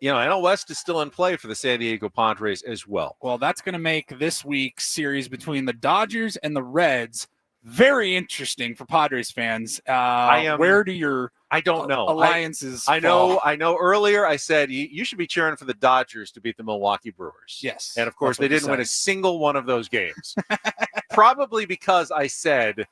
NL West is still in play for the San Diego Padres as well. Well, that's going to make this week's series between the Dodgers and the Reds very interesting for Padres fans. Where do your alliances I know earlier I said you should be cheering for the Dodgers to beat the Milwaukee Brewers. Yes. And of course they didn't win a single one of those games. Probably because I said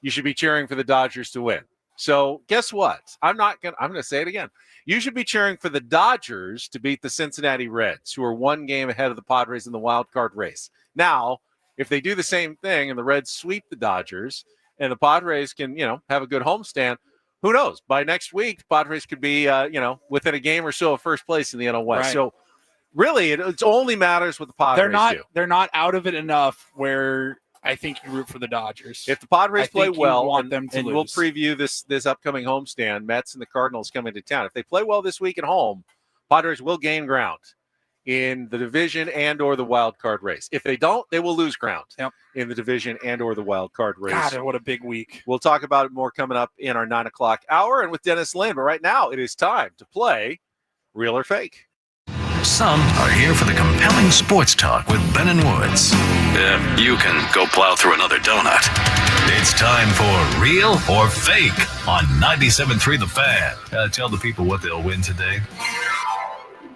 you should be cheering for the Dodgers to win. So guess what? I'm going to say it again. You should be cheering for the Dodgers to beat the Cincinnati Reds, who are 1 game ahead of the Padres in the wild card race. Now, if they do the same thing and the Reds sweep the Dodgers and the Padres can, have a good homestand, who knows? By next week, the Padres could be, within a game or so of first place in the NL West. Right. So really, it only matters what the Padres do. They're not out of it enough where I think you root for the Dodgers. If the Padres play well, and we'll preview this upcoming homestand, Mets and the Cardinals coming to town. If they play well this week at home, Padres will gain ground in the division and or the wild card race. If they don't, they will lose ground in the division and or the wild card race. God, what a big week. We'll talk about it more coming up in our 9 o'clock hour and with Dennis Lynn. But right now, it is time to play Real or Fake. Some are here for the compelling sports talk with Ben and Woods. You can go plow through another donut. It's time for Real or Fake on 97.3 The Fan. Tell the people what they'll win today.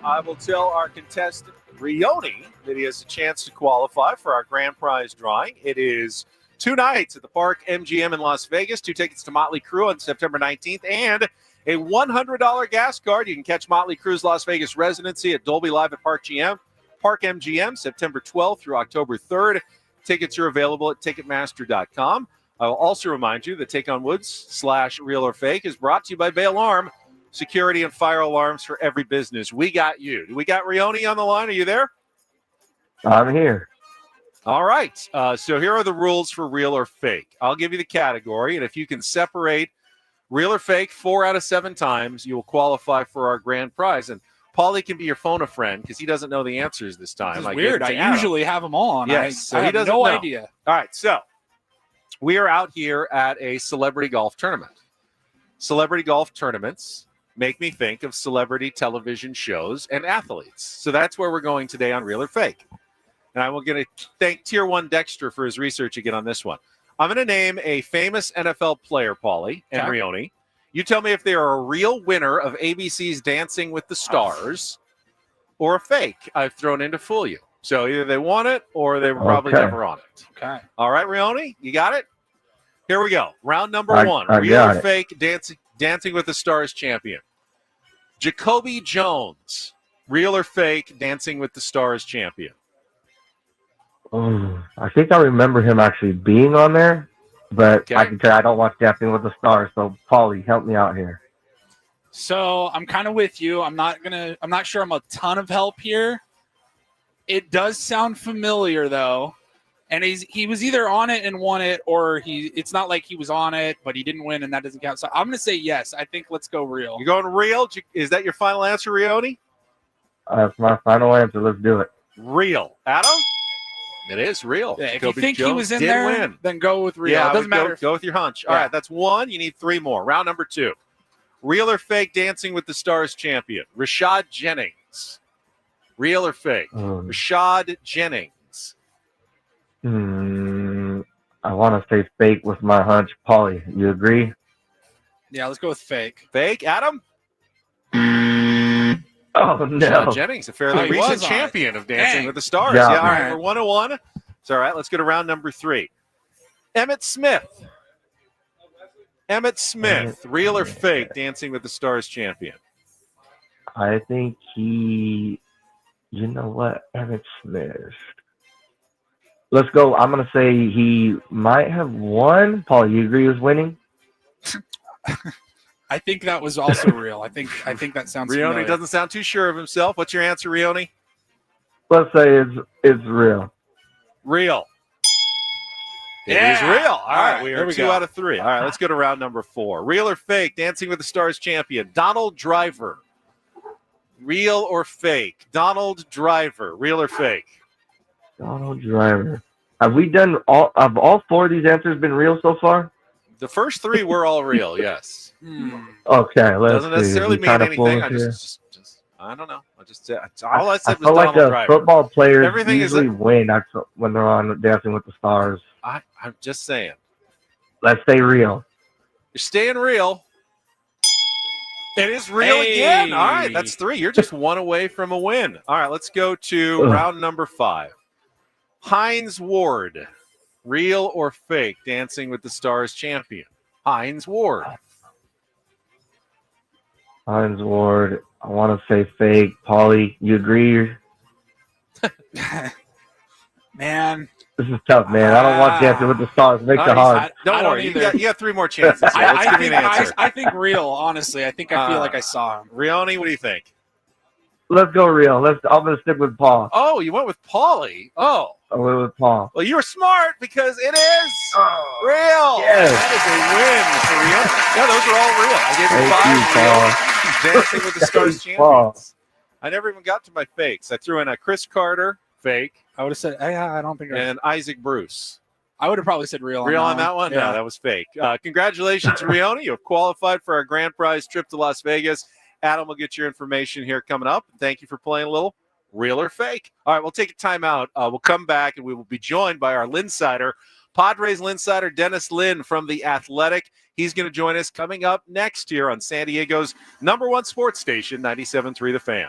I will tell our contestant, Rioni, that he has a chance to qualify for our grand prize drawing. It is 2 nights at the Park MGM in Las Vegas, 2 tickets to Motley Crue on September 19th, and a $100 gas card. You can catch Motley Crue's Las Vegas residency at Dolby Live at Park MGM, September 12th through October 3rd. Tickets are available at Ticketmaster.com. I will also remind you that Take on Woods / Real or Fake is brought to you by Bay Alarm, security and fire alarms for every business. We got you. Do we got Rioni on the line? Are you there? I'm here. All right. So here are the rules for Real or Fake. I'll give you the category, and if you can separate Real or Fake 4 out of 7 times, you will qualify for our grand prize. And Paulie can be your phone a friend because he doesn't know the answers this time. This is weird. I usually have them on. Yes, I have no idea. All right. So we are out here at a celebrity golf tournament. Celebrity golf tournaments make me think of celebrity television shows and athletes. So that's where we're going today on Real or Fake. And I'm going to thank Tier 1 Dexter for his research again on this one. I'm going to name a famous NFL player, Paulie and Rioni. You tell me if they are a real winner of ABC's Dancing with the Stars or a fake I've thrown in to fool you. So either they won it or they were probably never on it. Okay. All right, Rioni, you got it? Here we go. Round number 1. Real or Fake Dancing with the Stars champion. Jacoby Jones. Real or Fake Dancing with the Stars champion. I think I remember him actually being on there, but I can tell you I don't watch Dancing with the Stars. So, Paulie, help me out here. So I'm kind of with you. I'm not sure I'm a ton of help here. It does sound familiar though, and he was either on it and won it, or it's not like he was on it but he didn't win, and that doesn't count. So I'm gonna say yes. I think let's go Real. You're going Real? Is that your final answer, Rioni? That's my final answer. Let's do it. Real. Adam? It is Real. Yeah, if you think he was in there, then go with Real. Yeah, it doesn't matter. Go with your hunch. All right, that's 1. You need 3 more. Round number 2. Real or Fake Dancing with the Stars champion. Rashad Jennings. Real or Fake? Rashad Jennings. I want to say fake with my hunch. Paulie, you agree? Yeah, let's go with fake. Fake, Adam? Oh, no. Sean Jennings, a fairly recent champion of Dancing with the Stars. Yeah, all right, we're 1-1. It's all right. Let's go to round number 3. Emmett Smith. Emmett Smith, real or fake, Dancing with the Stars champion? I think you know what, Emmett Smith. Let's go. I'm going to say he might have won. Paul, you agree with winning? I think that was also real. I think that sounds Rione familiar. doesn't sound too sure of himself. What's your answer, Rione? Let's say it's real. Real. It is real. All right, we are 2 out of 3. All right, let's go to round number 4. Real or fake, Dancing with the Stars champion, Donald Driver. Real or fake? Donald Driver, real or fake? Donald Driver. Have we done all 4 of these answers been real so far? The first 3 were all real, yes. Okay, let's Doesn't necessarily mean anything. I just I don't know. All I said was feel like Donald the Driver. football players Everything usually win when they're on Dancing with the Stars. I'm just saying. Let's say real. You're staying real. It is real again. All right, that's 3. You're just 1 away from a win. All right, let's go to round number 5. Hines Ward, real or fake, Dancing with the Stars champion? Hines Ward. Hines Ward. I want to say fake. Paulie, you agree? Man. This is tough, man. I don't want Dancing with the Stars. It makes it hard. Don't worry. You got 3 more chances. Let's give me an answer. I think real, honestly. I think I feel like I saw him. Rione, what do you think? Let's go real. I'm going to stick with Paul. Oh, you went with Paulie. Oh. I went with Paul. Well, you were smart because it is real. Yes. That is a win for Rione. Yeah, those are all real. I gave you 5 real. Dancing with the Stars champions. I never even got to my fakes. I threw in a Chris Carter, fake. I would have said, I don't think. And Isaac Bruce. I would have probably said real. Real on that one? Yeah. No, that was fake. Congratulations, Rione. You have qualified for our grand prize trip to Las Vegas. Adam will get your information here coming up. Thank you for playing a little real or fake. All right, we'll take a timeout. We'll come back, and we will be joined by our Linsider, Padres Linsider, Dennis Lin from The Athletic. He's going to join us coming up next here on San Diego's #1 sports station, 97.3 The Fan.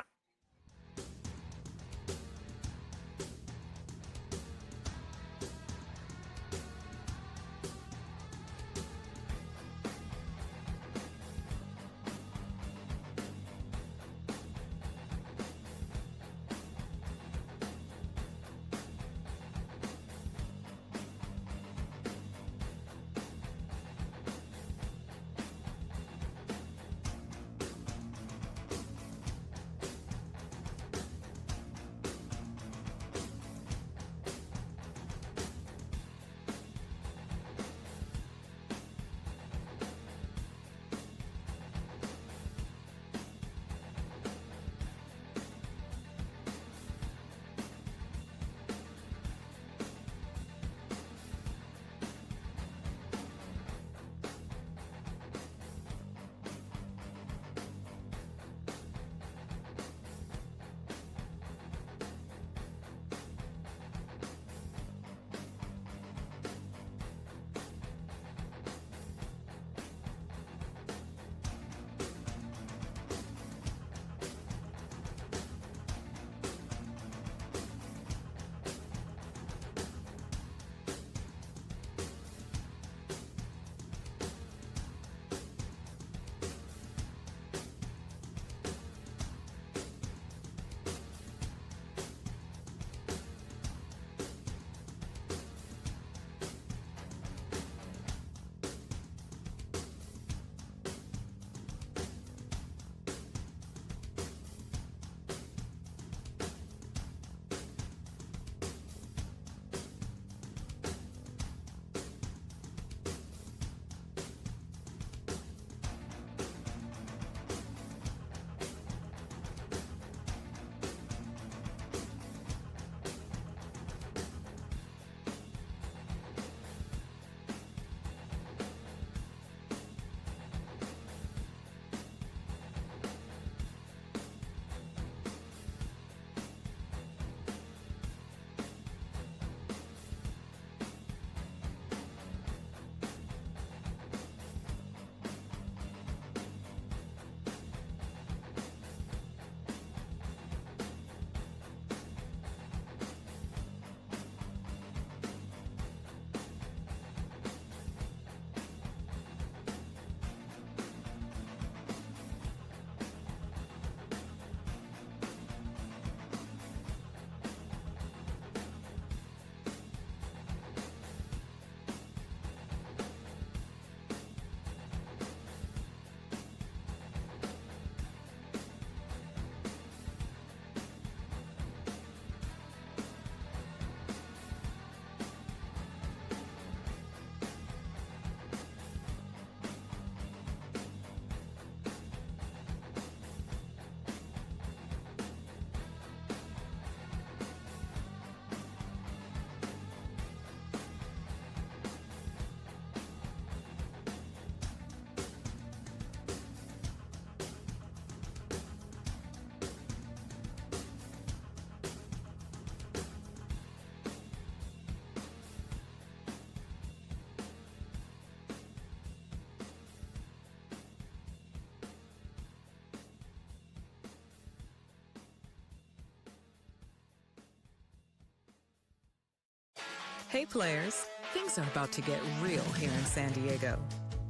Hey players, things are about to get real here in San Diego.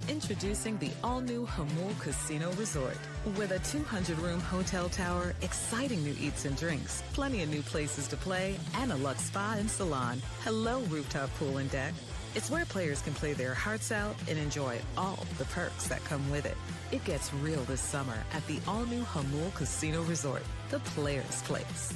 Introducing the all-new Hamul Casino Resort. With a 200-room hotel tower, exciting new eats and drinks, plenty of new places to play, and a luxe spa and salon. Hello, rooftop pool and deck. It's where players can play their hearts out and enjoy all the perks that come with it. It gets real this summer at the all-new Hamul Casino Resort, the players' place.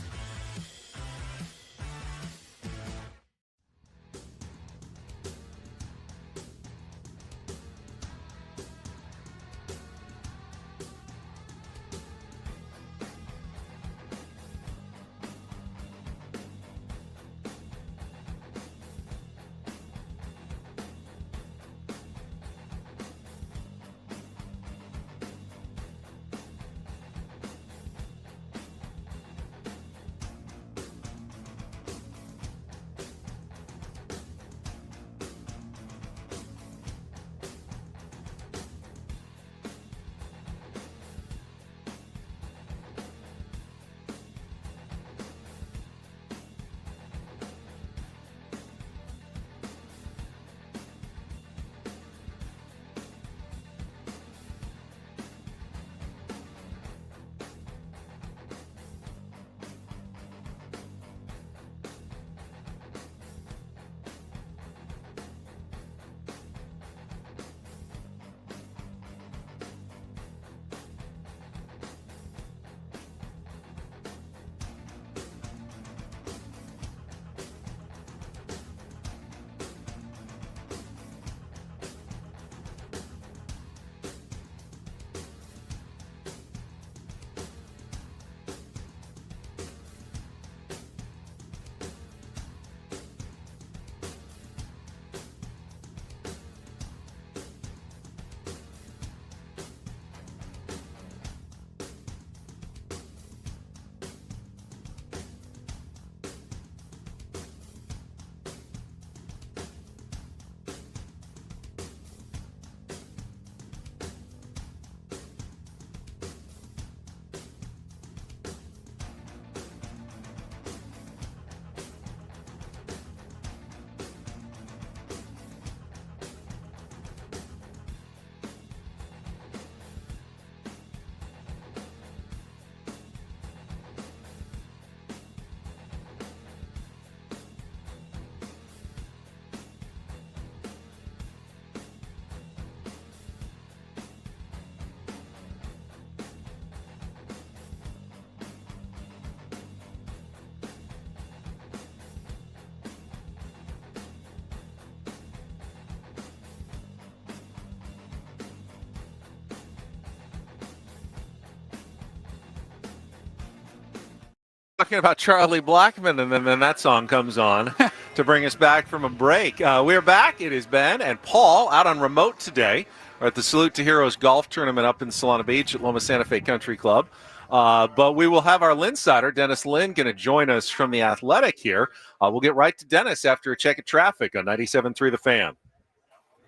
Talking about Charlie Blackmon, and then that song comes on to bring us back from a break. We're back. It is Ben and Paul out on remote today. We're at the Salute to Heroes golf tournament up in Solana Beach at Loma Santa Fe Country Club. But we will have our Linsider, Dennis Lynn, going to join us from the Athletic here. We'll get right to Dennis after a check of traffic on 97.3 The Fan.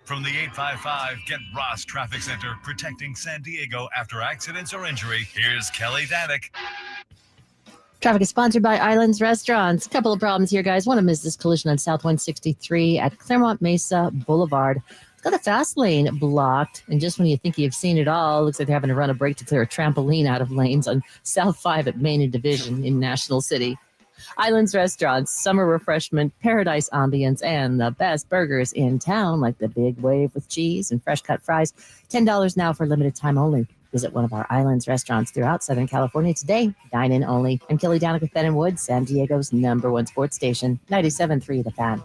From the 855 Get Ross Traffic Center, protecting San Diego after accidents or injury, here's Kelly Danick. Traffic is sponsored by Islands Restaurants. A couple of problems here, guys. One of them is this collision on South 163 at Claremont Mesa Boulevard. It's got a fast lane blocked, and just when you think you've seen it all, looks like they're having to run a break to clear a trampoline out of lanes on South 5 at Main and Division in National City. Islands Restaurants, summer refreshment, paradise ambience, and the best burgers in town, like the Big Wave with cheese and fresh cut fries. $10 now for limited time only. Visit one of our Islands restaurants throughout Southern California today. Dine in only. I'm Kelly Danick with Ben and Wood, San Diego's #1 sports station, 97.3 The Fan.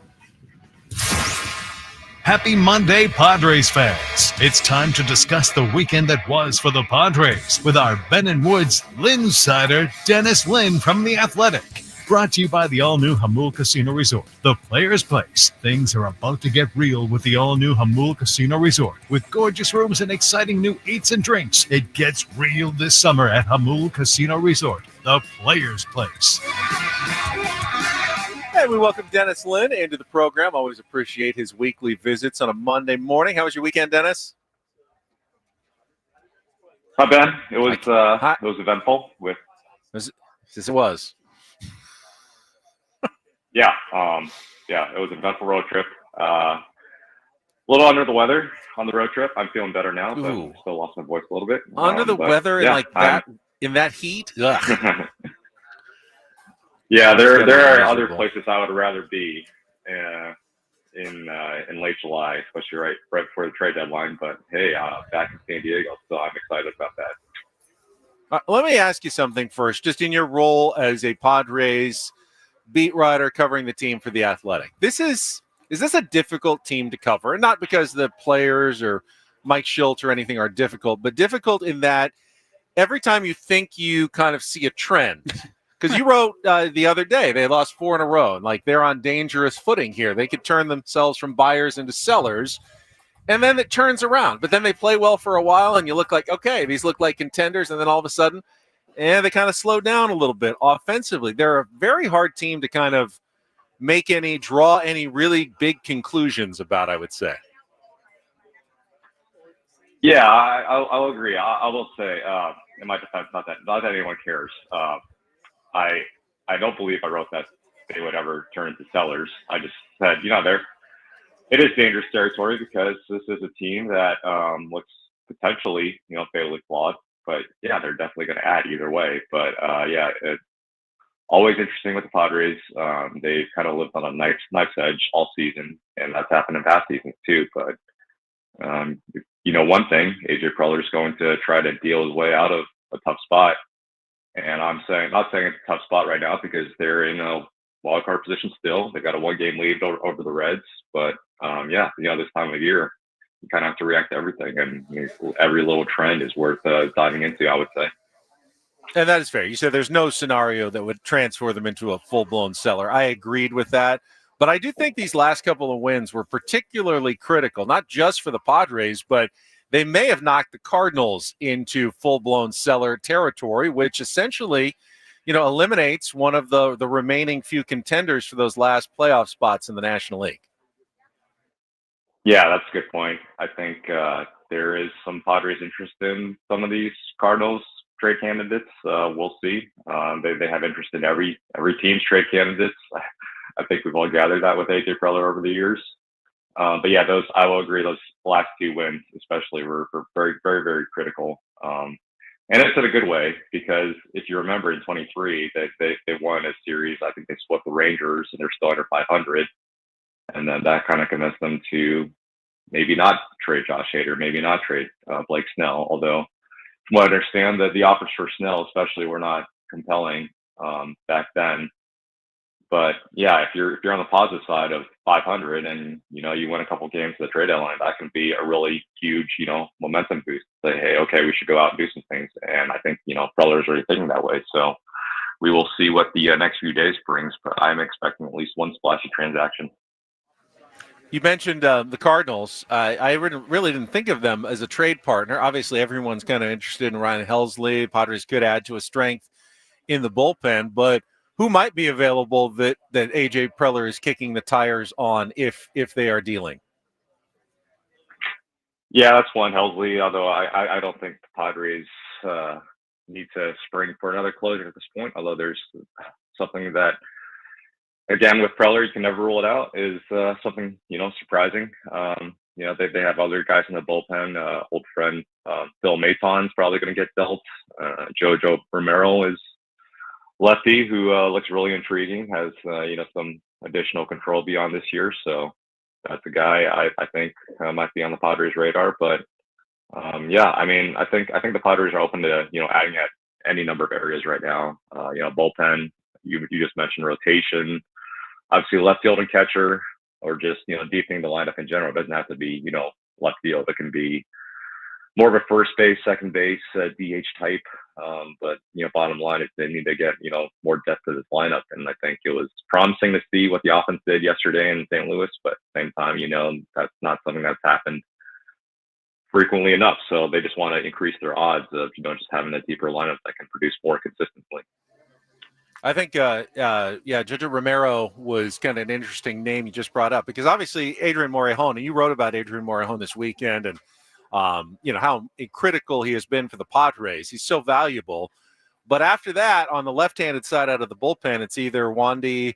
Happy Monday, Padres fans. It's time to discuss the weekend that was for the Padres with our Ben and Woods Linsider, Dennis Lynn from The Athletic. Brought to you by the all-new Hamul Casino Resort, the players' place. Things are about to get real with the all-new Hamul Casino Resort. With gorgeous rooms and exciting new eats and drinks, it gets real this summer at Hamul Casino Resort, the players' place. Hey, we welcome Dennis Lynn into the program. Always appreciate his weekly visits on a Monday morning. How was your weekend, Dennis? Hi, Ben. It was eventful. It was. Yeah. it was an eventful road trip. A little under the weather on the road trip. I'm feeling better now, but still lost my voice a little bit. Under the weather and in that heat? Ugh. Yeah, there are other places I would rather be in late July, especially right before the trade deadline. But hey, back in San Diego, so I'm excited about that. Let me ask you something first, just in your role as a Padres beat writer covering the team for The Athletic. Is this a difficult team to cover? And not because the players or Mike Schilt or anything are difficult, but difficult in that every time you think you kind of see a trend. Because you wrote the other day, they lost 4 in a row. And like they're on dangerous footing here. They could turn themselves from buyers into sellers. And then it turns around. But then they play well for a while and you look like, okay, these look like contenders. And then all of a sudden, they kind of slow down a little bit offensively. They're a very hard team to kind of draw any really big conclusions about, I would say. Yeah, I'll agree. I will say, in my defense, not that anyone cares. I don't believe I wrote that they would ever turn into sellers. I just said, it is dangerous territory because this is a team that looks potentially, fatally flawed. But yeah, they're definitely going to add either way. But it's always interesting with the Padres. They've kind of lived on a knife's edge all season, and that's happened in past seasons too. But one thing, AJ Preller is going to try to deal his way out of a tough spot. And I'm not saying it's a tough spot right now because they're in a wild card position still. They've got a 1-game lead over the Reds. But this time of year, you kind of have to react to everything. And every little trend is worth diving into, I would say. And that is fair. You said there's no scenario that would transfer them into a full-blown seller. I agreed with that. But I do think these last couple of wins were particularly critical, not just for the Padres, but they may have knocked the Cardinals into full-blown seller territory, which essentially, eliminates one of the remaining few contenders for those last playoff spots in the National League. Yeah, that's a good point. I think there is some Padres interest in some of these Cardinals trade candidates. We'll see. They have interest in every team's trade candidates. I think we've all gathered that with AJ Preller over the years. But yeah, I will agree. Those last 2 wins, especially, were very, very, very critical. And it's in a good way because if you remember in 23, they won a series. I think they split the Rangers, and they're still under 500. And then that kind of convinced them to maybe not trade Josh Hader, maybe not trade Blake Snell. Although, from what I understand, the offers for Snell, especially, were not compelling back then. But yeah, if you're on the positive side of 500 and you win a couple games at the trade deadline, that can be a really huge momentum boost. Say, hey, okay, we should go out and do some things. And I think Preller is already thinking that way. So we will see what the next few days brings. But I'm expecting at least one splashy transaction. You mentioned the Cardinals. I really didn't think of them as a trade partner. Obviously, everyone's kind of interested in Ryan Helsley. Padres could add to a strength in the bullpen, but who might be available that AJ Preller is kicking the tires on if they are dealing? Yeah, that's one, Helsley. Although I don't think the Padres need to spring for another closer at this point. Although there's something that, again, with Preller, you can never rule it out, is something surprising. They have other guys in the bullpen. Old friend Phil Maton's probably going to get dealt. Jojo Romero is lefty who looks really intriguing, has some additional control beyond this year. So that's a guy I think might be on the Padres' radar. But I think the Padres are open to adding at any number of areas right now. Bullpen, you just mentioned rotation, obviously left field and catcher, or just deepening the lineup in general. It doesn't have to be left field. It can be more of a first base, second base, DH type. But bottom line is they need to get more depth to this lineup, and I think it was promising to see what the offense did yesterday in St. Louis. But at the same time, that's not something that's happened frequently enough. So they just want to increase their odds of just having a deeper lineup that can produce more consistently. I think, Jojo Romero was kind of an interesting name you just brought up because obviously Adrian Morejon, and you wrote about Adrian Morejon this weekend, and how critical he has been for the Padres. He's so valuable. But after that, on the left-handed side out of the bullpen, it's either Wandy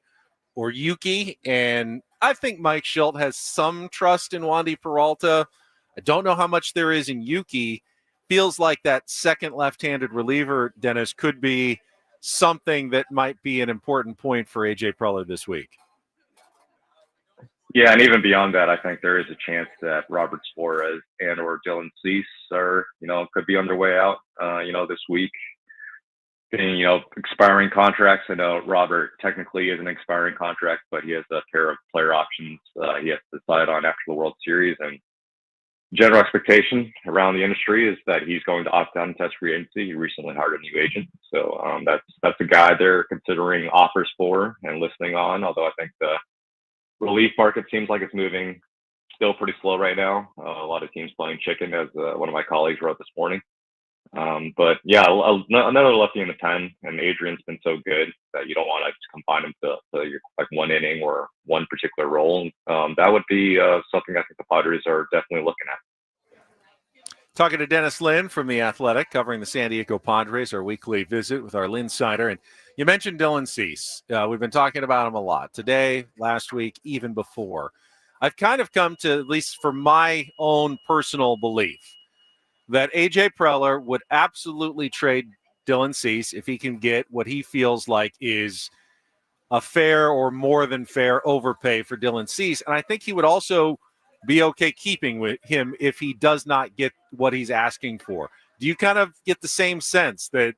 or Yuki. And I think Mike Schilt has some trust in Wandy Peralta. I don't know how much there is in Yuki. Feels like that second left-handed reliever, Dennis, could be something that might be an important point for AJ Preller this week. Yeah, and even beyond that, I think there is a chance that Robert Suarez and or Dylan Cease are, could be on their way out, this week. Getting, expiring contracts. I know Robert technically is an expiring contract, but he has a pair of player options he has to decide on after the World Series. And general expectation around the industry is that he's going to opt out and test free agency. He recently hired a new agent. So that's a guy they're considering offers for and listening on, although I think the relief market seems like it's moving still pretty slow right now. A lot of teams playing chicken, as one of my colleagues wrote this morning. But yeah, another lefty in the pen, and Adrian's been so good that you don't want to just confine him to your like one inning or one particular role. That would be something I think the Padres are definitely looking at. Talking to Dennis Lin from The Athletic, covering the San Diego Padres, our weekly visit with our Linsider. And you mentioned Dylan Cease. We've been talking about him a lot today, last week, even before. I've kind of come to, at least for my own personal belief, that AJ Preller would absolutely trade Dylan Cease if he can get what he feels like is a fair or more than fair overpay for Dylan Cease. And I think he would also be okay keeping with him if he does not get what he's asking for. Do you kind of get the same sense that,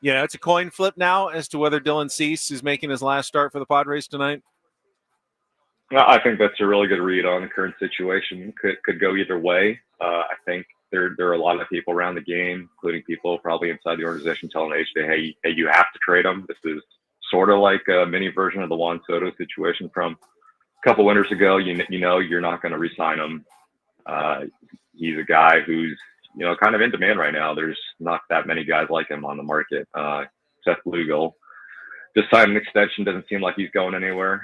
it's a coin flip now as to whether Dylan Cease is making his last start for the Padres tonight? I think that's a really good read on the current situation. Could go either way. I think there are a lot of people around the game, including people probably inside the organization, telling AJ, hey, you have to trade him. This is sort of like a mini version of the Juan Soto situation from a couple winters ago. You're not going to re-sign him. He's a guy who's kind of in demand right now. There's not that many guys like him on the market. Seth Lugo just signed an extension. Doesn't seem like he's going anywhere.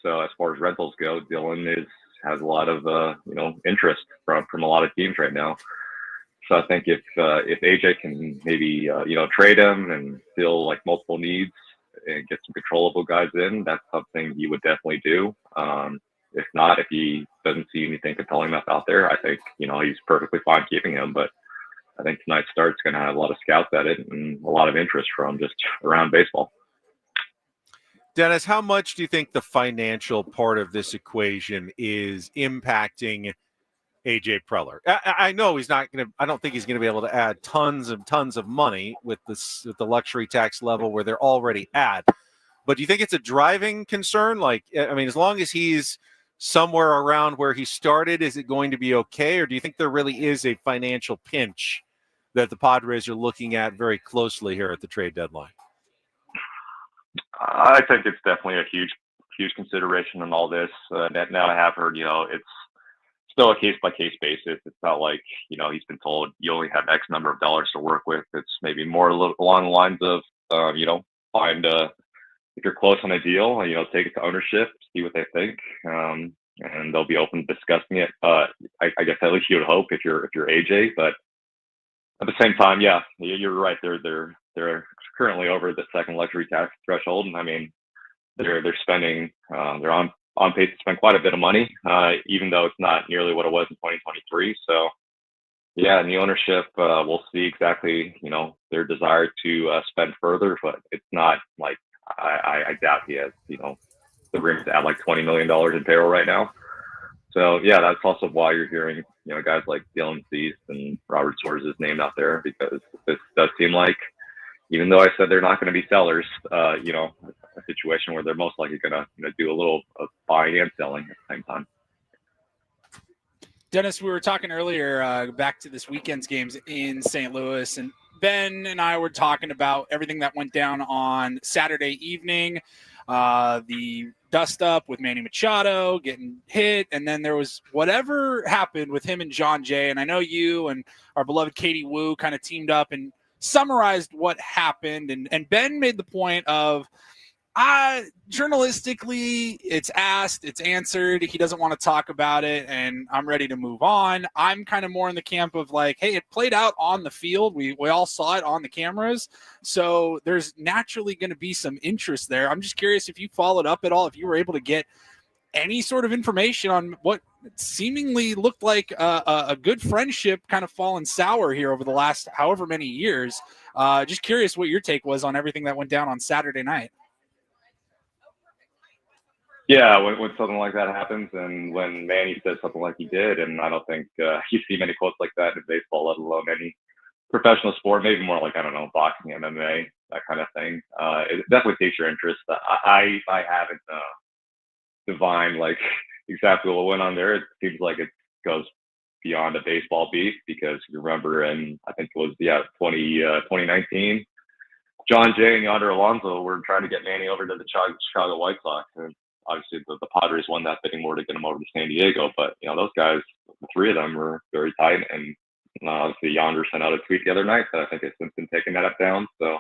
So as far as rentals go, Dylan has a lot of interest from a lot of teams right now. So I think if AJ can maybe trade him and fill like multiple needs and get some controllable guys in, that's something he would definitely do. If not, if he doesn't see anything compelling enough out there, I think he's perfectly fine keeping him. But I think tonight's start's going to have a lot of scouts at it and a lot of interest from just around baseball. Dennis, how much do you think the financial part of this equation is impacting AJ Preller? I know he's not going to. I don't think he's going to be able to add tons of money with the luxury tax level where they're already at. But do you think it's a driving concern? Like, I mean, as long as he's somewhere around where he started, is it going to be okay? Or do you think there really is a financial pinch that the Padres are looking at very closely here at the trade deadline? I think it's definitely a huge consideration in all this. Now I have heard, it's still a case-by-case basis. It's not like, he's been told you only have X number of dollars to work with. It's maybe more along the lines of, find if you're close on a deal, take it to ownership, see what they think, and they'll be open to discussing it. I guess at least you would hope if you're AJ, but at the same time, yeah, you're right. They're currently over the second luxury tax threshold, and I mean, they're spending, they're on pace to spend quite a bit of money, even though it's not nearly what it was in 2023. So, yeah, in the ownership, we'll see exactly, their desire to spend further, but it's not like I doubt he has, the room to add like $20 million in payroll right now. So, yeah, that's also why you're hearing, guys like Dylan Cease and Robert Suarez's name out there, because this does seem like, even though I said they're not going to be sellers, a situation where they're most likely going to do a little of buying and selling at the same time. Dennis, we were talking earlier back to this weekend's games in St. Louis, and Ben and I were talking about everything that went down on Saturday evening, the dust up with Manny Machado getting hit, and then there was whatever happened with him and John Jay. And I know you and our beloved Katie Wu kind of teamed up and summarized what happened. And Ben made the point of, Journalistically, it's asked, it's answered. He doesn't want to talk about it, and I'm ready to move on. I'm kind of more in the camp of like, hey, it played out on the field. We all saw it on the cameras, so there's naturally going to be some interest there. I'm just curious if you followed up at all, if you were able to get any sort of information on what seemingly looked like a good friendship kind of fallen sour here over the last however many years. Just curious what your take was on everything that went down on Saturday night. Yeah, when something like that happens, and when Manny says something like he did, and I don't think you see many quotes like that in baseball, let alone any professional sport, maybe more like, I don't know, boxing, MMA, that kind of thing. It definitely takes your interest. I haven't divined like exactly what went on there. It seems like it goes beyond a baseball beef, because you remember in, I think it was 2019, John Jay and Yonder Alonso were trying to get Manny over to the Chicago White Sox, and obviously the Padres won that bidding war to get him over to San Diego. But those guys, the three of them, were very tight, and obviously Yonder sent out a tweet the other night that I think has since been taking that up down. So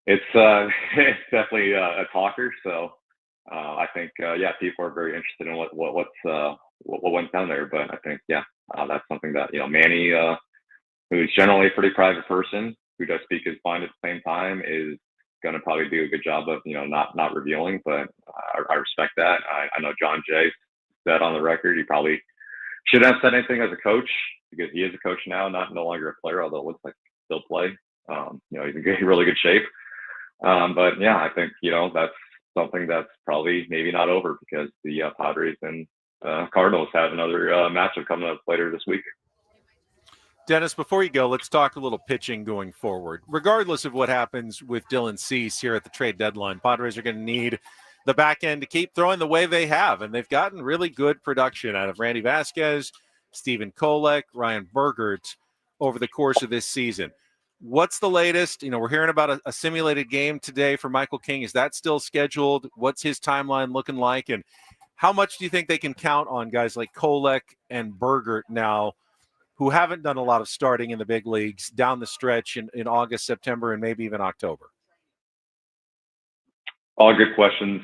it's it's definitely a talker. So I think people are very interested in what went down there. But I think that's something that Manny, who's generally a pretty private person, who does speak his mind at the same time, is going to probably do a good job of not revealing. But I respect that. I know John Jay said on the record he probably shouldn't have said anything as a coach, because he is a coach now, no longer a player, although it looks like he'll still play. He's in really good shape. But yeah, I think that's something that's probably maybe not over, because the Padres and Cardinals have another matchup coming up later this week. Dennis, before you go, let's talk a little pitching going forward. Regardless of what happens with Dylan Cease here at the trade deadline, Padres are going to need the back end to keep throwing the way they have, and they've gotten really good production out of Randy Vasquez, Stephen Kolek, Ryan Bergert over the course of this season. What's the latest? We're hearing about a simulated game today for Michael King. Is that still scheduled? What's his timeline looking like? And how much do you think they can count on guys like Kolek and Bergert now, who haven't done a lot of starting in the big leagues down the stretch in August, September, and maybe even October? All good questions.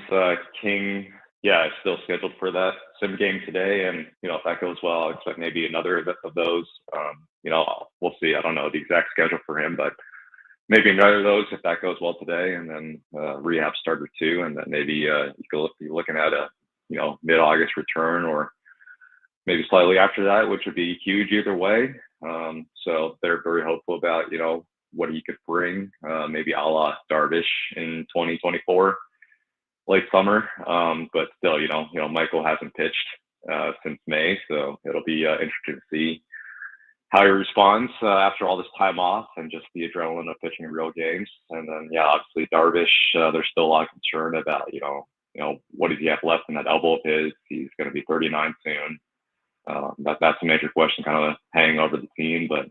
King, is still scheduled for that sim game today. And, if that goes well, I expect maybe another of those. We'll see. I don't know the exact schedule for him, but maybe another of those if that goes well today. And then rehab starter 2. And then maybe you could be looking at a, mid-August return, or maybe slightly after that, which would be huge either way. So they're very hopeful about, what he could bring, maybe a la Darvish in 2024, late summer. But still, Michael hasn't pitched since May, so it'll be interesting to see how he responds after all this time off and just the adrenaline of pitching in real games. And then, obviously Darvish, there's still a lot of concern about, what does he have left in that elbow of his? He's going to be 39 soon. That's a major question kind of hanging over the team. But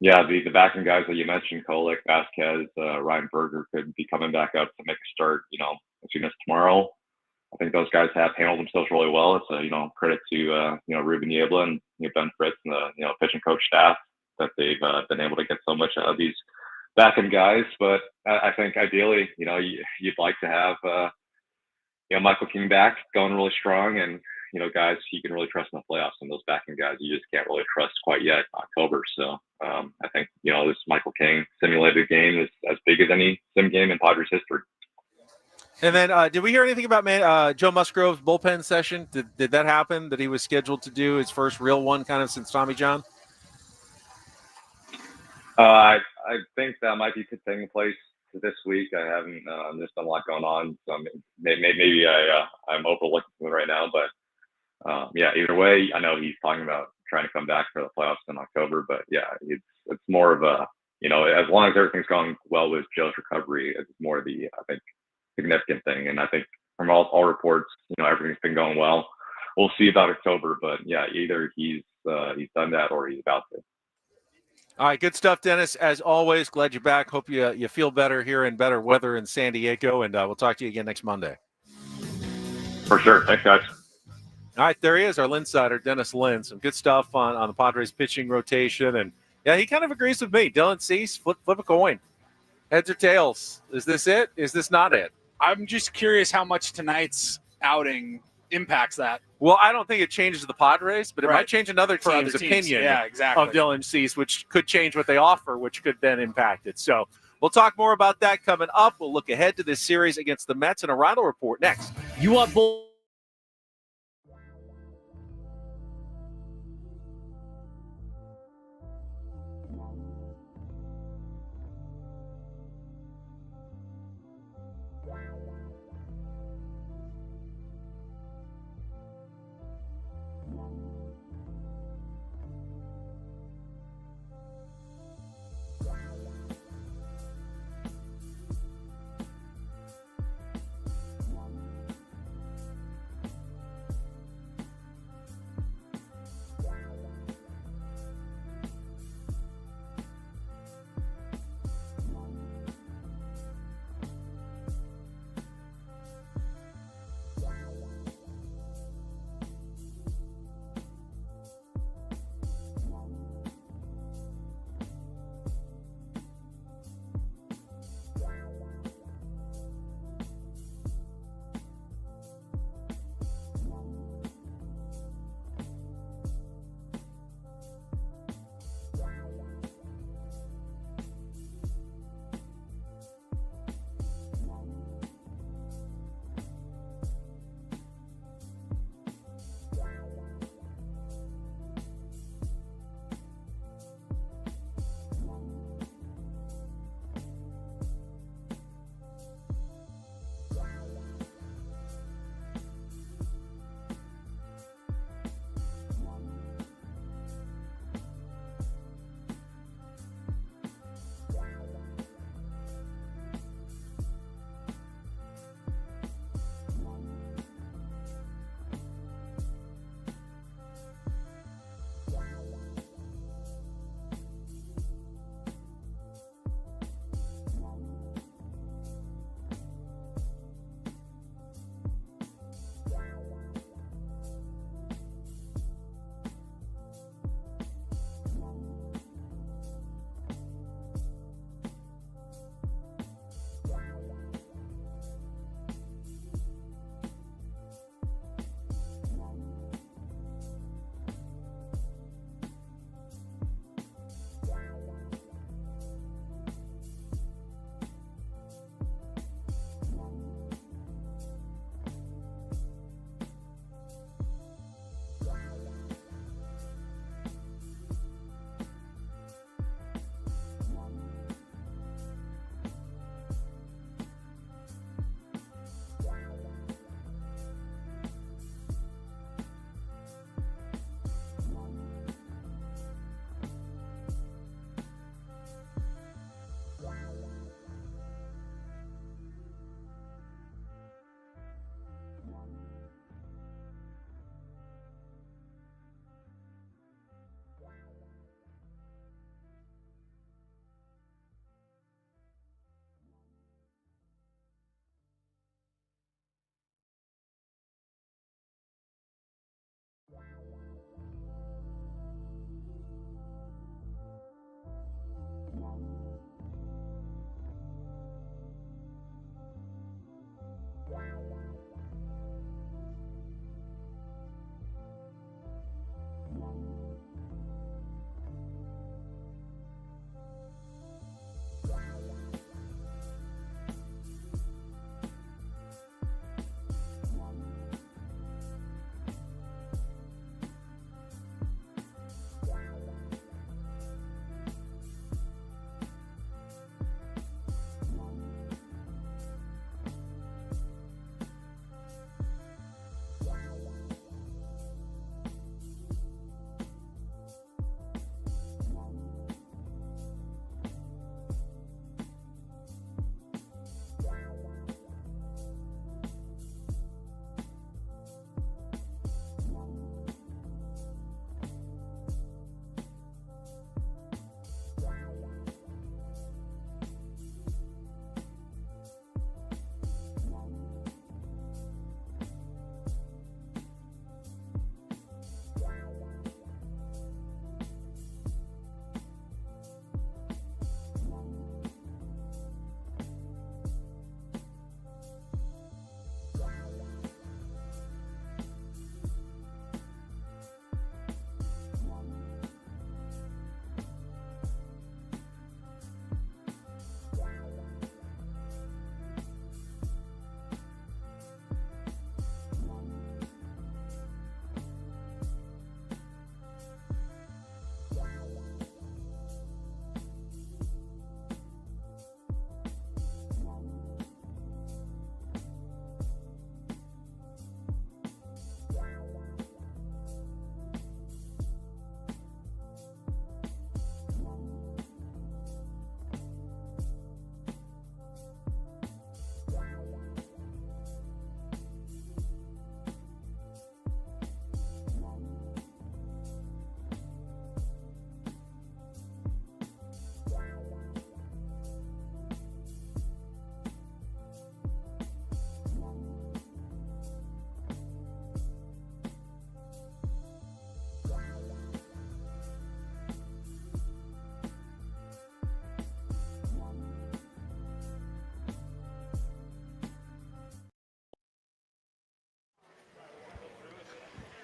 the backing guys that you mentioned, Kolek, Vasquez, Ryan Berger, could be coming back up to make a start, as soon as tomorrow. I think those guys have handled themselves really well. It's a, credit to, Ruben Niebla and Ben Fritz and the, pitching coach staff that they've been able to get so much out of these back-end guys. But I think ideally, you'd like to have, Michael King back going really strong, and, guys you can really trust in the playoffs, and those back-end guys you just can't really trust quite yet in October. So I think, this Michael King simulated game is as big as any sim game in Padres history. And then did we hear anything about Joe Musgrove's bullpen session? Did that happen, that he was scheduled to do his first real one kind of since Tommy John? I think that might be taking place this week. I haven't, there's been a lot going on. So maybe I'm overlooking it right now, but either way, I know he's talking about trying to come back for the playoffs in October, but it's more of a, as long as everything's going well with Joe's recovery, it's more of the, I think, significant thing. And I think from all reports, everything's been going well. We'll see about October, but either he's done that or he's about to. All right, good stuff, Dennis. As always, glad you're back. Hope you feel better here in better weather in San Diego, and we'll talk to you again next Monday. For sure. Thanks, guys. All right, there he is, our Linsider, Dennis Lin. Some good stuff on the Padres pitching rotation, and he kind of agrees with me. Dylan Cease, flip a coin. Heads or tails? Is this it? Is this not it? I'm just curious how much tonight's outing impacts that. Well, I don't think it changes the Padres, but it might change another For team's other teams. opinion Yeah, exactly. of Dylan Cease, which could change what they offer, which could then impact it. So we'll talk more about that coming up. We'll look ahead to this series against the Mets and a Rhino report next. You want bull?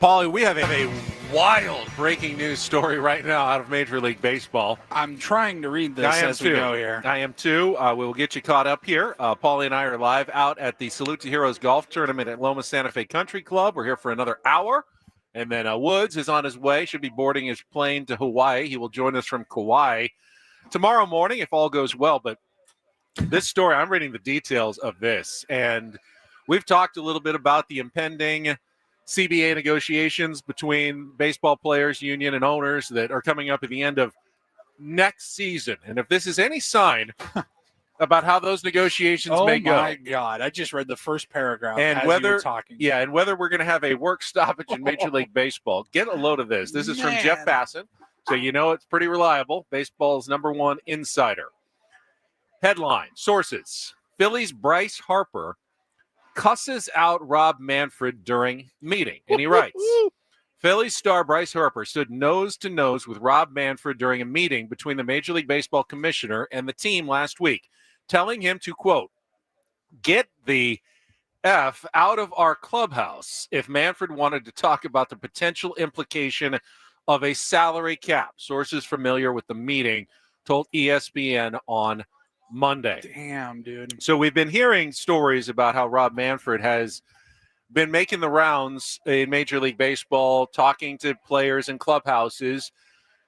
Paulie, we have a wild breaking news story right now out of Major League Baseball. I'm trying to read this as we go here. I am too. We will get you caught up here. Paulie and I are live out at the Salute to Heroes Golf Tournament at Loma Santa Fe Country Club. We're here for another hour. And then Woods is on his way, should be boarding his plane to Hawaii. He will join us from Kauai tomorrow morning if all goes well. But this story, I'm reading the details of this. And we've talked a little bit about the impending CBA negotiations between baseball players union and owners that are coming up at the end of next season. And if this is any sign about how those negotiations may go. Oh my God. I just read the first paragraph and as whether, you were talking. Yeah, and whether we're going to have a work stoppage in Major League Baseball. Get a load of this. This is from Jeff Passan. So you know it's pretty reliable. Baseball's #1 insider. Headline, sources. Phillies' Bryce Harper cusses out Rob Manfred during meeting. And he writes, Phillies star Bryce Harper stood nose to nose with Rob Manfred during a meeting between the Major League Baseball commissioner and the team last week, telling him to, quote, get the F out of our clubhouse if Manfred wanted to talk about the potential implication of a salary cap. Sources familiar with the meeting told ESPN on Monday. Damn, dude. So we've been hearing stories about how Rob Manfred has been making the rounds in Major League Baseball, talking to players in clubhouses,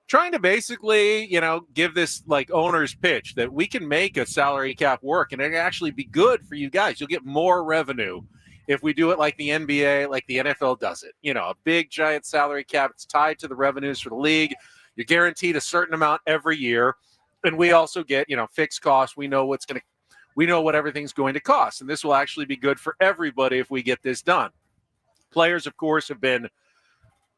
trying to basically, give this like owner's pitch that we can make a salary cap work and it can actually be good for you guys. You'll get more revenue if we do it like the NBA, like the NFL does it. A big giant salary cap. It's tied to the revenues for the league. You're guaranteed a certain amount every year. And we also get, fixed costs. We know what everything's going to cost. And this will actually be good for everybody if we get this done. Players, of course, have been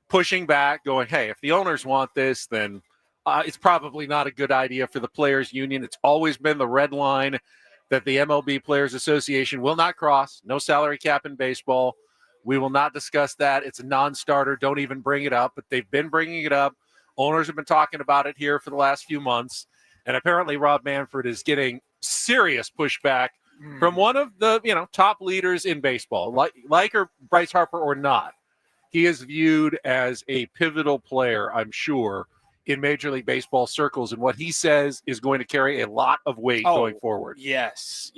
pushing back, going, hey, if the owners want this, then it's probably not a good idea for the players union. It's always been the red line that the MLB Players Association will not cross. No salary cap in baseball. We will not discuss that. It's a non-starter. Don't even bring it up. But they've been bringing it up. Owners have been talking about it here for the last few months. And apparently Rob Manfred is getting serious pushback from one of the, top leaders in baseball, like or Bryce Harper or not. He is viewed as a pivotal player, I'm sure, in Major League Baseball circles. And what he says is going to carry a lot of weight going forward. Yes.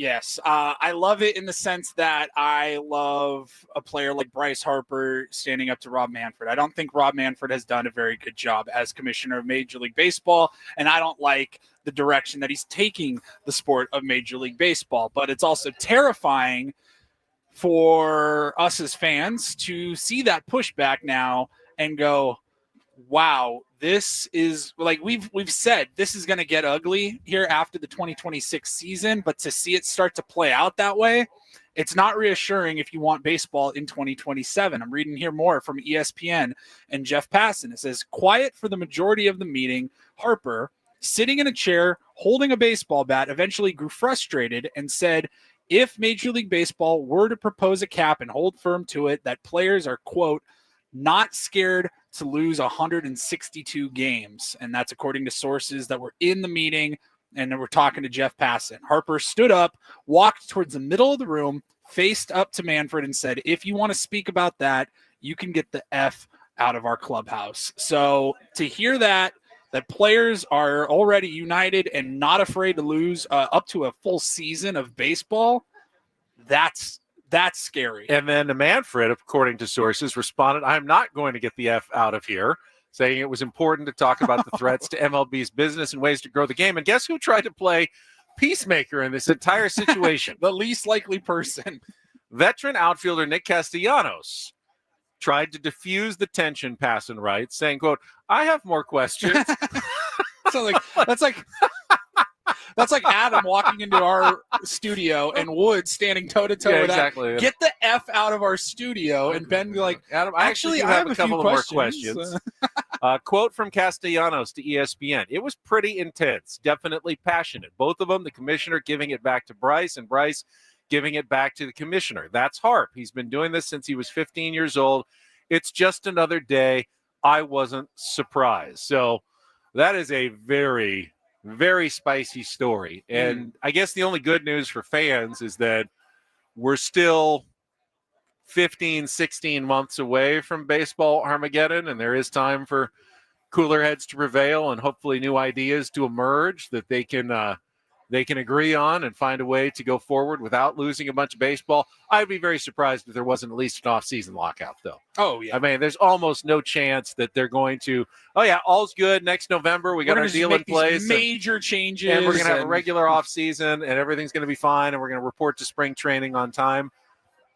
I love it in the sense that I love a player like Bryce Harper standing up to Rob Manfred. I don't think Rob Manfred has done a very good job as commissioner of Major League Baseball, and I don't like the direction that he's taking the sport of Major League Baseball. But it's also terrifying for us as fans to see that pushback now and go, wow, this is like we've said this is going to get ugly here after the 2026 season, but to see it start to play out that way, it's not reassuring if you want baseball in 2027. I'm reading here more from ESPN and Jeff Passan. It says, quiet for the majority of the meeting, Harper, sitting in a chair, holding a baseball bat, eventually grew frustrated and said, if Major League Baseball were to propose a cap and hold firm to it, that players are, quote, not scared to lose 162 games. And that's according to sources that were in the meeting and then we're talking to Jeff Passan. Harper stood up, walked towards the middle of the room, faced up to Manfred and said, if you want to speak about that, you can get the F out of our clubhouse. So to hear that players are already united and not afraid to lose up to a full season of baseball, that's scary. And then Manfred, according to sources, responded, I'm not going to get the F out of here, saying it was important to talk about the threats to MLB's business and ways to grow the game. And guess who tried to play peacemaker in this entire situation? The least likely person. Veteran outfielder Nick Castellanos tried to diffuse the tension, Passan writes, saying, quote, I have more questions. So that's like Adam walking into our studio and Woods standing toe-to-toe with exactly. that. Get the F out of our studio. And Ben be like, Adam, I actually have a couple of more questions. Quote from Castellanos to ESPN. It was pretty intense, definitely passionate. Both of them, the commissioner giving it back to Bryce and Bryce giving it back to the commissioner. That's Harp. He's been doing this since he was 15 years old. It's just another day. I wasn't surprised. So that is a very, very spicy story. And I guess the only good news for fans is that we're still 15, 16 months away from baseball Armageddon, and there is time for cooler heads to prevail and hopefully new ideas to emerge that they can agree on and find a way to go forward without losing a bunch of baseball. I'd be very surprised if there wasn't at least an off-season lockout, though. Oh, yeah. I mean, there's almost no chance that they're going to, oh, yeah, all's good. Next November, we got our deal in place. Major changes. And we're going to have a regular off-season, and everything's going to be fine, and we're going to report to spring training on time.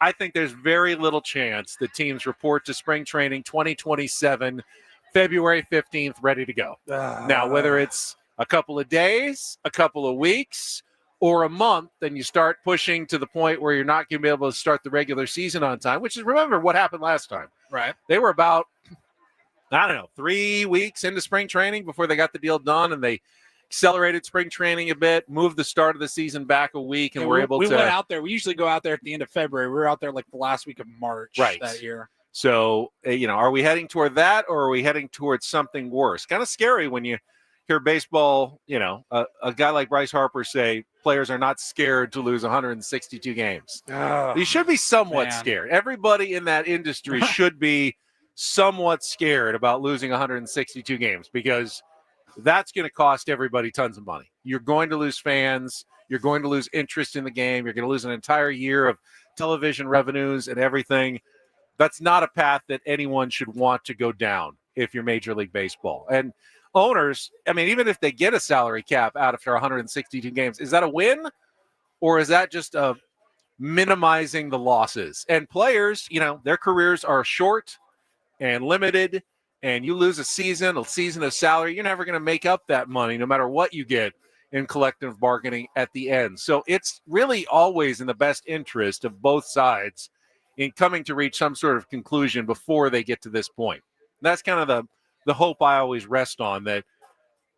I think there's very little chance that teams report to spring training 2027, February 15th, ready to go. Now, whether it's a couple of days, a couple of weeks, or a month, then you start pushing to the point where you're not going to be able to start the regular season on time, which is, remember what happened last time. Right. They were about, 3 weeks into spring training before they got the deal done, and they accelerated spring training a bit, moved the start of the season back a week, and we went out there. We usually go out there at the end of February. We were out there like the last week of March that year. So, are we heading toward that, or are we heading towards something worse? Kind of scary when you hear baseball, a guy like Bryce Harper say players are not scared to lose 162 games. You should be somewhat scared. Everybody in that industry should be somewhat scared about losing 162 games, because that's going to cost everybody tons of money. You're going to lose fans. You're going to lose interest in the game. You're going to lose an entire year of television revenues and everything. That's not a path that anyone should want to go down if you're Major League Baseball. And owners, even if they get a salary cap out after 162 games, is that a win, or is that just minimizing the losses? And players, their careers are short and limited, and you lose a season of salary, you're never going to make up that money no matter what you get in collective bargaining at the end. So it's really always in the best interest of both sides in coming to reach some sort of conclusion before they get to this point. That's kind of the hope I always rest on, that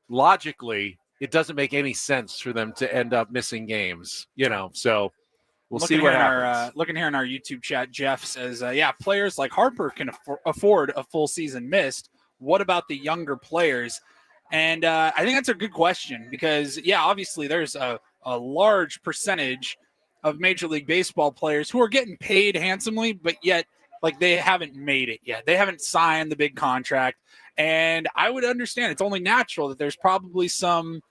logically it doesn't make any sense for them to end up missing games, so we'll see what happens. Looking here in our YouTube chat, Jeff says, players like Harper can afford a full season missed. What about the younger players? And I think that's a good question, because, obviously there's a large percentage of Major League Baseball players who are getting paid handsomely, but yet they haven't made it yet. They haven't signed the big contract. And I would understand, it's only natural that there's probably some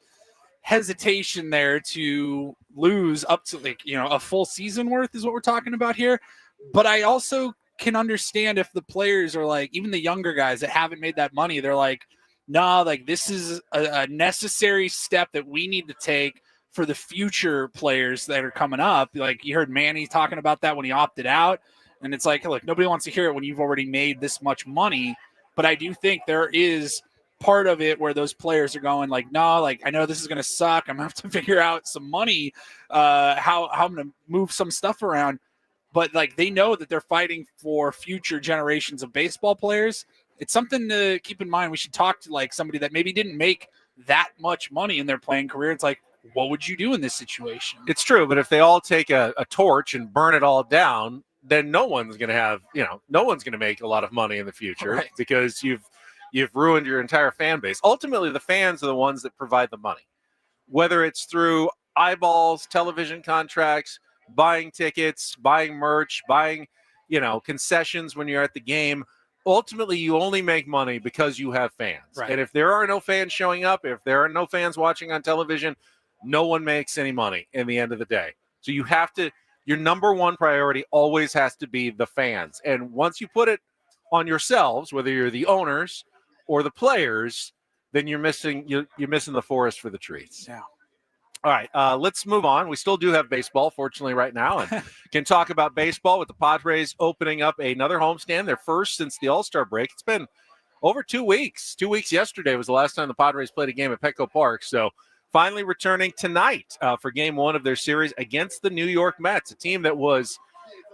hesitation there to lose up to a full season worth is what we're talking about here. But I also can understand if the players are even the younger guys that haven't made that money, they're this is a necessary step that we need to take for the future players that are coming up. You heard Manny talking about that when he opted out. And it's look, nobody wants to hear it when you've already made this much money. But I do think there is part of it where those players are going I know this is going to suck. I'm going to have to figure out some money, how I'm going to move some stuff around. But they know that they're fighting for future generations of baseball players. It's something to keep in mind. We should talk to somebody that maybe didn't make that much money in their playing career. It's what would you do in this situation? It's true, but if they all take a torch and burn it all down, then no one's going to have, no one's going to make a lot of money in the future, because you've ruined your entire fan base. Ultimately, the fans are the ones that provide the money, whether it's through eyeballs, television contracts, buying tickets, buying merch, buying, concessions when you're at the game. Ultimately, you only make money because you have fans. Right. And if there are no fans showing up, if there are no fans watching on television, no one makes any money in the end of the day. So you have to, your number one priority always has to be the fans. And once you put it on yourselves, whether you're the owners or the players, then you're missing the forest for the trees. Yeah. All right, let's move on. We still do have baseball, fortunately, right now, and can talk about baseball with the Padres opening up another homestand, their first since the All-Star break. It's been over 2 weeks. 2 weeks yesterday was the last time the Padres played a game at Petco Park. So finally returning tonight for game one of their series against the New York Mets, a team that was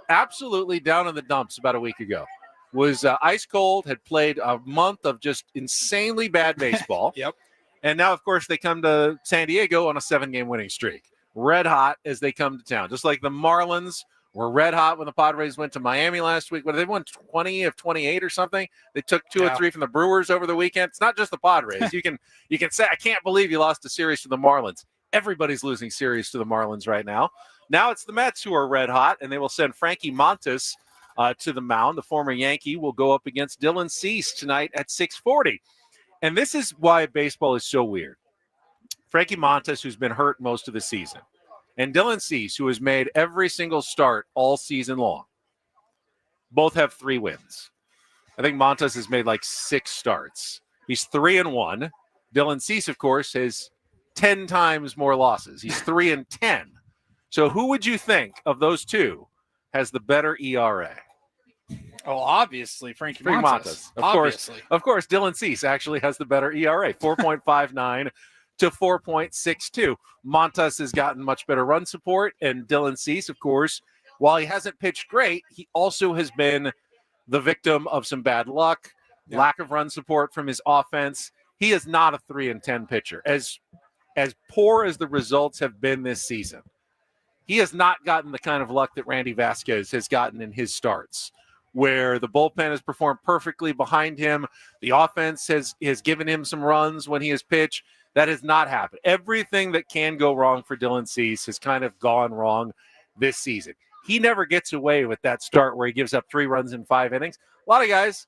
absolutely down in the dumps about a week ago. Was ice cold, had played a month of just insanely bad baseball. Yep. And now, of course, they come to San Diego on a 7-game winning streak. Red hot as they come to town. Just like the Marlins were red hot when the Padres went to Miami last week. They won 20 of 28 or something. They took 2 or 3 from the Brewers over the weekend. It's not just the Padres. You can say, I can't believe you lost a series to the Marlins. Everybody's losing series to the Marlins right now. Now it's the Mets who are red hot, and they will send Frankie Montas to the mound. The former Yankee will go up against Dylan Cease tonight at 6:40. And this is why baseball is so weird. Frankie Montas, who's been hurt most of the season, and Dylan Cease, who has made every single start all season long, both have 3 wins. I think Montas has made like 6 starts. He's 3-1. Dylan Cease, of course, has 10 times more losses. He's 3-10. So who would you think of those two has the better ERA? Oh, obviously, Frankie Montas. Of course, Dylan Cease actually has the better ERA, 4.59 to 4.62. Montas has gotten much better run support, and Dylan Cease, of course, while he hasn't pitched great, he also has been the victim of some bad luck, lack of run support from his offense. He is not a 3-10 pitcher. As poor as the results have been this season, he has not gotten the kind of luck that Randy Vasquez has gotten in his starts, where the bullpen has performed perfectly behind him. The offense has given him some runs when he has pitched. That has not happened. Everything that can go wrong for Dylan Cease has kind of gone wrong this season. He never gets away with that start where he gives up 3 runs in 5 innings. A lot of guys,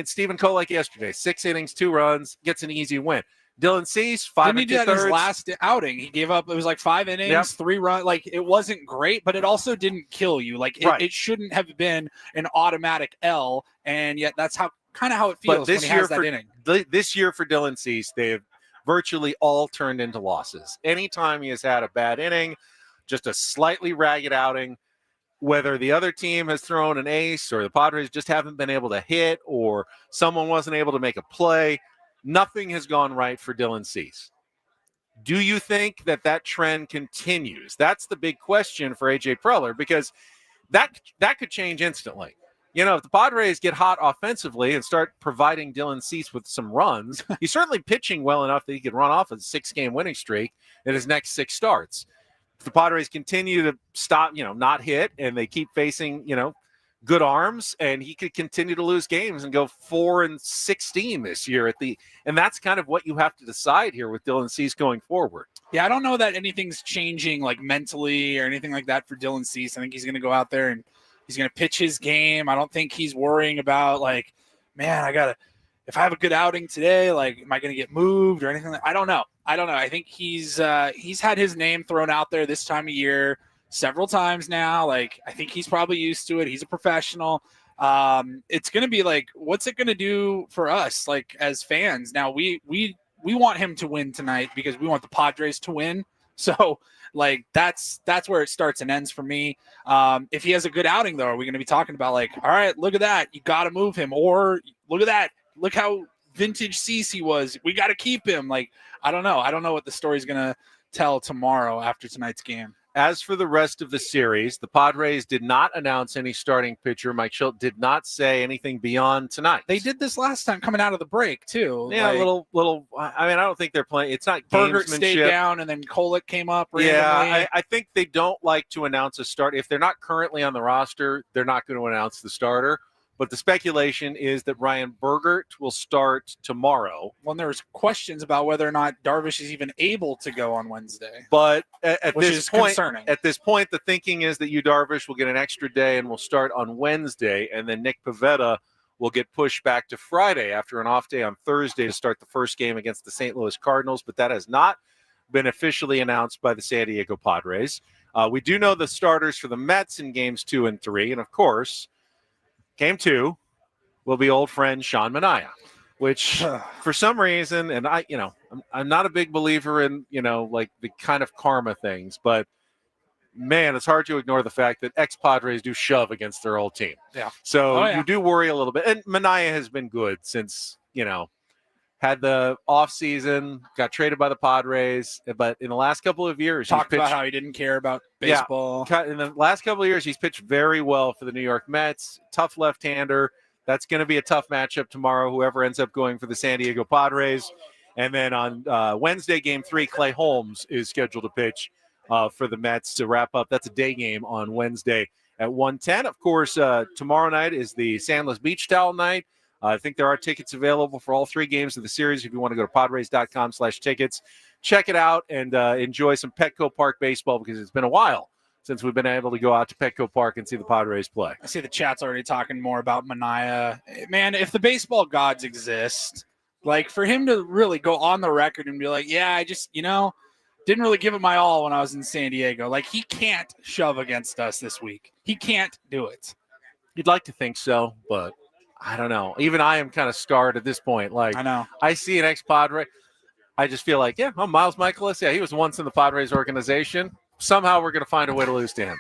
Stephen Kolek yesterday, 6 innings, 2 runs, gets an easy win. Dylan Cease, 5 2/3. His last outing, he gave up, it was like 5 innings, 3 runs. Like, it wasn't great, but it also didn't kill you. Like, it shouldn't have been an automatic L, and yet that's how it feels when he has that inning. This year for Dylan Cease, they have virtually all turned into losses. Anytime he has had a bad inning, just a slightly ragged outing, whether the other team has thrown an ace or the Padres just haven't been able to hit or someone wasn't able to make a play, nothing has gone right for Dylan Cease. Do you think that trend continues? That's the big question for A.J. Preller, because that could change instantly. If the Padres get hot offensively and start providing Dylan Cease with some runs, he's certainly pitching well enough that he could run off a 6-game winning streak in his next 6 starts. If the Padres continue to stop, not hit, and they keep facing, good arms, and he could continue to lose games and go 4-16 this year and that's kind of what you have to decide here with Dylan Cease going forward. Yeah, I don't know that anything's changing like mentally or anything like that for Dylan Cease. I think he's going to go out there and he's going to pitch his game. I don't think he's worrying about like, man, if I have a good outing today, like, am I going to get moved or anything? I don't know. I think he's had his name thrown out there this time of year several times now. Like, I think he's probably used to it. He's a professional. It's going to be like, what's it going to do for us, like, as fans? Now, we want him to win tonight because we want the Padres to win. So, like, that's where it starts and ends for me. If he has a good outing, though, are we going to be talking about, like, all right, look at that, you got to move him, or look at that, look how vintage Cease he was, we got to keep him? Like, I don't know what the story's going to tell tomorrow after tonight's game. As for the rest of the series, the Padres did not announce any starting pitcher. Mike Shildt did not say anything beyond tonight. They did this last time coming out of the break, too. Yeah, like, little. I don't think they're playing. It's not Bergert gamesmanship. stayed down, and then Kolek came up randomly. Yeah, I think they don't like to announce a start. If they're not currently on the roster, they're not going to announce the starter. But the speculation is that Ryan Bergert will start tomorrow. Well, there's questions about whether or not Darvish is even able to go on Wednesday. But at this point, concerning. At this point, the thinking is that Yu Darvish will get an extra day and will start on Wednesday, and then Nick Pivetta will get pushed back to Friday after an off day on Thursday to start the first game against the St. Louis Cardinals. But that has not been officially announced by the San Diego Padres. We do know the starters for the Mets in games 2 and 3, and of course, Game 2 will be old friend Sean Manaea, which for some reason, and I'm not a big believer in, like the kind of karma things, but man, it's hard to ignore the fact that ex-Padres do shove against their old team. Yeah. So you do worry a little bit. And Manaea has been good since, had the offseason, got traded by the Padres, but in the last couple of years, talked about how he didn't care about baseball. Yeah, in the last couple of years, he's pitched very well for the New York Mets. Tough left-hander. That's going to be a tough matchup tomorrow, whoever ends up going for the San Diego Padres. And then on Wednesday, Game 3, Clay Holmes is scheduled to pitch for the Mets to wrap up. That's a day game on Wednesday at 1:10. Of course, tomorrow night is the Sandless Beach Towel night. I think there are tickets available for all 3 games of the series. If you want to go to Padres.com/tickets, check it out and enjoy some Petco Park baseball, because it's been a while since we've been able to go out to Petco Park and see the Padres play. I see the chat's already talking more about Manaea. Man, if the baseball gods exist, like for him to really go on the record and be like, yeah, I just, didn't really give it my all when I was in San Diego. Like, he can't shove against us this week. He can't do it. You'd like to think so, but I don't know. Even I am kind of scarred at this point. Like, I know. I see an ex-Padre. I just feel like, Miles Michaelis. Yeah, he was once in the Padres organization. Somehow we're going to find a way to lose to him.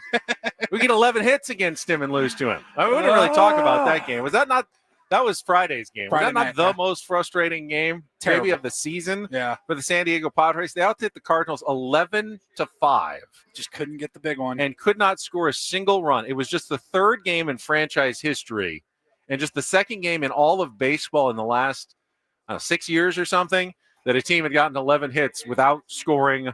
We get 11 hits against him and lose to him. I mean, we didn't really talk about that game. Was that not – that was Friday's game. Was that not the most frustrating game maybe of the season for the San Diego Padres? They out-hit the Cardinals 11-5. Just couldn't get the big one. And could not score a single run. It was just the third game in franchise history and just the second game in all of baseball in the last 6 years or something that a team had gotten 11 hits without scoring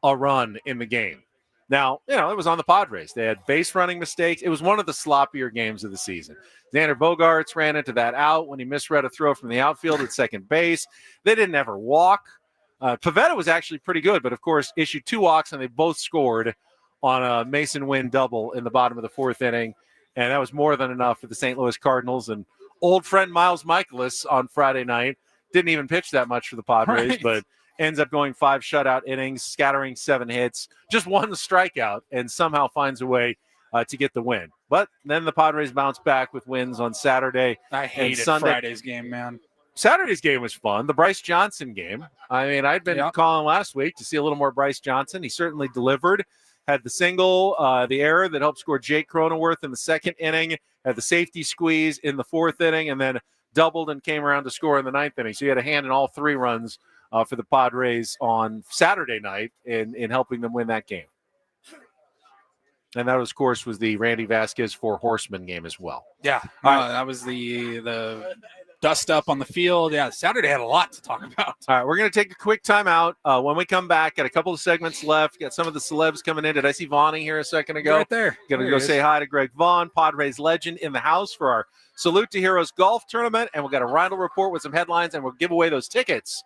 a run in the game. Now, it was on the Padres. They had base running mistakes. It was one of the sloppier games of the season. Xander Bogaerts ran into that out when he misread a throw from the outfield at second base. They didn't ever walk. Pivetta was actually pretty good, but, of course, issued 2 walks, and they both scored on a Mason Wynn double in the bottom of the 4th inning, and that was more than enough for the St. Louis Cardinals. And old friend Miles Michaelis on Friday night didn't even pitch that much for the Padres, but ends up going 5 shutout innings, scattering 7 hits, just 1 strikeout, and somehow finds a way to get the win. But then the Padres bounce back with wins on Saturday. I hated Friday's game, man. Saturday's game was fun. The Bryce Johnson game. I mean, I'd been calling last week to see a little more Bryce Johnson. He certainly delivered. Had the single, the error that helped score Jake Cronenworth in the 2nd inning, had the safety squeeze in the 4th inning, and then doubled and came around to score in the 9th inning. So he had a hand in all 3 runs for the Padres on Saturday night in helping them win that game. And that, of course, was the Randy Vasquez 4 Horsemen game as well. Yeah, that was the dust up on the field. Yeah, Saturday had a lot to talk about. All right, we're going to take a quick timeout. When we come back, got a couple of segments left. Got some of the celebs coming in. Did I see Vaughn here a second ago? Right there. Going to go say hi to Greg Vaughn, Padres legend, in the house for our Salute to Heroes golf tournament. And we'll get a Rindle report with some headlines, and we'll give away those tickets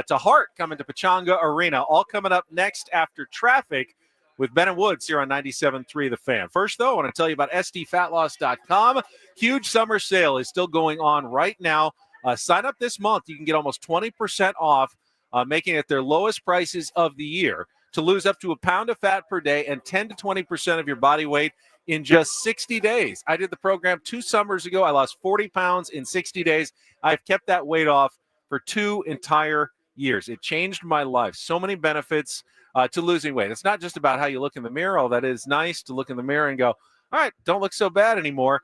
to Hart coming to Pechanga Arena. All coming up next after traffic with Ben and Woods here on 97.3 The Fan. First, though, I want to tell you about SDFatLoss.com. Huge summer sale is still going on right now. Sign up this month. You can get almost 20% off, making it their lowest prices of the year, to lose up to a pound of fat per day and 10 to 20% of your body weight in just 60 days. I did the program 2 summers ago. I lost 40 pounds in 60 days. I've kept that weight off for 2 entire years. It changed my life. So many benefits to losing weight. It's not just about how you look in the mirror, although that is nice to look in the mirror and go, all right, don't look so bad anymore.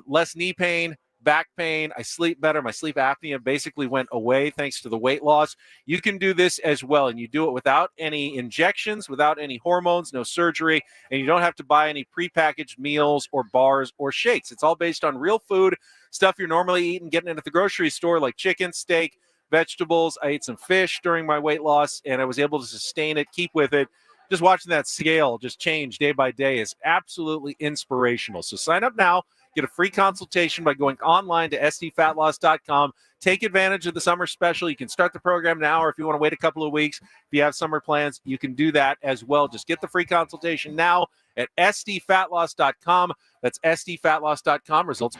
Less knee pain, back pain. I sleep better. My sleep apnea basically went away thanks to the weight loss. You can do this as well, and you do it without any injections, without any hormones, no surgery, and you don't have to buy any prepackaged meals or bars or shakes. It's all based on real food, stuff you're normally eating, getting it at the grocery store, like chicken, steak, vegetables. I ate some fish during my weight loss, and I was able to sustain it, keep with it. Just watching that scale just change day by day is absolutely inspirational. So sign up now. Get a free consultation by going online to SDFatLoss.com. Take advantage of the summer special. You can start the program now, or if you want to wait a couple of weeks, if you have summer plans, you can do that as well. Just get the free consultation now at SDFatLoss.com. That's SDFatLoss.com. Results.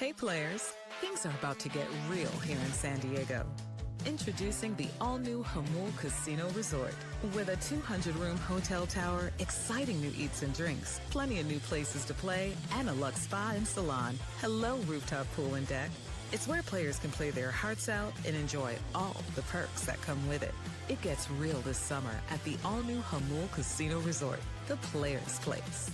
Hey players, things are about to get real here in San Diego. Introducing the all-new Hamul Casino Resort. With a 200-room hotel tower, exciting new eats and drinks, plenty of new places to play, and a luxe spa and salon. Hello, rooftop pool and deck. It's where players can play their hearts out and enjoy all the perks that come with it. It gets real this summer at the all-new Hamul Casino Resort, the players' place.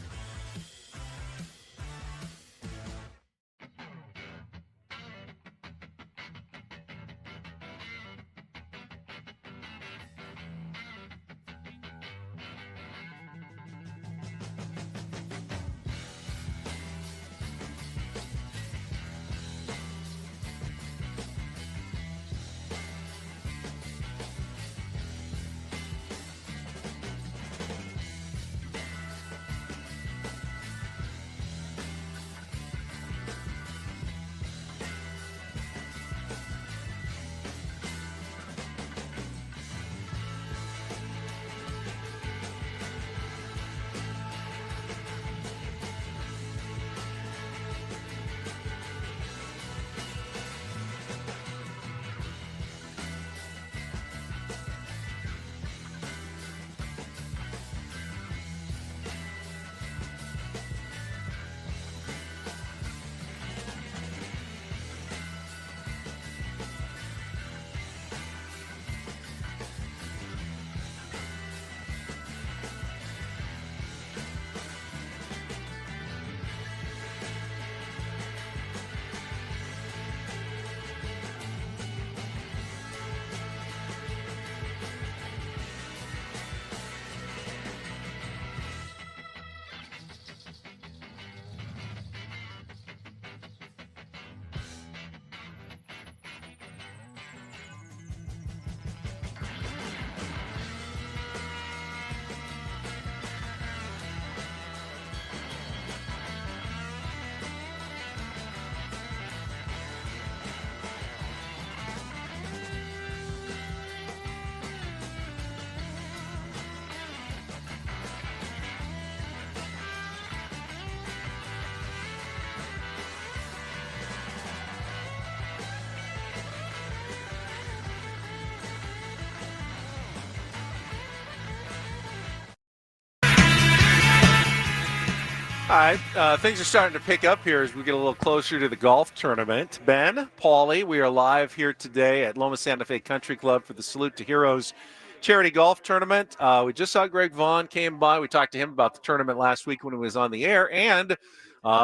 All right, things are starting to pick up here as we get a little closer to the golf tournament. Ben, Paulie, we are live here today at Loma Santa Fe Country Club for the Salute to Heroes charity golf tournament. We just saw Greg Vaughn came by. We talked to him about the tournament last week when he was on the air, and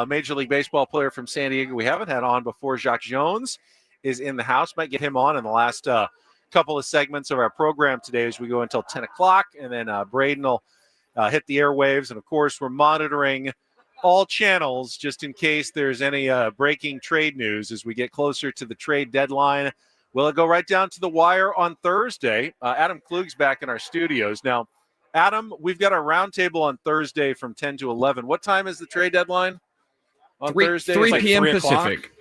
Major League Baseball player from San Diego we haven't had on before, Jacques Jones, is in the house. Might get him on in the last couple of segments of our program today as we go until 10 o'clock, and then Braden will hit the airwaves. And, of course, we're monitoring all channels just in case there's any breaking trade news as we get closer to the trade deadline. Will it go right down to the wire on Thursday? Adam Klug's back in our studios. Now, Adam, we've got our roundtable on Thursday from 10 to 11. What time is the trade deadline on Thursday? 3 p.m. Pacific.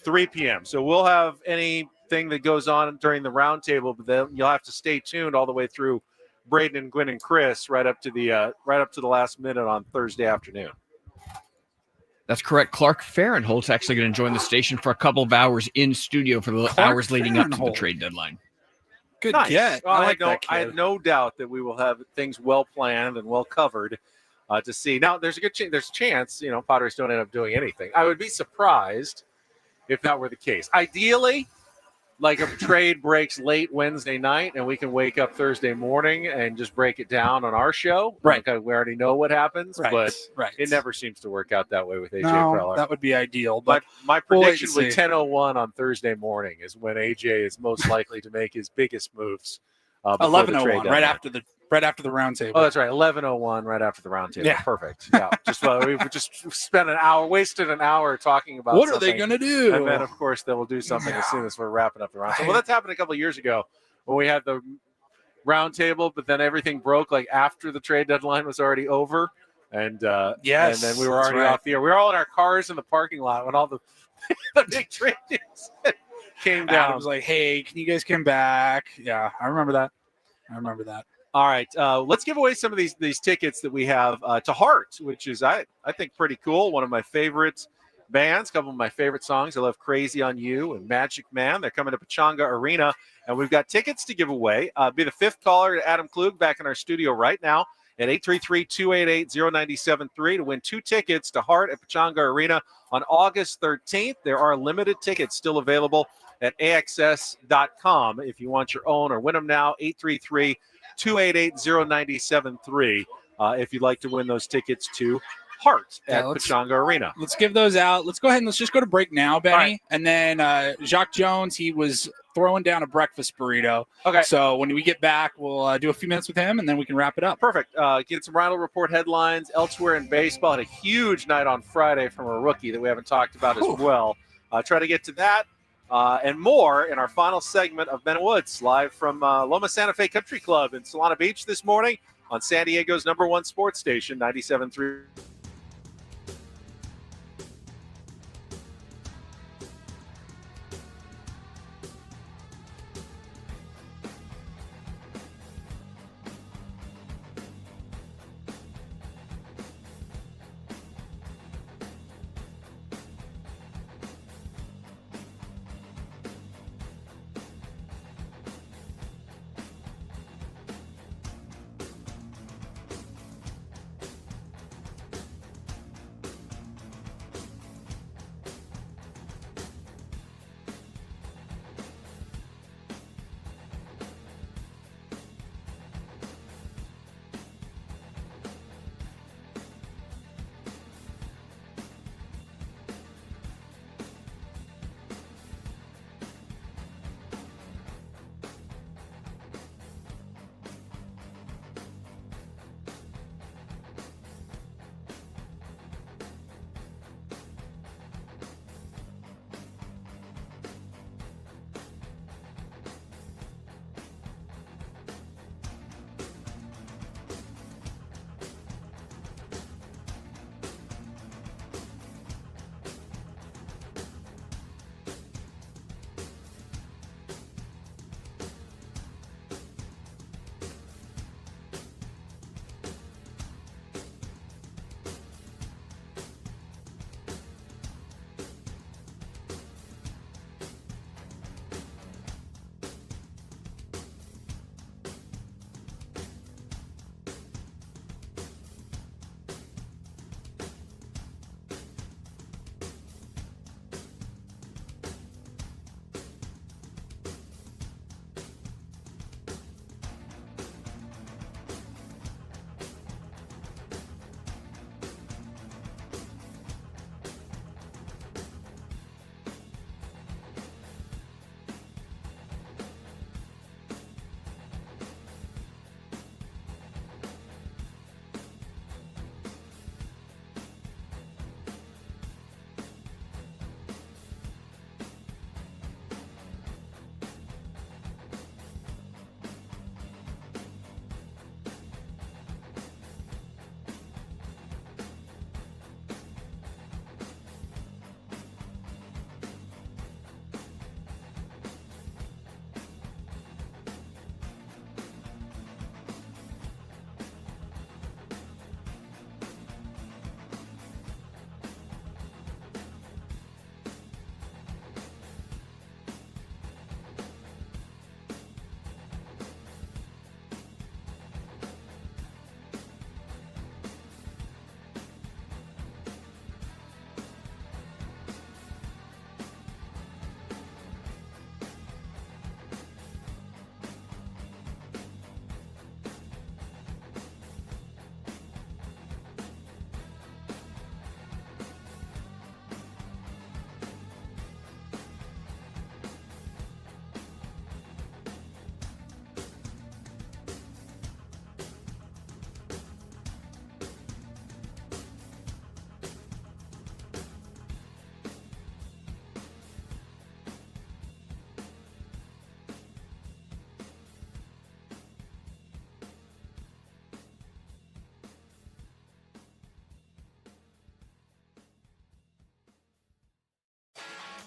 3 p.m. So we'll have anything that goes on during the roundtable, but then you'll have to stay tuned all the way through Braden and Gwen and Chris right up to the last minute on Thursday afternoon. That's correct. Clark Fahrenholt's actually going to join the station for a couple of hours in studio for the hours leading up to the trade deadline. Good nice. get. Well, I like that kid. I had no doubt that we will have things well planned and well covered to see. Now, there's a good there's a chance, Padres don't end up doing anything. I would be surprised if that were the case. Ideally, like a trade breaks late Wednesday night and we can wake up Thursday morning and just break it down on our show. Right. Like we already know what happens, Right. but Right. it never seems to work out that way with AJ No, Preller. that would be ideal. But My we'll wait prediction and with see. 10:01 on Thursday morning is when AJ is most likely to make his biggest moves. 11:01, right after the roundtable. Oh, that's right. 11:01, right after the roundtable. Yeah. Perfect. Yeah. We've just spent wasted an hour talking about What are something. they going to do? And then, of course, they will do something as soon as we're wrapping up the roundtable. Well, that's happened a couple of years ago when we had the roundtable, but then everything broke like after the trade deadline was already over. And Yes, and then we were that's already right. off the air. We were all in our cars in the parking lot when all the big trade news came down. Adam was like, hey, can you guys come back? Yeah, I remember that. All right, let's give away some of these tickets that we have to Heart, which is I think pretty cool. One of my favorite bands, a couple of my favorite songs. I love Crazy on You and Magic Man. They're coming to Pechanga Arena, and we've got tickets to give away. Be the fifth caller to Adam Klug back in our studio right now at 833-288-0973 to win 2 tickets to Heart at Pechanga Arena on August 13th. There are limited tickets still available at AXS.com if you want your own or win them now. 833-288-0973 if you'd like to win those tickets to Heart at Pechanga Arena. Let's give those out. Let's go ahead and let's just go to break now, Benny. Right. And then Jacques Jones, he was throwing down a breakfast burrito. Okay. So when we get back, we'll do a few minutes with him, and then we can wrap it up. Perfect. Get some Rhino Report headlines elsewhere in baseball. Had a huge night on Friday from a rookie that we haven't talked about as well. Try to get to that and more in our final segment of Bennett Woods, live from Loma Santa Fe Country Club in Solana Beach this morning on San Diego's #1 sports station, 97.3.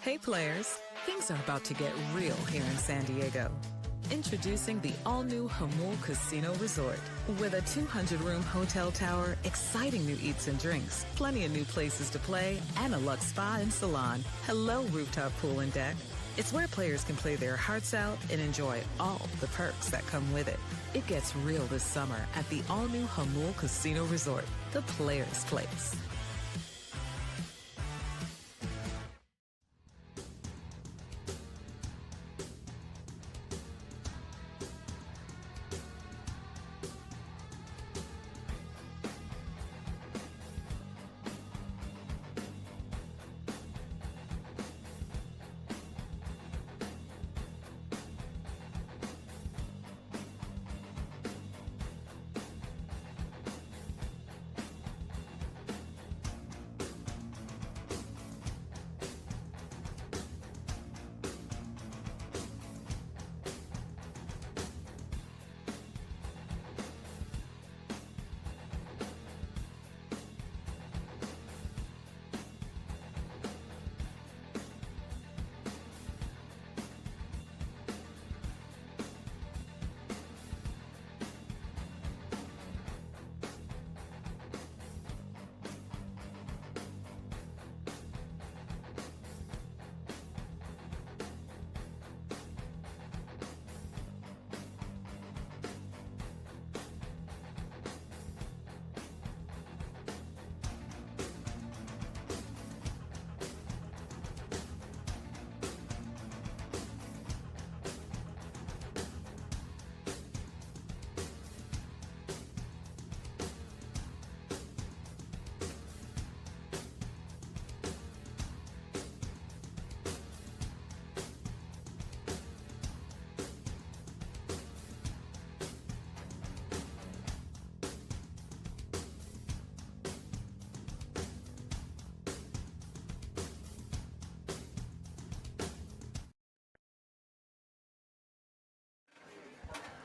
Hey players, things are about to get real here in San Diego. Introducing the all-new Hamul Casino Resort. With a 200-room hotel tower, exciting new eats and drinks, plenty of new places to play, and a luxe spa and salon. Hello, rooftop pool and deck. It's where players can play their hearts out and enjoy all the perks that come with it. It gets real this summer at the all-new Hamul Casino Resort, the player's place.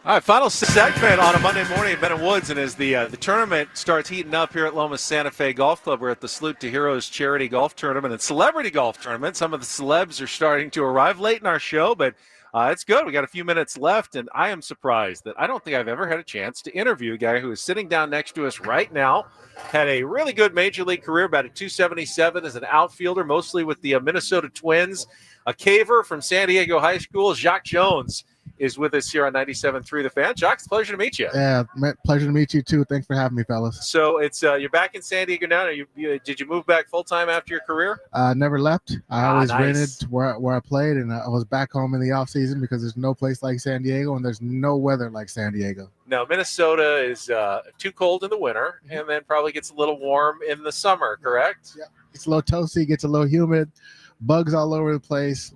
All right, final segment on a Monday morning at Benton Woods, and as the tournament starts heating up here at Loma Santa Fe Golf Club, we're at the Salute to Heroes Charity Golf Tournament and Celebrity Golf Tournament. Some of the celebs are starting to arrive late in our show, but it's good. We got a few minutes left, and I am surprised that I don't think I've ever had a chance to interview a guy who is sitting down next to us right now. Had a really good major league career, about a 277 as an outfielder, mostly with the Minnesota Twins. A caver from San Diego High School, Jacques Jones, is with us here on 97.3 The Fan. Jacques, it's a pleasure to meet you. Yeah, pleasure to meet you too. Thanks for having me, fellas. So it's you're back in San Diego now. Did you move back full time after your career? Never left. I always nice. rented to where I played, and I was back home in the off season because there's no place like San Diego, and there's no weather like San Diego. No, Minnesota is too cold in the winter, and then probably gets a little warm in the summer. Correct? Yeah, it's a little toasty, gets a little humid. Bugs all over the place.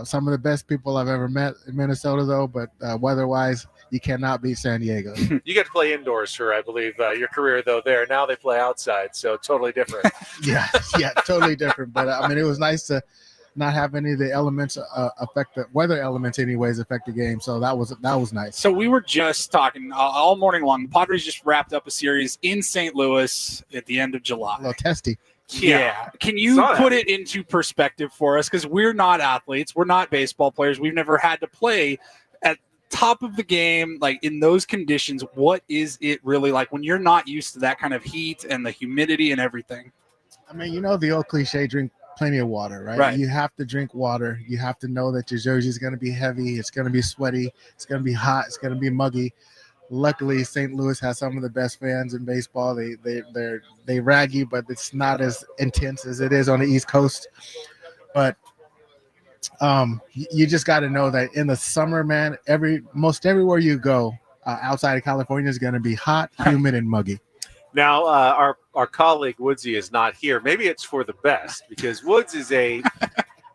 Some of the best people I've ever met in Minnesota, though, but weather-wise, you cannot beat San Diego. You got to play indoors for, I believe, your career, though, there. Now they play outside, so totally different. yeah, totally different. But, I mean, it was nice to not have any of the elements affect the weather elements anyways affect the game. So that was nice. So we were just talking all morning long. The Padres just wrapped up a series in St. Louis at the end of July. A little testy. Yeah. Can you put it into perspective for us? Because we're not athletes. We're not baseball players. We've never had to play at top of the game, like in those conditions. What is it really like when you're not used to that kind of heat and the humidity and everything? I mean, you know the old cliche, drink plenty of water, right? You have to drink water. You have to know that your jersey is going to be heavy. It's going to be sweaty. It's going to be hot. It's going to be muggy. Luckily, St. Louis has some of the best fans in baseball. They rag you, but it's not as intense as it is on the East Coast. But you just got to know that in the summer, man, most everywhere you go outside of California is going to be hot, humid, and muggy. Now, our colleague Woodsy is not here. Maybe it's for the best because Woods is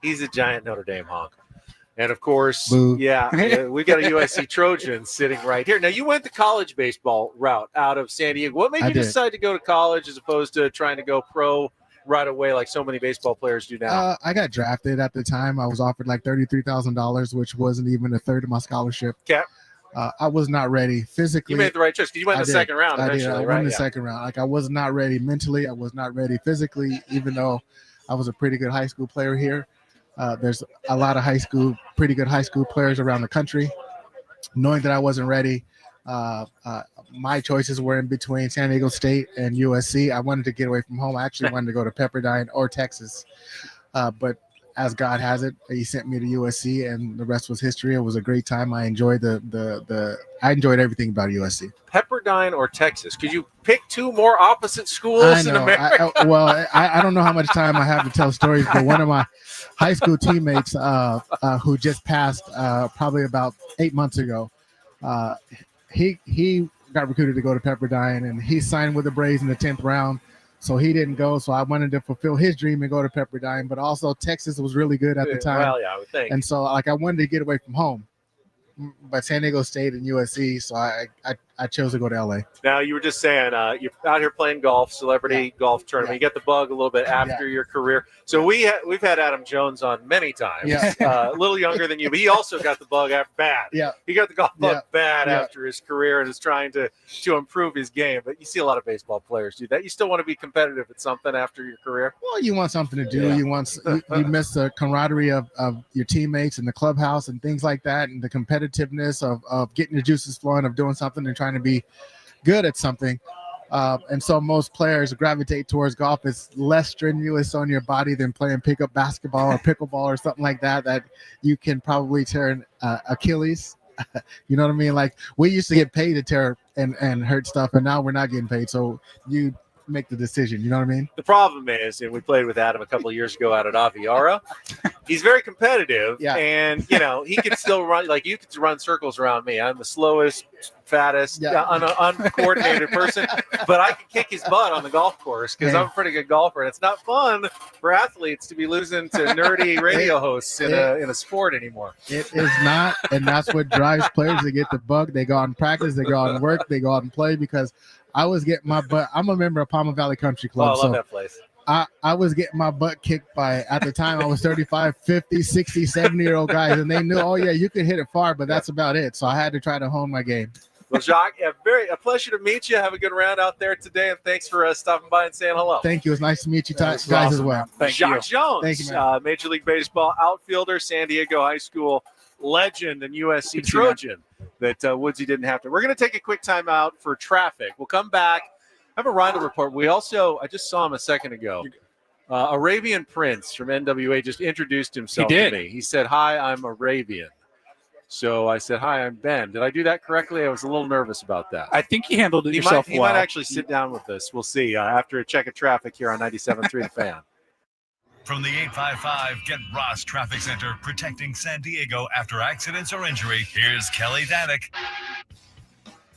he's a giant Notre Dame honk. And, of course, we've got a USC Trojan sitting right here. Now, you went the college baseball route out of San Diego. What made you decide to go to college as opposed to trying to go pro right away like so many baseball players do now? I got drafted at the time. I was offered like $33,000, which wasn't even a third of my scholarship. Okay. I was not ready physically. You made the right choice because you went in the second round eventually, I went in the second round. Like I was not ready mentally. I was not ready physically, even though I was a pretty good high school player here. There's a lot of pretty good high school players around the country. knowing that I wasn't ready. My choices were in between San Diego State and USC. I wanted to get away from home. I actually wanted to go to Pepperdine or Texas, but as God has it, he sent me to USC, and the rest was history. It was a great time. I enjoyed I enjoyed everything about USC. Pepperdine or Texas? Could you pick two more opposite schools in America? I don't know how much time I have to tell stories, but one of my high school teammates who just passed probably about 8 months ago, he got recruited to go to Pepperdine, and he signed with the Braves in the 10th round. So he didn't go. So I wanted to fulfill his dream and go to Pepperdine, but also Texas was really good at the time. Well, yeah, I would think. And so I wanted to get away from home, but San Diego State and USC. So I chose to go to LA. Now, you were just saying you're out here playing golf, celebrity golf tournament. You get the bug a little bit after your career. So we've had Adam Jones on many times. A little younger than you, but he also got the bug bad. Yeah, he got the golf bug bad after his career and is trying to improve his game. But you see a lot of baseball players do that. You still want to be competitive at something after your career. Well, you want something to do. You miss the camaraderie of your teammates in the clubhouse and things like that, and the competitiveness of getting your juices flowing, of doing something and trying to be good at something. And so most players gravitate towards golf. It's less strenuous on your body than playing pickup basketball or pickleball or something like that you can probably tear an Achilles. You know what I mean? Like, we used to get paid to tear and hurt stuff, and now we're not getting paid. So you make the decision. You know what I mean? The problem is, and we played with Adam a couple of years ago out at Aviara, he's very competitive, and he can still run. Like, you can run circles around me. I'm the slowest, fattest, uncoordinated person, but I can kick his butt on the golf course because I'm a pretty good golfer. And it's not fun for athletes to be losing to nerdy radio hosts in a sport anymore. It is not, and that's what drives players to get the bug. They go out and practice, they go out and work, they go out and play. Because I was getting my butt. I'm a member of Palma Valley Country Club. I love that place. I was getting my butt kicked by, at the time, I was 35, 50, 60, 70-year-old guys, and they knew, oh, yeah, you can hit it far, but that's about it. So I had to try to hone my game. Well, Jacques, a pleasure to meet you. Have a good round out there today, and thanks for stopping by and saying hello. Thank you. It's nice to meet you guys as well. Jacques Jones, Thank you, man. Major League Baseball outfielder, San Diego High School legend, and USC Trojan that Woodsy didn't have to. We're going to take a quick time out for traffic. We'll come back. I have a Rindle report. I just saw him a second ago. Arabian Prince from NWA just introduced himself to me. He said, "Hi, I'm Arabian." So I said, "Hi, I'm Ben." Did I do that correctly? I was a little nervous about that. I think you handled it yourself well. He might actually sit down with us. We'll see after a check of traffic here on 97.3 The Fan. From the 855 Get Ross Traffic Center, protecting San Diego after accidents or injury, here's Kelly Danick.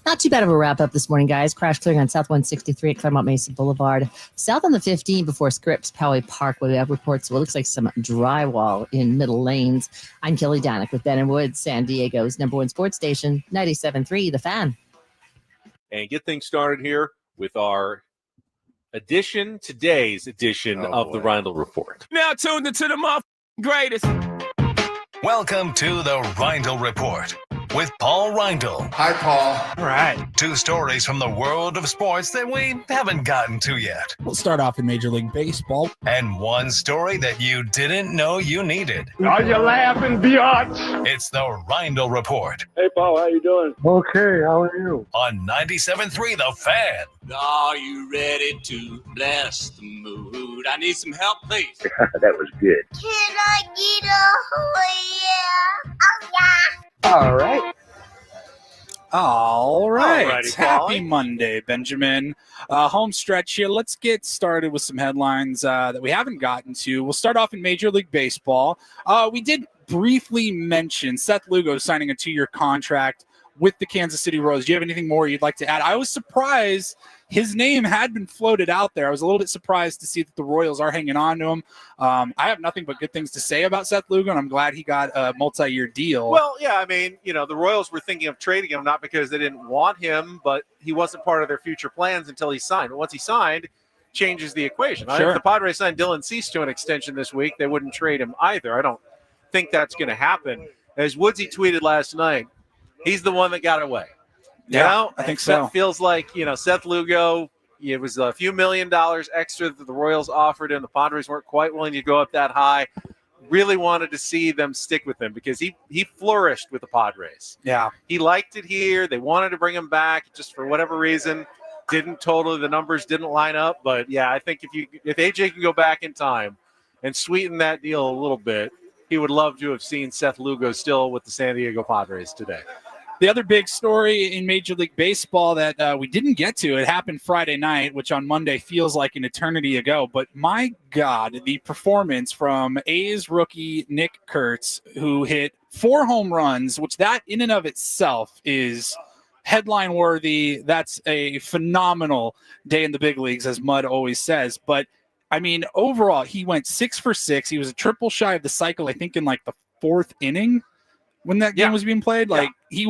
Not too bad of a wrap up this morning, guys. Crash clearing on South 163 at Claremont Mesa Boulevard. South on the 15 before Scripps Poway Parkway. We have reports. Well, it looks like some drywall in middle lanes. I'm Kelly Danick with Ben and Woods, San Diego's #1 sports station, 97.3 The Fan. And get things started here with our today's edition of the Rindle Report. Now tuned into the greatest. Welcome to the Rindle Report with Paul Rindle. Hi, Paul. All right. 2 stories from the world of sports that we haven't gotten to yet. We'll start off in Major League Baseball. And 1 story that you didn't know you needed. Are you laughing, biatch? It's the Rindle Report. Hey, Paul, how you doing? Okay, how are you? On 97.3 The Fan. Are you ready to bless the mood? I need some help, please. That was good. Can I get a yeah? Oh, yeah. All right. All right. Alrighty, Happy Monday, Benjamin. Home stretch here. Let's get started with some headlines that we haven't gotten to. We'll start off in Major League Baseball. We did briefly mention Seth Lugo signing a 2-year contract with the Kansas City Royals. Do you have anything more you'd like to add? I was surprised his name had been floated out there. I was a little bit surprised to see that the Royals are hanging on to him. I have nothing but good things to say about Seth Lugo, and I'm glad he got a multi-year deal. Well, yeah, I mean, the Royals were thinking of trading him, not because they didn't want him, but he wasn't part of their future plans until he signed. But once he signed, changes the equation. Sure. If the Padres signed Dylan Cease to an extension this week, they wouldn't trade him either. I don't think that's going to happen. As Woodsy tweeted last night, he's the one that got away. Yeah, I think so. It feels like, Seth Lugo, it was a few $1 million extra that the Royals offered him. The Padres weren't quite willing to go up that high. really wanted to see them stick with him because he flourished with the Padres. Yeah. He liked it here. They wanted to bring him back just for whatever reason. The numbers didn't line up. But, yeah, I think if AJ can go back in time and sweeten that deal a little bit, he would love to have seen Seth Lugo still with the San Diego Padres today. The other big story in Major League Baseball that we didn't get to, it happened Friday night, which on Monday feels like an eternity ago. But my God, the performance from A's rookie Nick Kurtz, who hit 4 home runs, which that in and of itself is headline worthy. That's a phenomenal day in the big leagues, as Mud always says. But I mean, overall, he went 6 for 6. He was a triple shy of the cycle, I think, in like the 4th inning. When that game was being played, he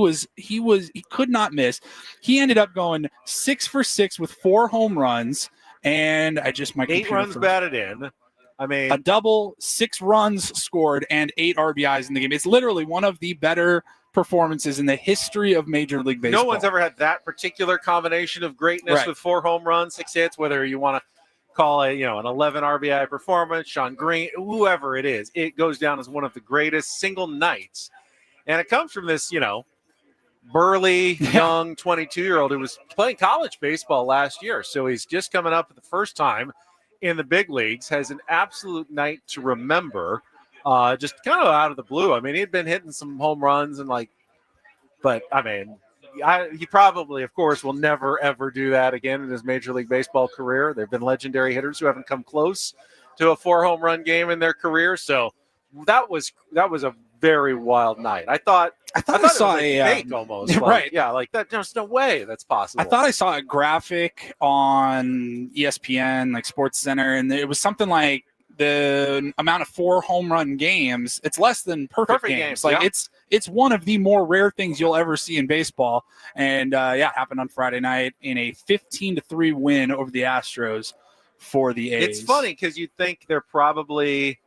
could not miss. He ended up going 6 for 6 with 4 home runs, and 8 runs batted in. I mean, a double, 6 runs scored, and 8 RBIs in the game. It's literally one of the better performances in the history of Major League Baseball. No one's ever had that particular combination of greatness with 4 home runs, 6 hits, whether you want to call it, an 11 RBI performance, Sean Green, whoever it is. It goes down as one of the greatest single nights. And it comes from this, burly, young 22-year-old who was playing college baseball last year. So he's just coming up for the first time in the big leagues, has an absolute night to remember, just kind of out of the blue. I mean, he'd been hitting some home runs he probably, of course, will never, ever do that again in his Major League Baseball career. There have been legendary hitters who haven't come close to a 4 home run game in their career. So that was a very wild night. I thought I saw it was like a fake almost. Right. Like that. There's no way that's possible. I thought I saw a graphic on ESPN, like Sports Center, and it was something like the amount of 4 home run games. It's less than perfect games. Like it's one of the more rare things you'll ever see in baseball. And it happened on Friday night in a 15-3 win over the Astros for the A's. It's funny because you'd think they're probably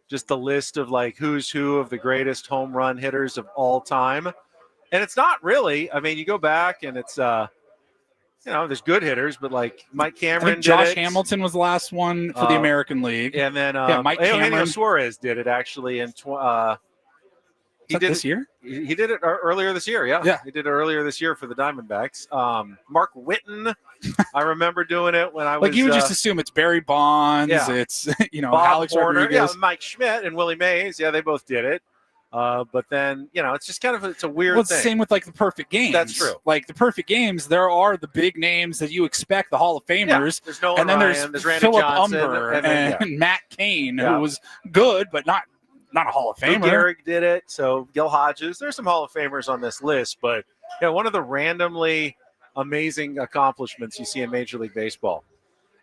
just the list of like who's who of the greatest home run hitters of all time. And it's not really. I mean, you go back and it's, there's good hitters, but like Mike Cameron I think Josh Hamilton was the last one for the American League. And then Mike Cameron. Suarez did it actually in this year? He did it earlier this year, yeah. He did it earlier this year for the Diamondbacks. Mark Whitten, I remember doing it when I was... Like you would just assume it's Barry Bonds, it's, Bob Alex Horner, Rodriguez. Mike Schmidt and Willie Mays, they both did it. But then, it's just kind of it's a weird thing. It's the same with like the perfect games. That's true. Like the perfect games, there are the big names that you expect, the Hall of Famers. There's Nolan and then Ryan, there's Randy Philip Johnson, Umber and Matt Cain, who was good, but not a Hall of Lou Famer. Gehrig did it. So Gil Hodges, there's some Hall of Famers on this list, but one of the randomly amazing accomplishments you see in Major League Baseball.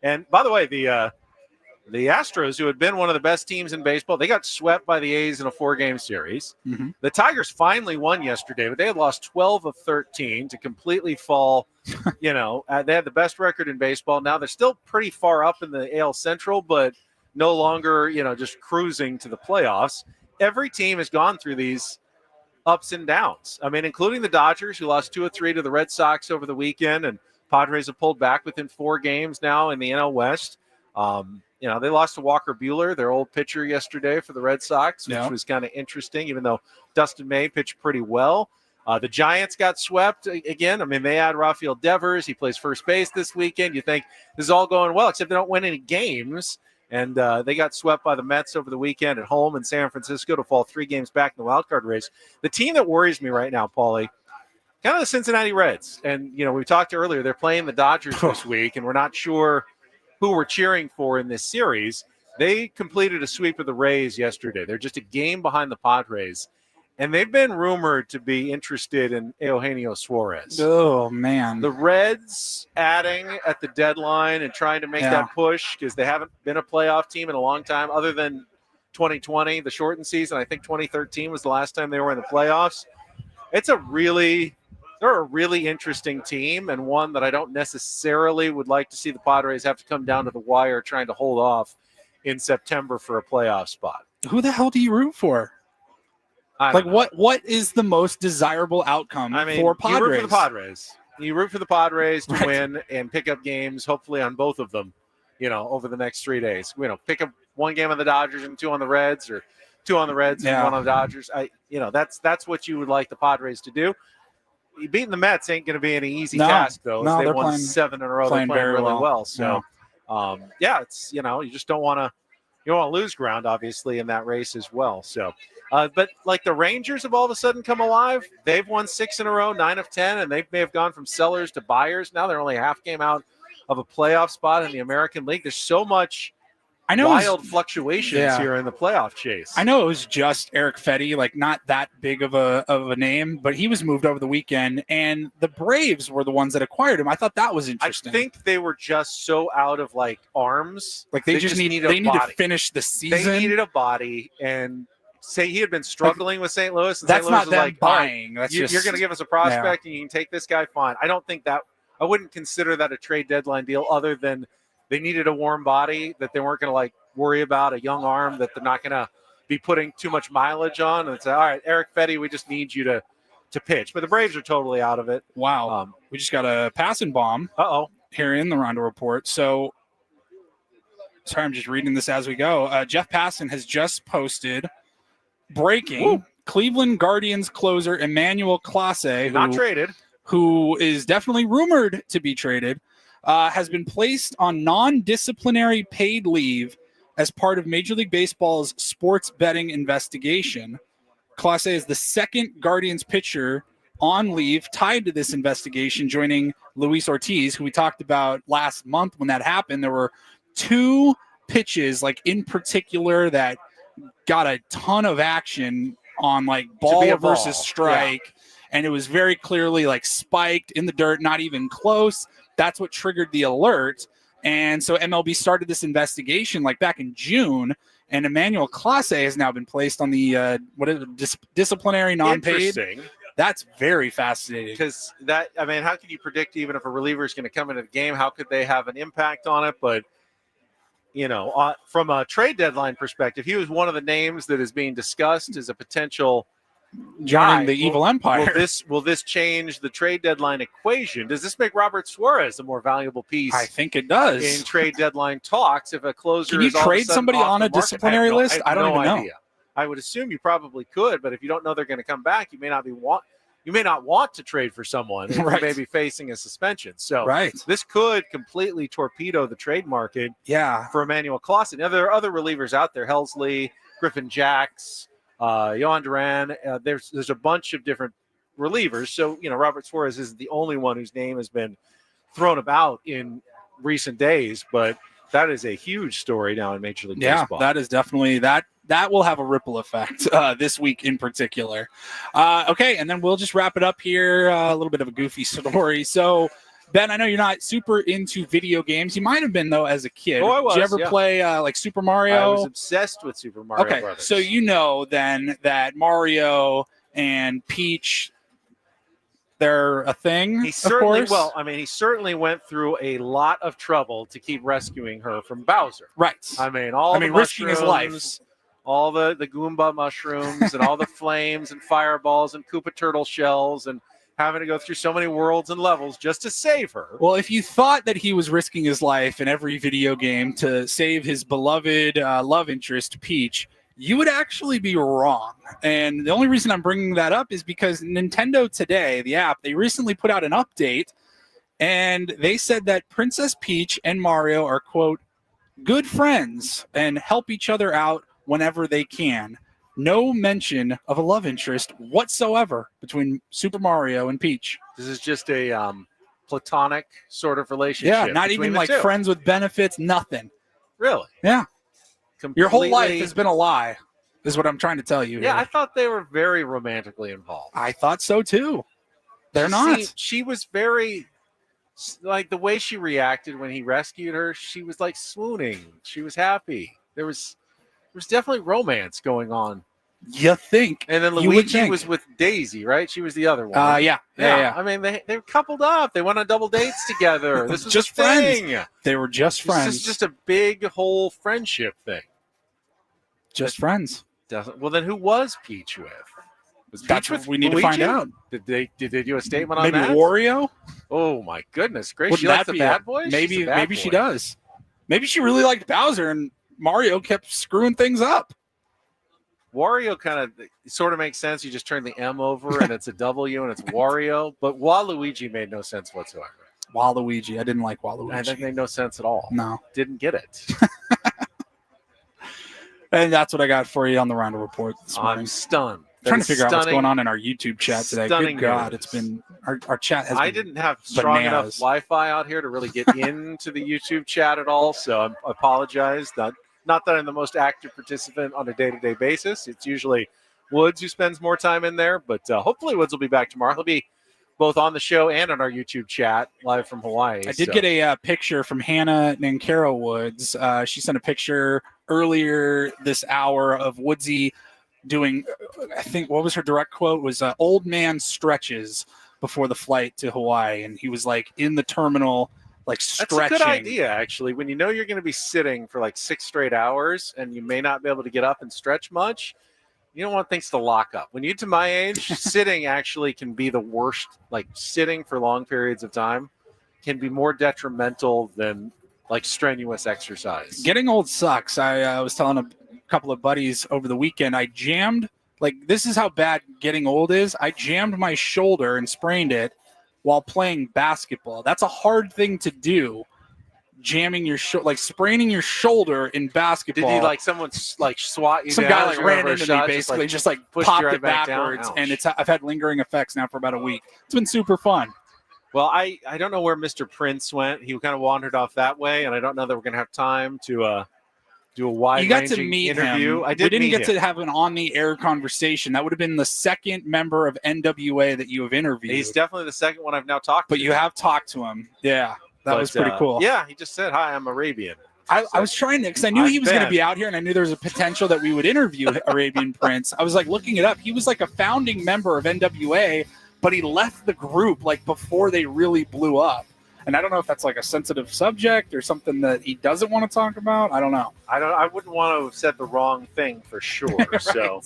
And by the way, the Astros, who had been one of the best teams in baseball, they got swept by the A's in a 4-game series. Mm-hmm. The Tigers finally won yesterday, but they had lost 12 of 13 to completely fall. They had the best record in baseball. Now they're still pretty far up in the AL Central, but no longer, just cruising to the playoffs. Every team has gone through these ups and downs. I mean, including the Dodgers, who lost 2 of 3 to the Red Sox over the weekend, and Padres have pulled back within 4 games now in the NL West. They lost to Walker Buehler, their old pitcher, yesterday for the Red Sox, which was kind of interesting, even though Dustin May pitched pretty well. The Giants got swept again. I mean, they had Rafael Devers. He plays first base this weekend. You think this is all going well, except they don't win any games. And they got swept by the Mets over the weekend at home in San Francisco to fall 3 games back in the wildcard race. The team that worries me right now, Paulie, kind of the Cincinnati Reds. And, we talked earlier, they're playing the Dodgers this week, and we're not sure who we're cheering for in this series. They completed a sweep of the Rays yesterday. They're just a game behind the Padres. And they've been rumored to be interested in Eugenio Suarez. Oh, man. The Reds adding at the deadline and trying to make that push because they haven't been a playoff team in a long time other than 2020, the shortened season. I think 2013 was the last time they were in the playoffs. They're a really interesting team and one that I don't necessarily would like to see the Padres have to come down to the wire trying to hold off in September for a playoff spot. Who the hell do you root for? What is the most desirable outcome for Padres? You root for the Padres. You root for the Padres to win and pick up games, hopefully on both of them, over the next 3 days. Pick up 1 game on the Dodgers and 2 on the Reds, or 2 on the Reds and 1 on the Dodgers. That's what you would like the Padres to do. Beating the Mets ain't going to be any easy task, though. They won 7 in a row. They're playing really well. So, it's you just don't want to lose ground, obviously, in that race as well. So, but like the Rangers have all of a sudden come alive. They've won 6 in a row, 9 of 10, and they may have gone from sellers to buyers. Now they're only a half game out of a playoff spot in the American League. There's so much wild fluctuations here in the playoff chase. I know it was just Eric Fetty, like not that big of a name, but he was moved over the weekend, and the Braves were the ones that acquired him. I thought that was interesting. I think they were just so out of arms. Like they just need to finish the season. They needed a body, and say he had been struggling with St. Louis, and that's St. Louis not was them like, buying. Right, you're going to give us a prospect, and you can take this guy. Fine. I don't think that. I wouldn't consider that a trade deadline deal, other than they needed a warm body that they weren't going to worry about, a young arm that they're not going to be putting too much mileage on, and say, all right, Eric Fetty, we just need you to pitch. But the Braves are totally out of it. Wow. We just got a passing bomb. Here in the Rondo Report. So, sorry, I'm just reading this as we go. Jeff Passan has just posted breaking Cleveland Guardians closer Emmanuel Clase, not traded, who is definitely rumored to be traded, has been placed on non-disciplinary paid leave as part of Major League Baseball's sports betting investigation. Clase is the second Guardians pitcher on leave tied to this investigation, joining Luis Ortiz, who we talked about last month when that happened. There were 2 pitches, in particular, that got a ton of action on ball versus strike. And it was very clearly spiked in the dirt, not even close. That's what triggered the alert. And so MLB started this investigation back in June, and Emmanuel Clase has now been placed on the disciplinary non-paid. Interesting. That's very fascinating. Because how can you predict even if a reliever is going to come into the game? How could they have an impact on it? But, from a trade deadline perspective, he was one of the names that is being discussed as a potential joining the evil empire. Will this change the trade deadline equation? Does this make Robert Suarez a more valuable piece? I think it does. In trade deadline talks, if a closer can you is all trade of a sudden somebody off on the a market? disciplinary list? I don't even know. Idea. I would assume you probably could, but if you don't know they're going to come back, you may not want to trade for someone. If Right. You may be facing a suspension. So Right. this could completely torpedo the trade market. For Emmanuel Clase. Now there are other relievers out there: Helsley, Griffin Jacks, Yohan Duran. There's a bunch of different relievers. So Robert Suarez isn't the only one whose name has been thrown about in recent days, but that is a huge story now in Major League Baseball. That is definitely that will have a ripple effect this week in particular. Okay, and then we'll just wrap it up here. A little bit of a goofy story. So, Ben, I know you're not super into video games. You might have been, though, as a kid. Oh, I was. Did you ever play Super Mario? I was obsessed with Super Mario Okay, Brothers. so then that Mario and Peach, they're a thing. He certainly went through a lot of trouble to keep rescuing her from Bowser. Right. Risking his life. All the Goomba mushrooms and all the flames and fireballs and Koopa turtle shells and having to go through so many worlds and levels just to save her. Well, if you thought that he was risking his life in every video game to save his beloved love interest, Peach, you would actually be wrong. And the only reason I'm bringing that up is because Nintendo Today, the app, they recently put out an update, and they said that Princess Peach and Mario are, quote, good friends and help each other out whenever they can. No mention of a love interest whatsoever between Super Mario and Peach. This is just a platonic sort of relationship. Yeah, not even friends with benefits, nothing. Really? Yeah. Completely. Your whole life has been a lie, is what I'm trying to tell you. Yeah, here. I thought they were very romantically involved. I thought so too. They're not. She was very, the way she reacted when he rescued her, she was swooning. She was happy. There was definitely romance going on. You think? And then Luigi was with Daisy, right? She was the other one. Yeah. I mean, they were coupled up. They went on double dates together. This was just a thing. friends. They were just friends. This is just a big whole friendship thing. Just friends. Well, then who was Peach with? Was That's Peach what we need Luigi? to find out. Did they do a statement on Maybe that? Wario? Oh my goodness gracious! She Wouldn't likes that the be bad boys. Maybe she does. Maybe she really liked Bowser and Mario kept screwing things up. Wario kind of sort of makes sense. You just turn the M over and it's a W and it's Wario. But Waluigi made no sense whatsoever. Waluigi. I didn't like Waluigi. That made no sense at all. No. Didn't get it. And that's what I got for you on the Round Report this morning. I'm stunned. Trying to figure out what's going on in our YouTube chat today. Good God, news. It's been our chat has. I been didn't have strong enough bananas. Wi-Fi out here to really get into the YouTube chat at all, so I apologize. Not that I'm the most active participant on a day-to-day basis. It's usually Woods who spends more time in there, but hopefully Woods will be back tomorrow. He'll be both on the show and on our YouTube chat live from Hawaii. I did get a picture from Hannah Nankara Woods. She sent a picture earlier this hour of Woodsy doing, I think, what was her direct quote? Was old man stretches before the flight to Hawaii. And he was like in the terminal, like stretching. That's a good idea, actually. When you know you're going to be sitting for like 6 straight hours and you may not be able to get up and stretch much, you don't want things to lock up. When you get to my age, sitting actually can be the worst. Like sitting for long periods of time can be more detrimental than like strenuous exercise. Getting old sucks. I was telling a couple of buddies over the weekend, I jammed, like this is how bad getting old is. I jammed my shoulder and sprained it while playing basketball. That's a hard thing to do. Jamming your shoulder, like spraining your shoulder in basketball. Did you like someone like swat you Some down? guy like ran into me basically, just like pushed popped you right it back backwards, down? and I've had lingering effects now for about a week. It's been super fun. Well, I don't know where Mr. Prince went. He kind of wandered off that way, and I don't know that we're going to have time to do a wide-ranging You got to meet interview. him. I did. We didn't meet get him. to have an on-the-air conversation. That would have been the second member of NWA that you have interviewed. He's definitely the second one I've now talked to. But you have talked to him. Yeah, that was pretty cool. Yeah, he just said, "Hi, I'm Arabian." I was trying to, because I knew he was going to be out here, and I knew there was a potential that we would interview Arabian Prince. I was like looking it up. He was like a founding member of NWA, but he left the group like before they really blew up. And I don't know if that's like a sensitive subject or something that he doesn't want to talk about. I don't know. I wouldn't want to have said the wrong thing for sure. Right. So,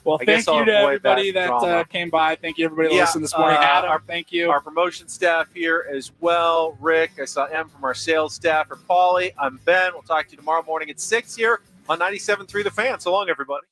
well, I thank guess I'll you to avoid everybody that that drama. came by. Thank you, everybody that listened this morning. Adam, thank you. Our promotion staff here as well. Rick, I saw M from our sales staff. Or Paulie, I'm Ben. We'll talk to you tomorrow morning at 6 here on 97.3 The Fan. So long, everybody.